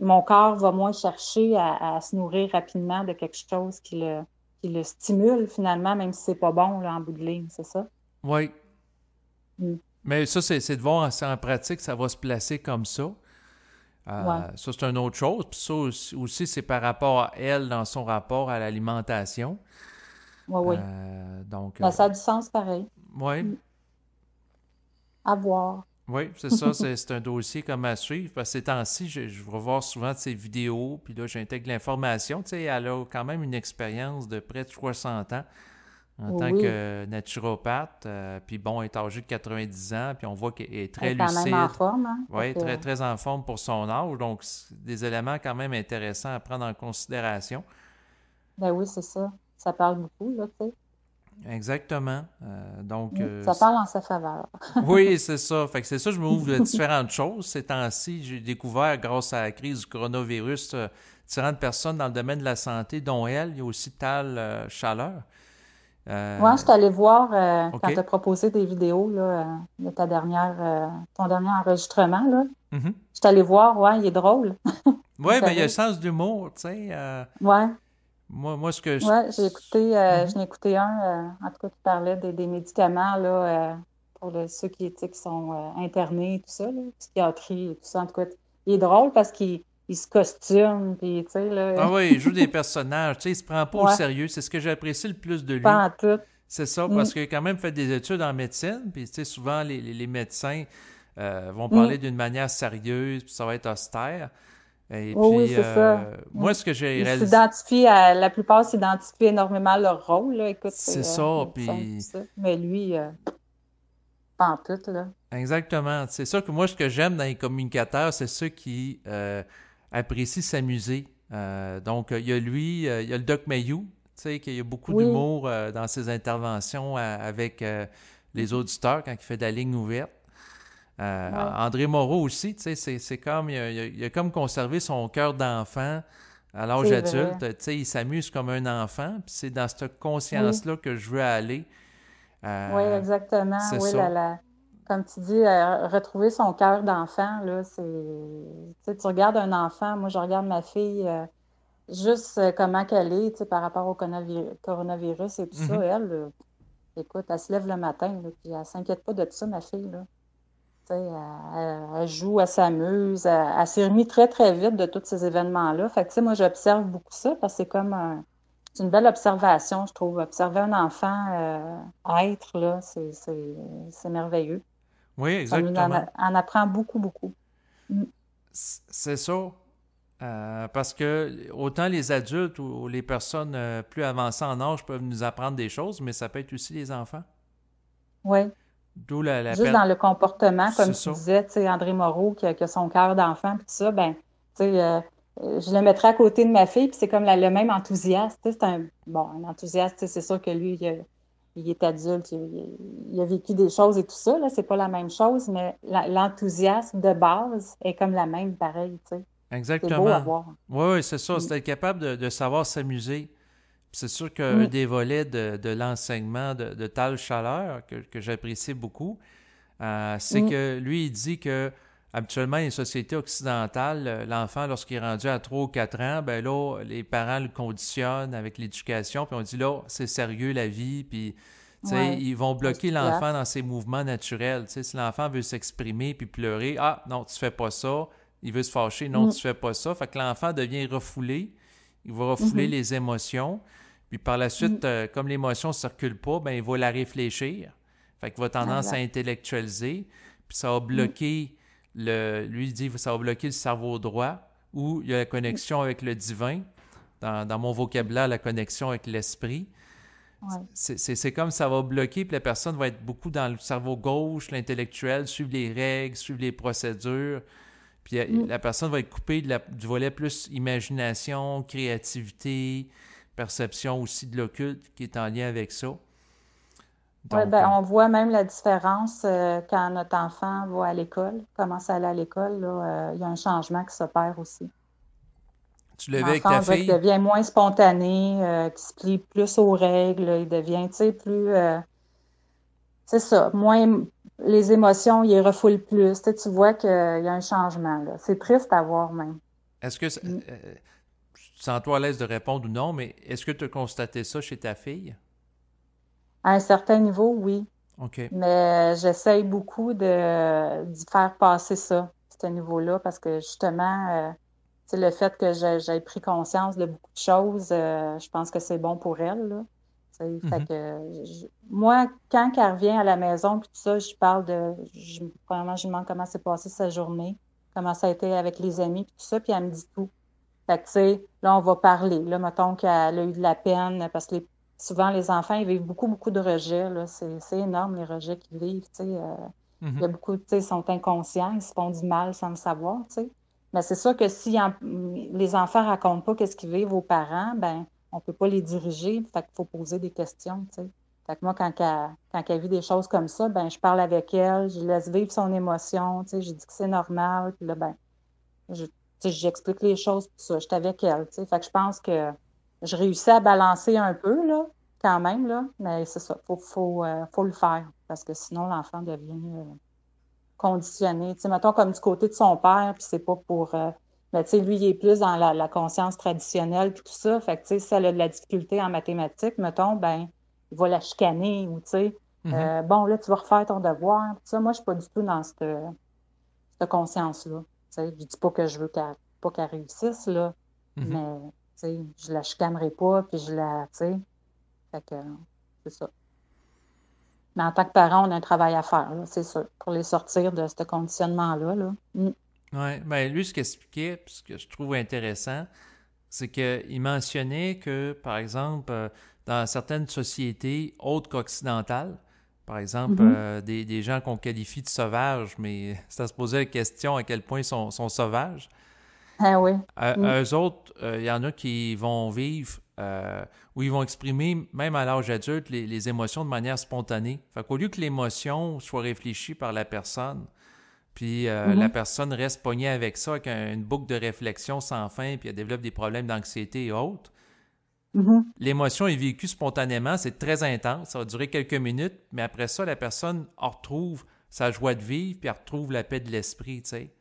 mon corps va moins chercher à se nourrir rapidement de quelque chose qui le stimule finalement, même si c'est pas bon là, en bout de ligne, c'est ça? Oui. Mm. Mais ça, c'est de voir si en pratique, ça va se placer comme ça. Ouais, Ça, c'est une autre chose. Puis ça aussi, c'est par rapport à elle dans son rapport à l'alimentation. ouais, oui. Donc, Ben, ça a du sens pareil. oui, Mm. À voir. oui, c'est ça. C'est un dossier comme à suivre. Parce que ces temps-ci, je vais voir souvent de ses vidéos. Puis là, j'intègre l'information. Tu sais, elle a quand même une expérience de près de 60 ans en tant Oui, que naturopathe. Puis bon, elle est âgée de 90 ans. Puis on voit qu'elle est elle est très quand même en lucide. forme, hein? Fait Oui, que, très, très en forme pour son âge. Donc, c'est des éléments quand même intéressants à prendre en considération. ben oui, c'est ça. Ça parle beaucoup, là, tu sais. Exactement. Ça parle en sa faveur. Oui, c'est ça. Fait que c'est ça, je m'ouvre de différentes choses. Ces temps-ci, j'ai découvert, grâce à la crise du coronavirus, différentes personnes dans le domaine de la santé, dont elle. Il y a aussi Tal Chaleur. Moi, je Euh, suis allée voir OK. quand tu as proposé des vidéos là, de ton dernier enregistrement. Là. Mhm. Je suis allée voir, ouais, il est drôle. Il Ouais, mais il y a le paraît. sens d'humour, tu sais. Ouais, Moi, ce que je... ouais, j'ai écouté, Mhm. j'en ai écouté un, en tout cas, qui parlait des médicaments, là, pour ceux qui, tu sais, qui sont internés et tout ça, là, psychiatrie et tout ça. En tout cas, il est drôle parce qu'il se costume, puis, tu sais, là, Ah ouais, il joue des personnages, tu sais, il se prend pas au ouais, sérieux. C'est ce que j'apprécie le plus de lui. pas en tout. C'est ça, Mm, parce qu'il a quand même fait des études en médecine, puis tu sais, souvent les médecins vont mm. parler d'une manière sérieuse, puis ça va être austère. Et Oui, oui, puis, c'est ça. Mm. moi, ce que j'ai Ils réalisé, s'identifient la plupart s'identifient énormément à leur rôle, là. Écoute, c'est c'est ça, médecin, tout puis ça. Mais lui, pas en tout, là. exactement. C'est ça que moi, ce que j'aime dans les communicateurs, c'est ceux qui apprécient s'amuser. Donc, il y a lui, il y a le Doc Mayou, tu sais, qui a beaucoup Oui. d'humour dans ses interventions avec les auditeurs quand il fait de la ligne ouverte. Ouais, André Moreau aussi, tu sais, c'est comme, il a comme conservé son cœur d'enfant à l'âge c'est vrai. adulte. Tu sais, il s'amuse comme un enfant, puis c'est dans cette Oui. conscience-là que je veux aller. Oui, Euh, exactement. c'est Oui, ça. comme tu dis, retrouver son cœur d'enfant, là, c'est. Tu sais, tu regardes un enfant, moi, je regarde ma fille, juste comment qu'elle est, tu sais, par rapport au coronavirus et tout ça. Mhm. Elle, écoute, elle se lève le matin, là, puis elle s'inquiète pas de ça, ma fille, là. Tu sais, elle joue, elle s'amuse, elle s'est remise très, très vite de tous ces événements-là. Fait que, tu sais, moi, j'observe beaucoup ça parce que c'est une belle observation, je trouve. Observer un enfant être, là, c'est merveilleux. Oui, On lui exactement. en apprend beaucoup, beaucoup. Mm. C'est ça. Parce que autant les adultes ou les personnes plus avancées en âge peuvent nous apprendre des choses, mais ça peut être aussi les enfants. Oui. D'où la Juste peine. dans le comportement, C'est comme tu ça. disais, tu sais, André Moreau qui a son cœur d'enfant, puis tout ça, ben, tu sais, je le mettrais à côté de ma fille, puis c'est comme le même enthousiasme. Tu sais, un enthousiaste, tu sais, c'est sûr que lui, il est adulte, il a vécu des choses et tout ça, là, c'est pas la même chose, mais l'enthousiasme de base est comme la même, pareil, tu sais. C'est beau à Exactement. voir. Oui, oui, c'est ça. Mm. C'est être capable de savoir s'amuser. Puis c'est sûr qu'un Mm. des volets de l'enseignement de Tal Chaleur, que j'apprécie beaucoup, c'est Mm. que lui, il dit que habituellement, les sociétés occidentales, l'enfant, lorsqu'il est rendu à 3 ou 4 ans, ben là, les parents le conditionnent avec l'éducation, puis on dit là, c'est sérieux la vie, puis tu sais, Ouais. ils vont Pose bloquer plus de l'enfant place. dans ses mouvements naturels. Tu sais, si l'enfant veut s'exprimer puis pleurer, ah non, tu fais pas ça. Il veut se fâcher, non, Mm. tu fais pas ça. Fait que l'enfant devient refoulé. Il va refouler Mhm. les émotions. Puis par la Mm. suite, comme l'émotion ne circule pas, ben il va la réfléchir. Fait qu'il va tendance à Exact. intellectualiser. Puis ça va Mm. bloquer lui il dit ça va bloquer le cerveau droit où il y a la connexion avec le divin. Dans mon vocabulaire, la connexion avec l'esprit. Ouais. C'est comme ça va bloquer, puis la personne va être beaucoup dans le cerveau gauche, l'intellectuel, suivre les règles, suivre les procédures. Puis Mm. la personne va être coupée du volet plus imagination, créativité, perception aussi de l'occulte qui est en lien avec ça. Oui, Donc, ben, on voit même la différence quand notre enfant va à l'école, commence à aller à l'école, là, il y a un changement qui s'opère aussi. tu le vis avec L'enfant, ta on dirait qu'il fille? devient moins spontané, qu'il se plie plus aux règles, il devient, tu sais, plus, c'est ça, moins, les émotions, il les refoule plus. Tu sais, tu vois qu'il y a un changement, là. C'est triste à voir même. Est-ce que, Mm. sens-toi à l'aise de répondre ou non, mais est-ce que tu as constaté ça chez ta fille? À un certain niveau, oui, OK. mais j'essaye beaucoup d'y faire passer ça, ce niveau-là, parce que justement, tu sais, le fait que j'ai pris conscience de beaucoup de choses, je pense que c'est bon pour elle, là. Tu sais, fait Mhm. que moi, quand elle revient à la maison, puis tout ça, premièrement, je lui demande comment s'est passée sa journée, comment ça a été avec les amis, puis tout ça, puis elle me dit tout. Fait que, tu sais, là, on va parler. Là, mettons qu'elle a eu de la peine, parce que souvent, les enfants, ils vivent beaucoup, beaucoup de rejets, là. C'est énorme, les rejets qu'ils vivent, tu sais. Il y a Mhm. beaucoup, tu sais, ils sont inconscients, ils se font du mal sans le savoir, tu sais. Mais c'est sûr que si les enfants racontent pas qu'est-ce qu'ils vivent aux parents, ben on peut pas les diriger, fait qu'il faut poser des questions, tu sais. Fait que moi, quand elle vit des choses comme ça, ben je parle avec elle, je laisse vivre son émotion, tu sais, je dis que c'est normal, puis là, ben, tu sais, j'explique les choses, puis ça, je suis avec elle, tu sais. Fait que je pense que je réussis à balancer un peu, là, quand même, là, mais c'est ça, faut le faire, parce que sinon, l'enfant devient conditionné. Tu sais, mettons comme du côté de son père, puis c'est pas pour... mais tu sais, lui, il est plus dans la conscience traditionnelle, puis tout ça. Fait que, tu sais, si elle a de la difficulté en mathématiques, mettons, ben, il va la chicaner, ou tu sais, Mhm. bon, là, tu vas refaire ton devoir. Puis ça, moi, je suis pas du tout dans cette conscience-là. Tu sais, je dis pas que je veux pas qu'elle réussisse, là, Mhm. mais, tu sais, je la chicanerai pas, puis je la... Tu sais, fait que, c'est ça. Mais en tant que parent, on a un travail à faire, là, c'est sûr, pour les sortir de ce conditionnement-là, là. Mm. Ouais, ben lui, ce qu'il expliquait, puis ce que je trouve intéressant, c'est qu'il mentionnait que, par exemple, dans certaines sociétés autres qu'occidentales, par exemple, Mhm. des gens qu'on qualifie de sauvages, mais ça se posait la question à quel point ils sont sauvages. Ah oui. Mm. Eux autres, il y en a qui vont vivre, où ils vont exprimer, même à l'âge adulte, les émotions de manière spontanée. Fait qu'au lieu que l'émotion soit réfléchie par la personne, puis la Mhm. personne reste pognée avec ça, avec une boucle de réflexion sans fin, puis elle développe des problèmes d'anxiété et autres. Mhm. L'émotion est vécue spontanément, c'est très intense, ça va durer quelques minutes, mais après ça, la personne en retrouve sa joie de vivre, puis elle retrouve la paix de l'esprit, tu sais.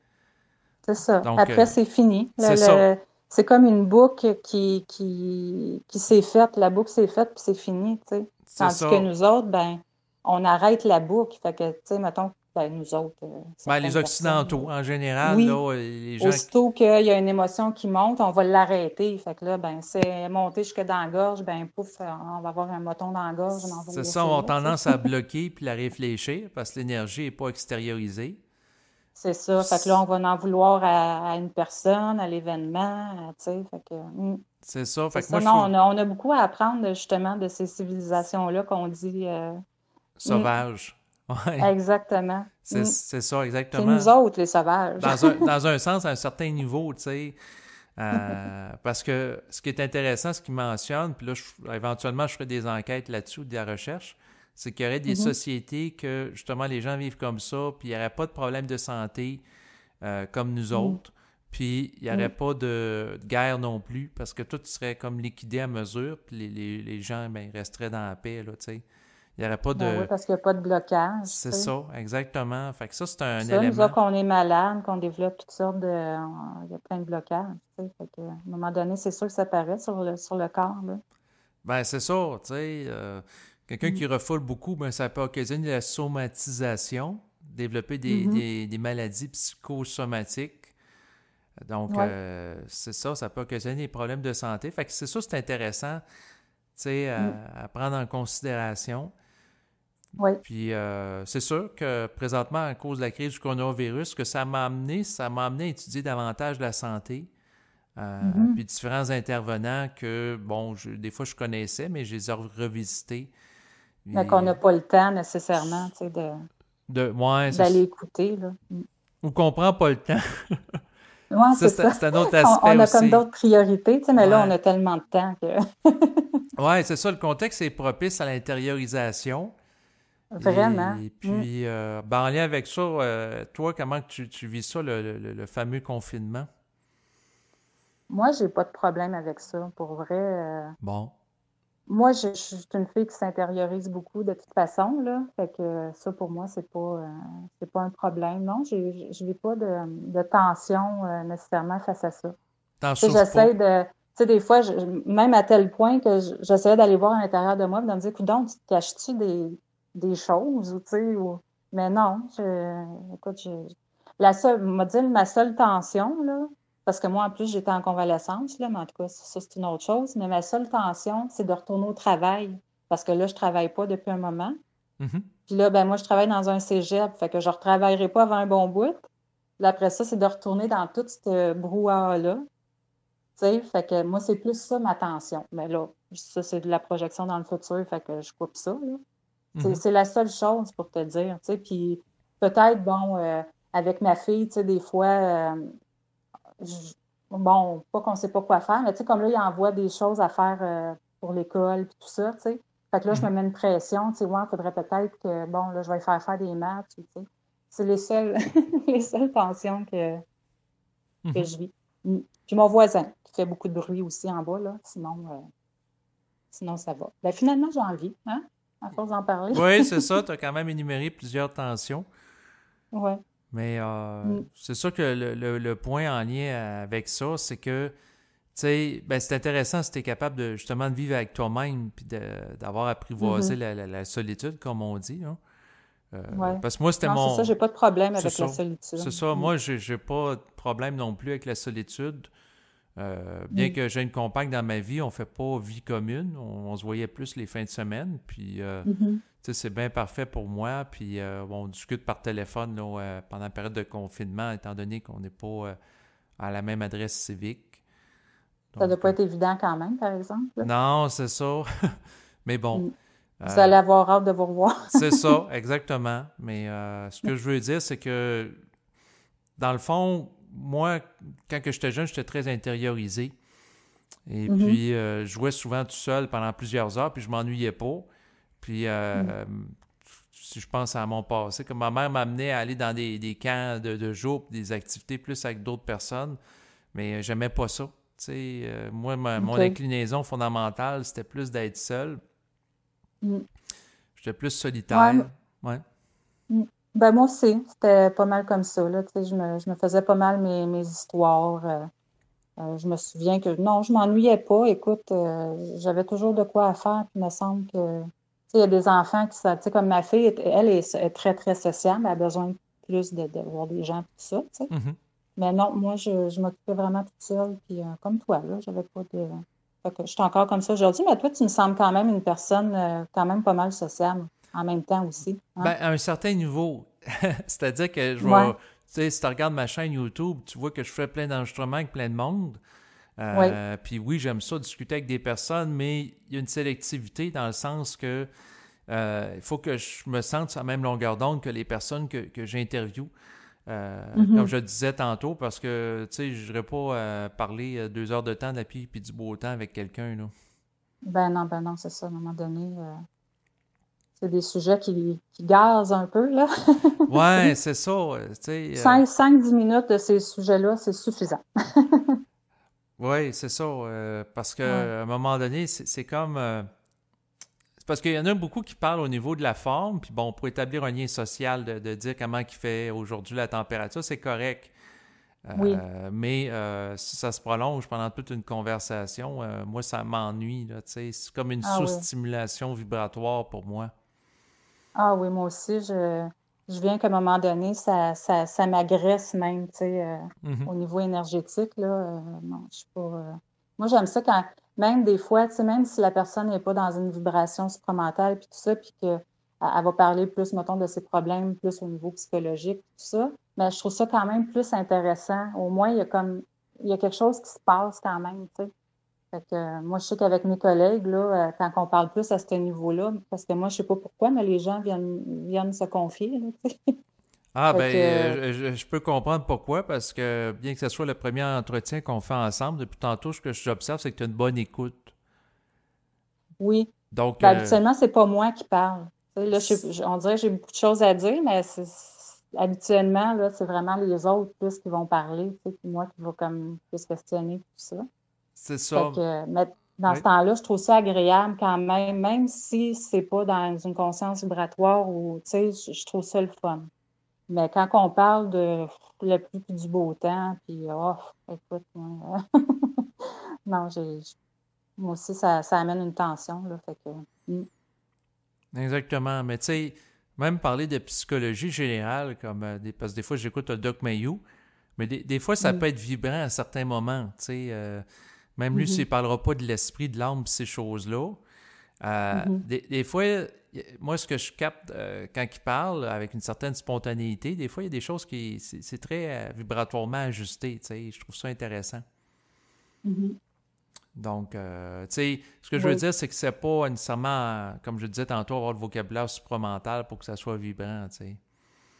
C'est ça. Donc, Après, c'est fini. c'est ça, C'est comme une boucle qui s'est faite. La boucle s'est faite, puis c'est fini, tu sais. c'est Tandis que ça. nous autres, ben, on arrête la boucle. Fait que, tu sais, mettons, ben, nous autres, Ben, les certaines personnes. Occidentaux, en général, Oui, là, les gens qui... aussitôt qu'il y a une émotion qui monte, on va l'arrêter. Fait que là, ben, c'est monté jusque dans la gorge, ben, pouf, on va avoir un moton dans la gorge, on va le C'est ça, laisser ont là, tu sais. tendance à bloquer puis la réfléchir parce que l'énergie n'est pas extériorisée. C'est ça. Fait que là, on va en vouloir à une personne, à l'événement, tu sais. Fait que, C'est ça. c'est Fait que ça. moi, je Non, trouve on a beaucoup à apprendre justement de ces civilisations-là qu'on dit. Mm, sauvage. Ouais, exactement. Mm. c'est ça, C'est nous exactement. autres, les sauvages. Dans un sens, à un certain niveau, tu sais. Parce que ce qui est intéressant, ce qu'il mentionne, puis là, éventuellement, je ferai des enquêtes là-dessus, de la recherche, c'est qu'il y aurait des Mhm, sociétés que, justement, les gens vivent comme ça, puis il n'y aurait pas de problème de santé comme nous mm, autres, puis il n'y aurait mm. pas de guerre non plus, parce que tout serait comme liquidé à mesure, puis les gens, ben, ils resteraient dans la paix, là, tu sais. Il n'y aurait pas Ben oui, de... parce qu'il n'y a pas de blocage, C'est tu sais. ça, exactement. Fait que ça, c'est un Ça, nous élément. autres, qu'on est malade, qu'on développe toutes sortes de... Il y a plein de blocages, tu sais. Fait que, à un moment donné, c'est sûr que ça paraît sur le corps, là. Ben, c'est ça, tu sais. Quelqu'un Mm. qui refoule beaucoup, ben, ça peut occasionner la somatisation, développer Mhm. des maladies psychosomatiques. Donc, Ouais. c'est ça, ça peut occasionner des problèmes de santé. Fait que c'est ça, c'est intéressant, tu sais, Mm. à prendre en considération. Ouais. Puis, c'est sûr que présentement, à cause de la crise du coronavirus, ce que ça m'a amené à étudier davantage la santé. Mhm. Puis différents intervenants que, bon, des fois je connaissais, mais je les ai revisités. Mais qu'on Puis, n'a pas le temps nécessairement, tu sais, ouais, d'aller écouter, là. Mm. ou qu'on prend pas le temps. Ouais, Ça, c'est ça. c'est un autre aspect On a comme aussi. d'autres priorités, tu sais, mais là, on Ouais. a tellement de temps que Ouais, c'est ça, le contexte est propice à l'intériorisation. vraiment. Et Mm. puis, ben, en lien avec ça, toi, comment que tu vis ça, le fameux confinement? Moi, j'ai pas de problème avec ça, pour vrai. Bon. Moi, je suis une fille qui s'intériorise beaucoup de toute façon, là. Fait que ça, pour moi, c'est pas un problème. Non, je vis pas de tension nécessairement face à ça. T'en Tu sais, souffres pas? j'essaie de. Tu sais, des fois, même à tel point que j'essayais d'aller voir à l'intérieur de moi et de me dire, coudonc, tu te caches-tu des choses, ou tu sais, ou... Mais non, écoute, m'a dit, ma seule tension, là, parce que moi, en plus, j'étais en convalescence, là, mais en tout cas, ça, c'est une autre chose, mais ma seule tension, c'est de retourner au travail, parce que là, je travaille pas depuis un moment. Mhm. Puis là, ben, moi, je travaille dans un cégep, fait que je retravaillerai pas avant un bon bout. Puis après ça, c'est de retourner dans tout ce brouhaha-là. Tu sais, fait que moi, c'est plus ça ma tension. Mais là, ça, c'est de la projection dans le futur, fait que je coupe ça, là. Mhm. C'est la seule chose pour te dire, tu sais. Puis peut-être, bon, avec ma fille, tu sais, des fois, je- bon, pas qu'on sait pas quoi faire, mais tu sais, comme là, il envoie des choses à faire pour l'école, puis tout ça, tu sais. Fait que là, je me Mhm. mets une pression, tu sais, ouais, faudrait peut-être que, bon, là, je vais faire des maths, tu sais. C'est les seules, les seules tensions que Mhm. je vis. Mm. Puis mon voisin, qui fait beaucoup de bruit aussi en bas, là. Sinon ça va. Ben, finalement, j'ai envie, hein, à force d'en parler. Oui, c'est ça, tu as quand même énuméré plusieurs tensions. Ouais. Mais Mm. c'est sûr que le point en lien avec ça, c'est que, tu sais, ben, c'est intéressant si tu es capable de justement de vivre avec toi-même puis d'avoir apprivoisé Mhm. la solitude, comme on dit, hein. Ouais. Parce que moi, c'était Non, c'est ça, mon... j'ai pas de problème C'est avec la ça. solitude. C'est ça. Mm. Moi, j'ai pas de problème non plus avec la solitude. Bien Mm. que j'ai une compagne dans ma vie, on fait pas vie commune. On se voyait plus les fins de semaine. Puis, Mhm. tu sais, c'est bien parfait pour moi. Puis, on discute par téléphone là, pendant la période de confinement, étant donné qu'on n'est pas à la même adresse civique. Ça doit Donc, pas être évident quand même, par exemple, là. non, c'est ça. Mais bon, Mm. Vous euh, allez avoir hâte de vous revoir. c'est ça, exactement. Mais ce que je veux dire, c'est que dans le fond, moi, quand que j'étais jeune, j'étais très intériorisé. Et Mhm. puis, je jouais souvent tout seul pendant plusieurs heures, puis je m'ennuyais pas. Puis, Mm. si je pense à mon passé, comme ma mère m'amenait à aller dans des camps de jour, puis des activités plus avec d'autres personnes, mais j'aimais pas ça. Tu sais, moi, mon OK. inclinaison fondamentale, c'était plus d'être seul. Mm. J'étais plus Ouais. solitaire. Ouais. Mm. Ben moi aussi, c'était pas mal comme ça, là. Tu sais, je me faisais pas mal mes histoires. Je me souviens que non, je m'ennuyais pas. Écoute, j'avais toujours de quoi à faire. Puis il me semble que, tu sais, il y a des enfants qui, tu sais, comme ma fille, elle est très, très sociable. Elle a besoin plus de voir des gens, tout ça, tu sais. Mhm. Mais non, moi, je m'occupais vraiment toute seule. Puis comme toi, là, j'avais pas de... Fait que je suis encore comme ça aujourd'hui. Mais toi, tu me sembles quand même une personne quand même pas mal sociable en même temps aussi, hein? Ben, à un certain niveau. C'est-à-dire que je Ouais, vais. Tu sais, si tu regardes ma chaîne YouTube, tu vois que je fais plein d'enregistrements avec plein de monde. oui. Puis oui, j'aime ça discuter avec des personnes, mais il y a une sélectivité dans le sens que il faut que je me sente sur la même longueur d'onde que les personnes que j'interviewe. Comme Mhm. je le disais tantôt, parce que tu sais, je n'irais pas parler 2 heures de temps de la pluie puis du beau temps avec quelqu'un, là. Ben non, c'est ça. À un moment donné, c'est des sujets qui gazent un peu, là. Ouais, c'est ça. Tu sais, 5-10 minutes de ces sujets-là, c'est suffisant. ouais, c'est ça. Parce Ouais. qu'à un moment donné, c'est comme. C'est parce qu'il y en a beaucoup qui parlent au niveau de la forme, puis bon, pour établir un lien social, de dire comment il fait aujourd'hui la température, c'est correct. Oui. Mais si ça se prolonge pendant toute une conversation, moi, ça m'ennuie, là, tu sais. C'est comme une Ah oui. sous-stimulation vibratoire pour moi. Ah oui, moi aussi, je viens qu'à un moment donné, ça m'agresse même, tu sais, Mhm. au niveau énergétique, là. Non, je suis pas. Moi, j'aime ça quand, même des fois, tu sais, même si la personne n'est pas dans une vibration supramentale, puis tout ça, puis qu'elle elle va parler plus, mettons, de ses problèmes, plus au niveau psychologique, tout ça, mais je trouve ça quand même plus intéressant. Au moins, il y a quelque chose qui se passe quand même, tu sais. Fait que, moi, je sais qu'avec mes collègues, là, quand on parle plus à ce niveau-là, parce que moi, je sais pas pourquoi, mais les gens viennent se confier, là, tu sais. Ah, ben, Fait que, je peux comprendre pourquoi, parce que bien que ce soit le premier entretien qu'on fait ensemble, depuis tantôt, ce que j'observe, c'est que tu as une bonne écoute. oui. Donc, Ben, habituellement, c'est pas moi qui parle. Tu sais, là, on dirait que j'ai beaucoup de choses à dire, mais habituellement, là, c'est vraiment les autres plus qui vont parler, tu sais, puis moi qui vais comme plus questionner tout ça. c'est Fait ça. que, mais dans Oui. ce temps-là, je trouve ça agréable quand même, même si c'est pas dans une conscience vibratoire ou, tu sais, je trouve ça le fun. Mais quand on parle de la pluie puis du beau temps, puis oh, écoute, moi, non, moi aussi, ça amène une tension, là, fait que, mm, Exactement. Mais tu sais, même parler de psychologie générale, comme parce que des fois j'écoute le Doc Mayou, mais des fois ça mm, peut être vibrant à certains moments. Tu sais, même lui, s'il mhm, ne parlera pas de l'esprit, de l'âme, ces choses-là. mhm, Des fois, moi, ce que je capte quand il parle avec une certaine spontanéité, des fois, il y a des choses qui, c'est très vibratoirement ajusté. Tu sais, je trouve ça intéressant. mhm. Donc, tu sais, ce que je veux Oui, dire, c'est que c'est pas nécessairement, comme je disais tantôt, avoir le vocabulaire supramental pour que ça soit vibrant, tu sais.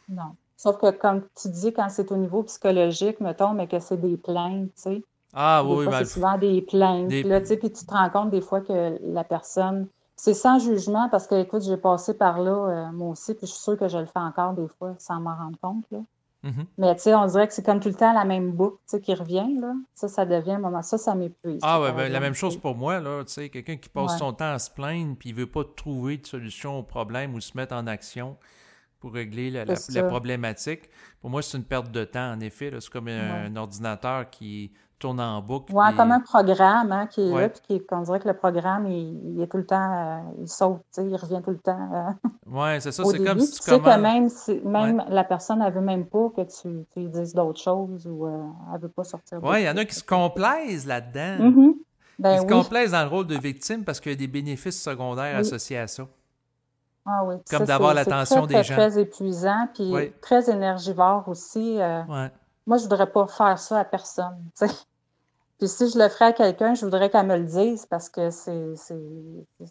non. Sauf que, comme tu dis, quand c'est au niveau psychologique, mettons, mais que c'est des plaintes, tu sais, Ah des oui, oui, fois, ben, c'est souvent des plaintes. Puis des... là, tu sais, puis tu te rends compte des fois que la personne, c'est sans jugement parce que, écoute, j'ai passé par là, moi aussi, puis je suis sûre que je le fais encore des fois sans m'en rendre compte, là. Mhm. Mais tu sais, on dirait que c'est comme tout le temps la même boucle, tu sais, qui revient, là. Ça devient un moment. Ça m'épuise, ça, Ah ouais, par ben, la exemple, même chose tu sais. pour moi, là, tu sais, quelqu'un qui passe Ouais. son temps à se plaindre puis il veut pas trouver de solution au problème ou se mettre en action, pour régler c'est la ça. problématique. Pour moi, c'est une perte de temps, en effet. Là. C'est comme Ouais. un ordinateur qui tourne en boucle, Ouais, comme puis... un programme hein, qui est là, Ouais, puis qu'on dirait que le programme, il est tout le temps, il saute, tu sais, il revient tout le temps ouais, c'est ça. au C'est comme début. si Puis tu tu sais que commences... Ouais. même la personne, elle veut même pas que tu lui dises d'autres choses ou elle veut pas sortir de Ouais, il y en ça. a qui se complaisent là-dedans. Mhm. Ils Ben se oui, complaisent dans le rôle de victime parce qu'il y a des bénéfices secondaires oui. associés à ça. Ah oui. Puis Comme ça, d'avoir c'est très, l'attention des très, gens. très épuisant, puis Oui, très énergivore aussi. ouais. Moi, je voudrais pas faire ça à personne, tu sais. Puis si je le ferais à quelqu'un, je voudrais qu'elle me le dise parce que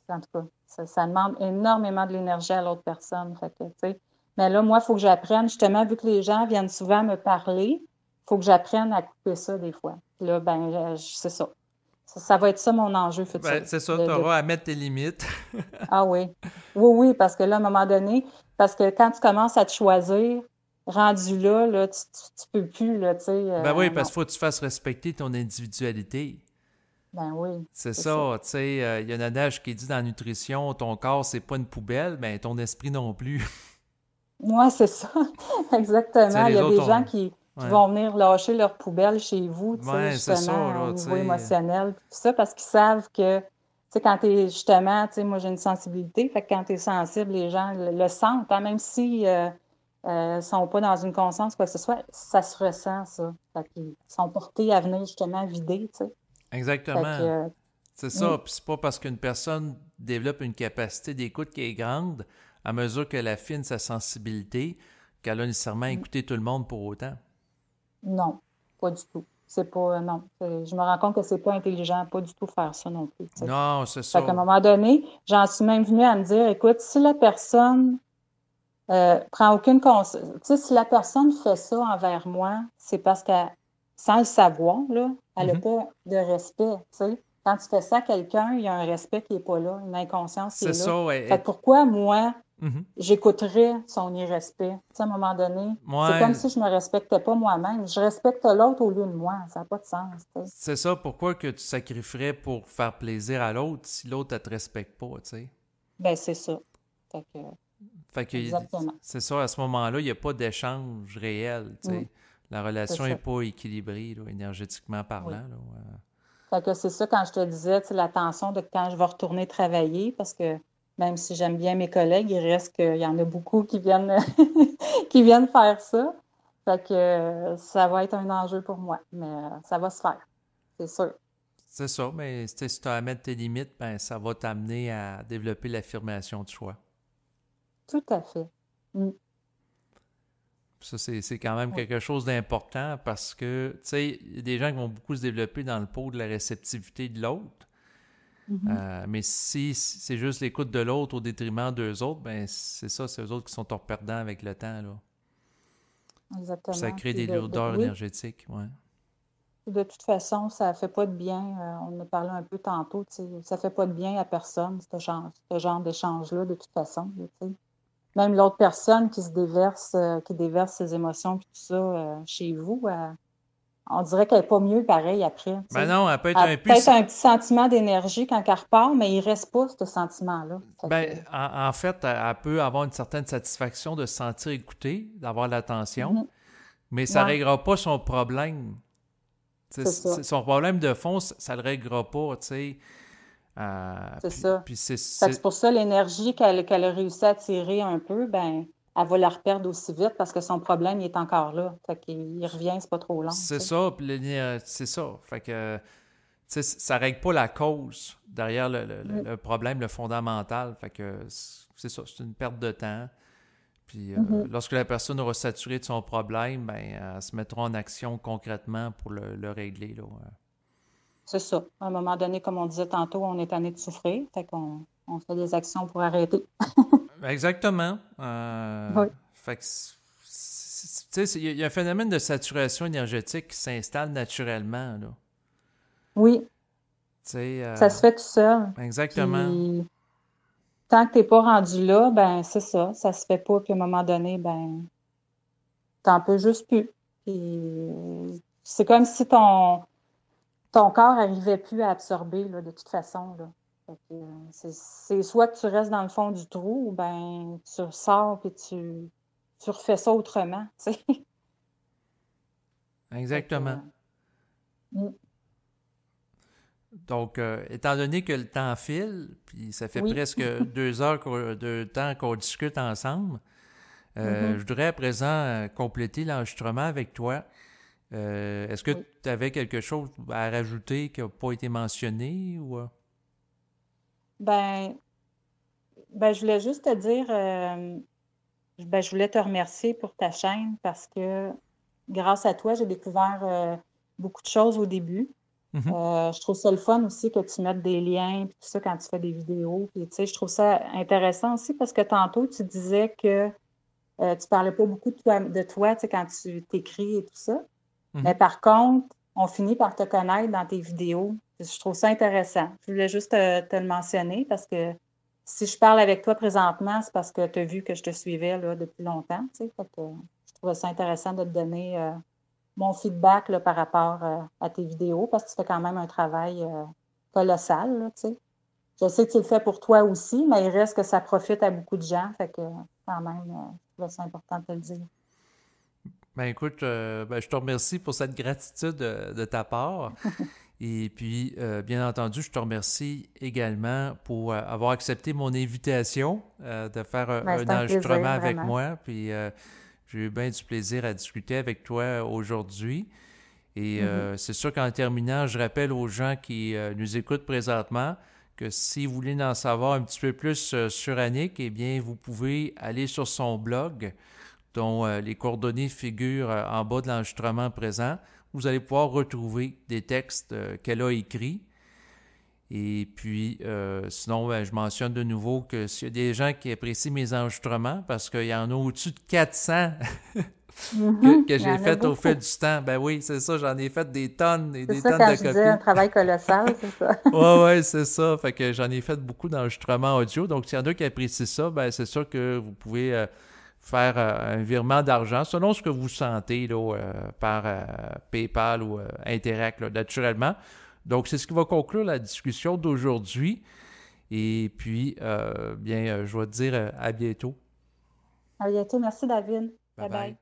en tout cas, ça demande énormément de l'énergie à l'autre personne. Fait que, tu sais. Mais là, moi, il faut que j'apprenne, justement, vu que les gens viennent souvent me parler, il faut que j'apprenne à couper ça des fois. Puis là, ben, c'est ça. Ça va être ça mon enjeu Ben, futur. c'est ça, tu auras à mettre tes limites. Ah oui. Oui, oui, parce que là, à un moment donné, parce que quand tu commences à te choisir, rendu là, tu peux plus, là, tu sais, Ben oui, parce non. qu'il faut que tu fasses respecter ton individualité. Ben oui, C'est c'est ça. ça, tu sais, il y a un adage qui dit dans la nutrition, ton corps, c'est pas une poubelle, ben ton esprit non plus. Moi, c'est ça. Tu sais, Exactement. Il y les a des autres gens ont... qui Ouais, vont venir lâcher leur poubelle chez vous, tu sais, ouais c'est ça, justement, au là, tu niveau sais. émotionnel, puis tout ça, parce qu'ils savent que, tu sais, quand t'es, justement, tu sais, moi, j'ai une sensibilité, fait que quand t'es sensible, les gens le sentent, hein, même si sont pas dans une conscience, quoi que ce soit, ça se ressent, ça. Fait qu'ils sont portés à venir, justement, vider, tu sais. Fait que, Exactement. C'est mm, ça, puis c'est pas parce qu'une personne développe une capacité d'écoute qui est grande, à mesure qu'elle affine sa sensibilité, qu'elle a nécessairement mm, écouté tout le monde pour autant. non, pas du tout. C'est pas, non. Je me rends compte que c'est pas intelligent, pas du tout faire ça non plus, tu sais. Non, c'est Fait qu'à un ça. moment donné, j'en suis même venue à me dire, écoute, si la personne prend aucune conscience, tu sais, si la personne fait ça envers moi, c'est parce qu'elle, sans le savoir, là, elle n'a Mhm. pas de respect, tu sais. Quand tu fais ça à quelqu'un, il y a un respect qui est pas là, une inconscience qui C'est est là. ça, Fait que pourquoi moi, mhm. j'écouterais son irrespect? Tu sais, à un moment donné, c'est comme Ouais, si je me respectais pas moi-même. Je respecte l'autre au lieu de moi. Ça n'a pas de sens, tu sais. c'est ça, pourquoi que tu sacrifierais pour faire plaisir à l'autre si l'autre ne te respecte pas, tu sais. Ben, c'est ça. Fait que, Fait que exactement. c'est ça, à ce moment-là, il n'y a pas d'échange réel, tu Mm, sais. La c'est relation n'est ça. pas équilibrée, là, énergétiquement Oui. parlant, là. Fait que c'est ça quand je te disais, tu sais, la tension de quand je vais retourner travailler, parce que même si j'aime bien mes collègues, il reste qu'il y en a beaucoup qui viennent qui viennent faire ça. Fait que ça va être un enjeu pour moi, mais ça va se faire, c'est sûr. C'est ça, mais tu sais, si tu as à mettre tes limites, ben, ça va t'amener à développer l'affirmation de choix. Tout à fait. Mm, Ça, c'est quand même oui. quelque chose d'important parce que, tu sais, il y a des gens qui vont beaucoup se développer dans le pot de la réceptivité de l'autre. Mhm. Mais si c'est juste l'écoute de l'autre au détriment d'eux autres, ben c'est ça, c'est eux autres qui sont hors perdants avec le temps, là. Puis ça Exactement. crée des lourdeurs Oui, énergétiques, ouais. de toute façon, ça fait pas de bien. On en a parlé un peu tantôt, tu sais, ça fait pas de bien à personne, ce genre d'échange-là, de toute façon, là, tu sais. Même l'autre personne qui déverse ses émotions puis tout ça chez vous, on dirait qu'elle n'est pas mieux pareil après, tu Ben sais. non, elle peut être Elle a un peut-être puissant. un petit sentiment d'énergie quand elle repart, mais il reste pas ce sentiment-là. Fait que, Ben, en fait, elle peut avoir une certaine satisfaction de se sentir écoutée, d'avoir l'attention, mhm, mais ça ne ouais, réglera pas son problème. c'est ça, Son problème de fond, ça ne le réglera pas, tu sais. c'est ça. Puis Fait que c'est pour ça l'énergie qu'elle a réussi à tirer un peu, ben, elle va la reperdre aussi vite parce que son problème il est encore là. Fait qu'il revient, c'est pas trop long, tu c'est sais. ça, puis c'est ça. Fait que, tu sais, ça règle pas la cause derrière Mm, le problème, le fondamental. Fait que, c'est ça, c'est une perte de temps. Puis mhm. lorsque la personne aura saturé de son problème, ben, elle se mettra en action concrètement pour le régler, là. C'est ça. À un moment donné, comme on disait tantôt, on est tanné de souffrir. Fait on fait des actions pour arrêter. Exactement. Oui. Fait que, tu sais, il y a un phénomène de saturation énergétique qui s'installe naturellement, là. Oui, Tu sais, ça se fait tout seul. exactement. Puis tant que t'es pas rendu là, ben c'est ça. Ça se fait pas. Puis à un moment donné, ben t'en peux juste plus. Puis c'est comme si ton corps arrivait plus à absorber là, de toute façon, là. Fait que, c'est soit que tu restes dans le fond du trou ou ben tu sors puis tu refais ça autrement, tu sais. Fait que, Exactement. mm, Donc, étant donné que le temps file, puis ça fait oui. presque 2 heures de temps qu'on discute ensemble, je Mhm, voudrais à présent compléter l'enregistrement avec toi. Est-ce que oui. tu avais quelque chose à rajouter qui n'a pas été mentionné ou... Ben, ben, je voulais juste te dire, ben, je voulais te remercier pour ta chaîne parce que grâce à toi, j'ai découvert beaucoup de choses au début. Mhm, Je trouve ça le fun aussi que tu mettes des liens puis tout ça quand tu fais des vidéos. Puis, tu sais, je trouve ça intéressant aussi parce que tantôt, tu disais que tu parlais pas beaucoup de toi, tu sais, quand tu t'écris et tout ça. Mais mhm. par contre, on finit par te connaître dans tes vidéos. Je trouve ça intéressant. Je voulais juste te le mentionner parce que si je parle avec toi présentement, c'est parce que tu as vu que je te suivais là, depuis longtemps. Tu sais. Fait que, je trouvais ça intéressant de te donner mon feedback là, par rapport à tes vidéos parce que tu fais quand même un travail colossal. Là, tu sais. Je sais que tu le fais pour toi aussi, mais il reste que ça profite à beaucoup de gens. Fait que quand même, je trouvais ça important de te le dire. Ben écoute, ben, je te remercie pour cette gratitude de ta part. Et puis, bien entendu, je te remercie également pour avoir accepté mon invitation de faire Ben, un c'est un enregistrement plaisir, avec vraiment. moi. Puis, j'ai eu bien du plaisir à discuter avec toi aujourd'hui. Et Mhm. c'est sûr qu'en terminant, je rappelle aux gens qui nous écoutent présentement que si vous voulez en savoir un petit peu plus sur Annick, eh bien, vous pouvez aller sur son blog dont les coordonnées figurent en bas de l'enregistrement présent. Vous allez pouvoir retrouver des textes qu'elle a écrits. Et puis, sinon, ben, je mentionne de nouveau que s'il y a des gens qui apprécient mes enregistrements, parce qu'il y en a au-dessus de 400 Mhm. que Il y j'ai en a fait au fil beaucoup. du temps. Ben oui, c'est ça, j'en ai fait des tonnes et C'est des ça tonnes quand de je disais un copies. travail colossal, c'est ça. Ouais, ouais, c'est ça. Fait que j'en ai fait beaucoup d'enregistrements audio. Donc, s'il y en a qui apprécient ça, ben c'est sûr que vous pouvez faire un virement d'argent selon ce que vous sentez là, par PayPal ou Interact, là, naturellement. Donc, c'est ce qui va conclure la discussion d'aujourd'hui. Et puis, bien, je vais te dire à bientôt. À bientôt. Merci, David. Bye Bye bye. bye.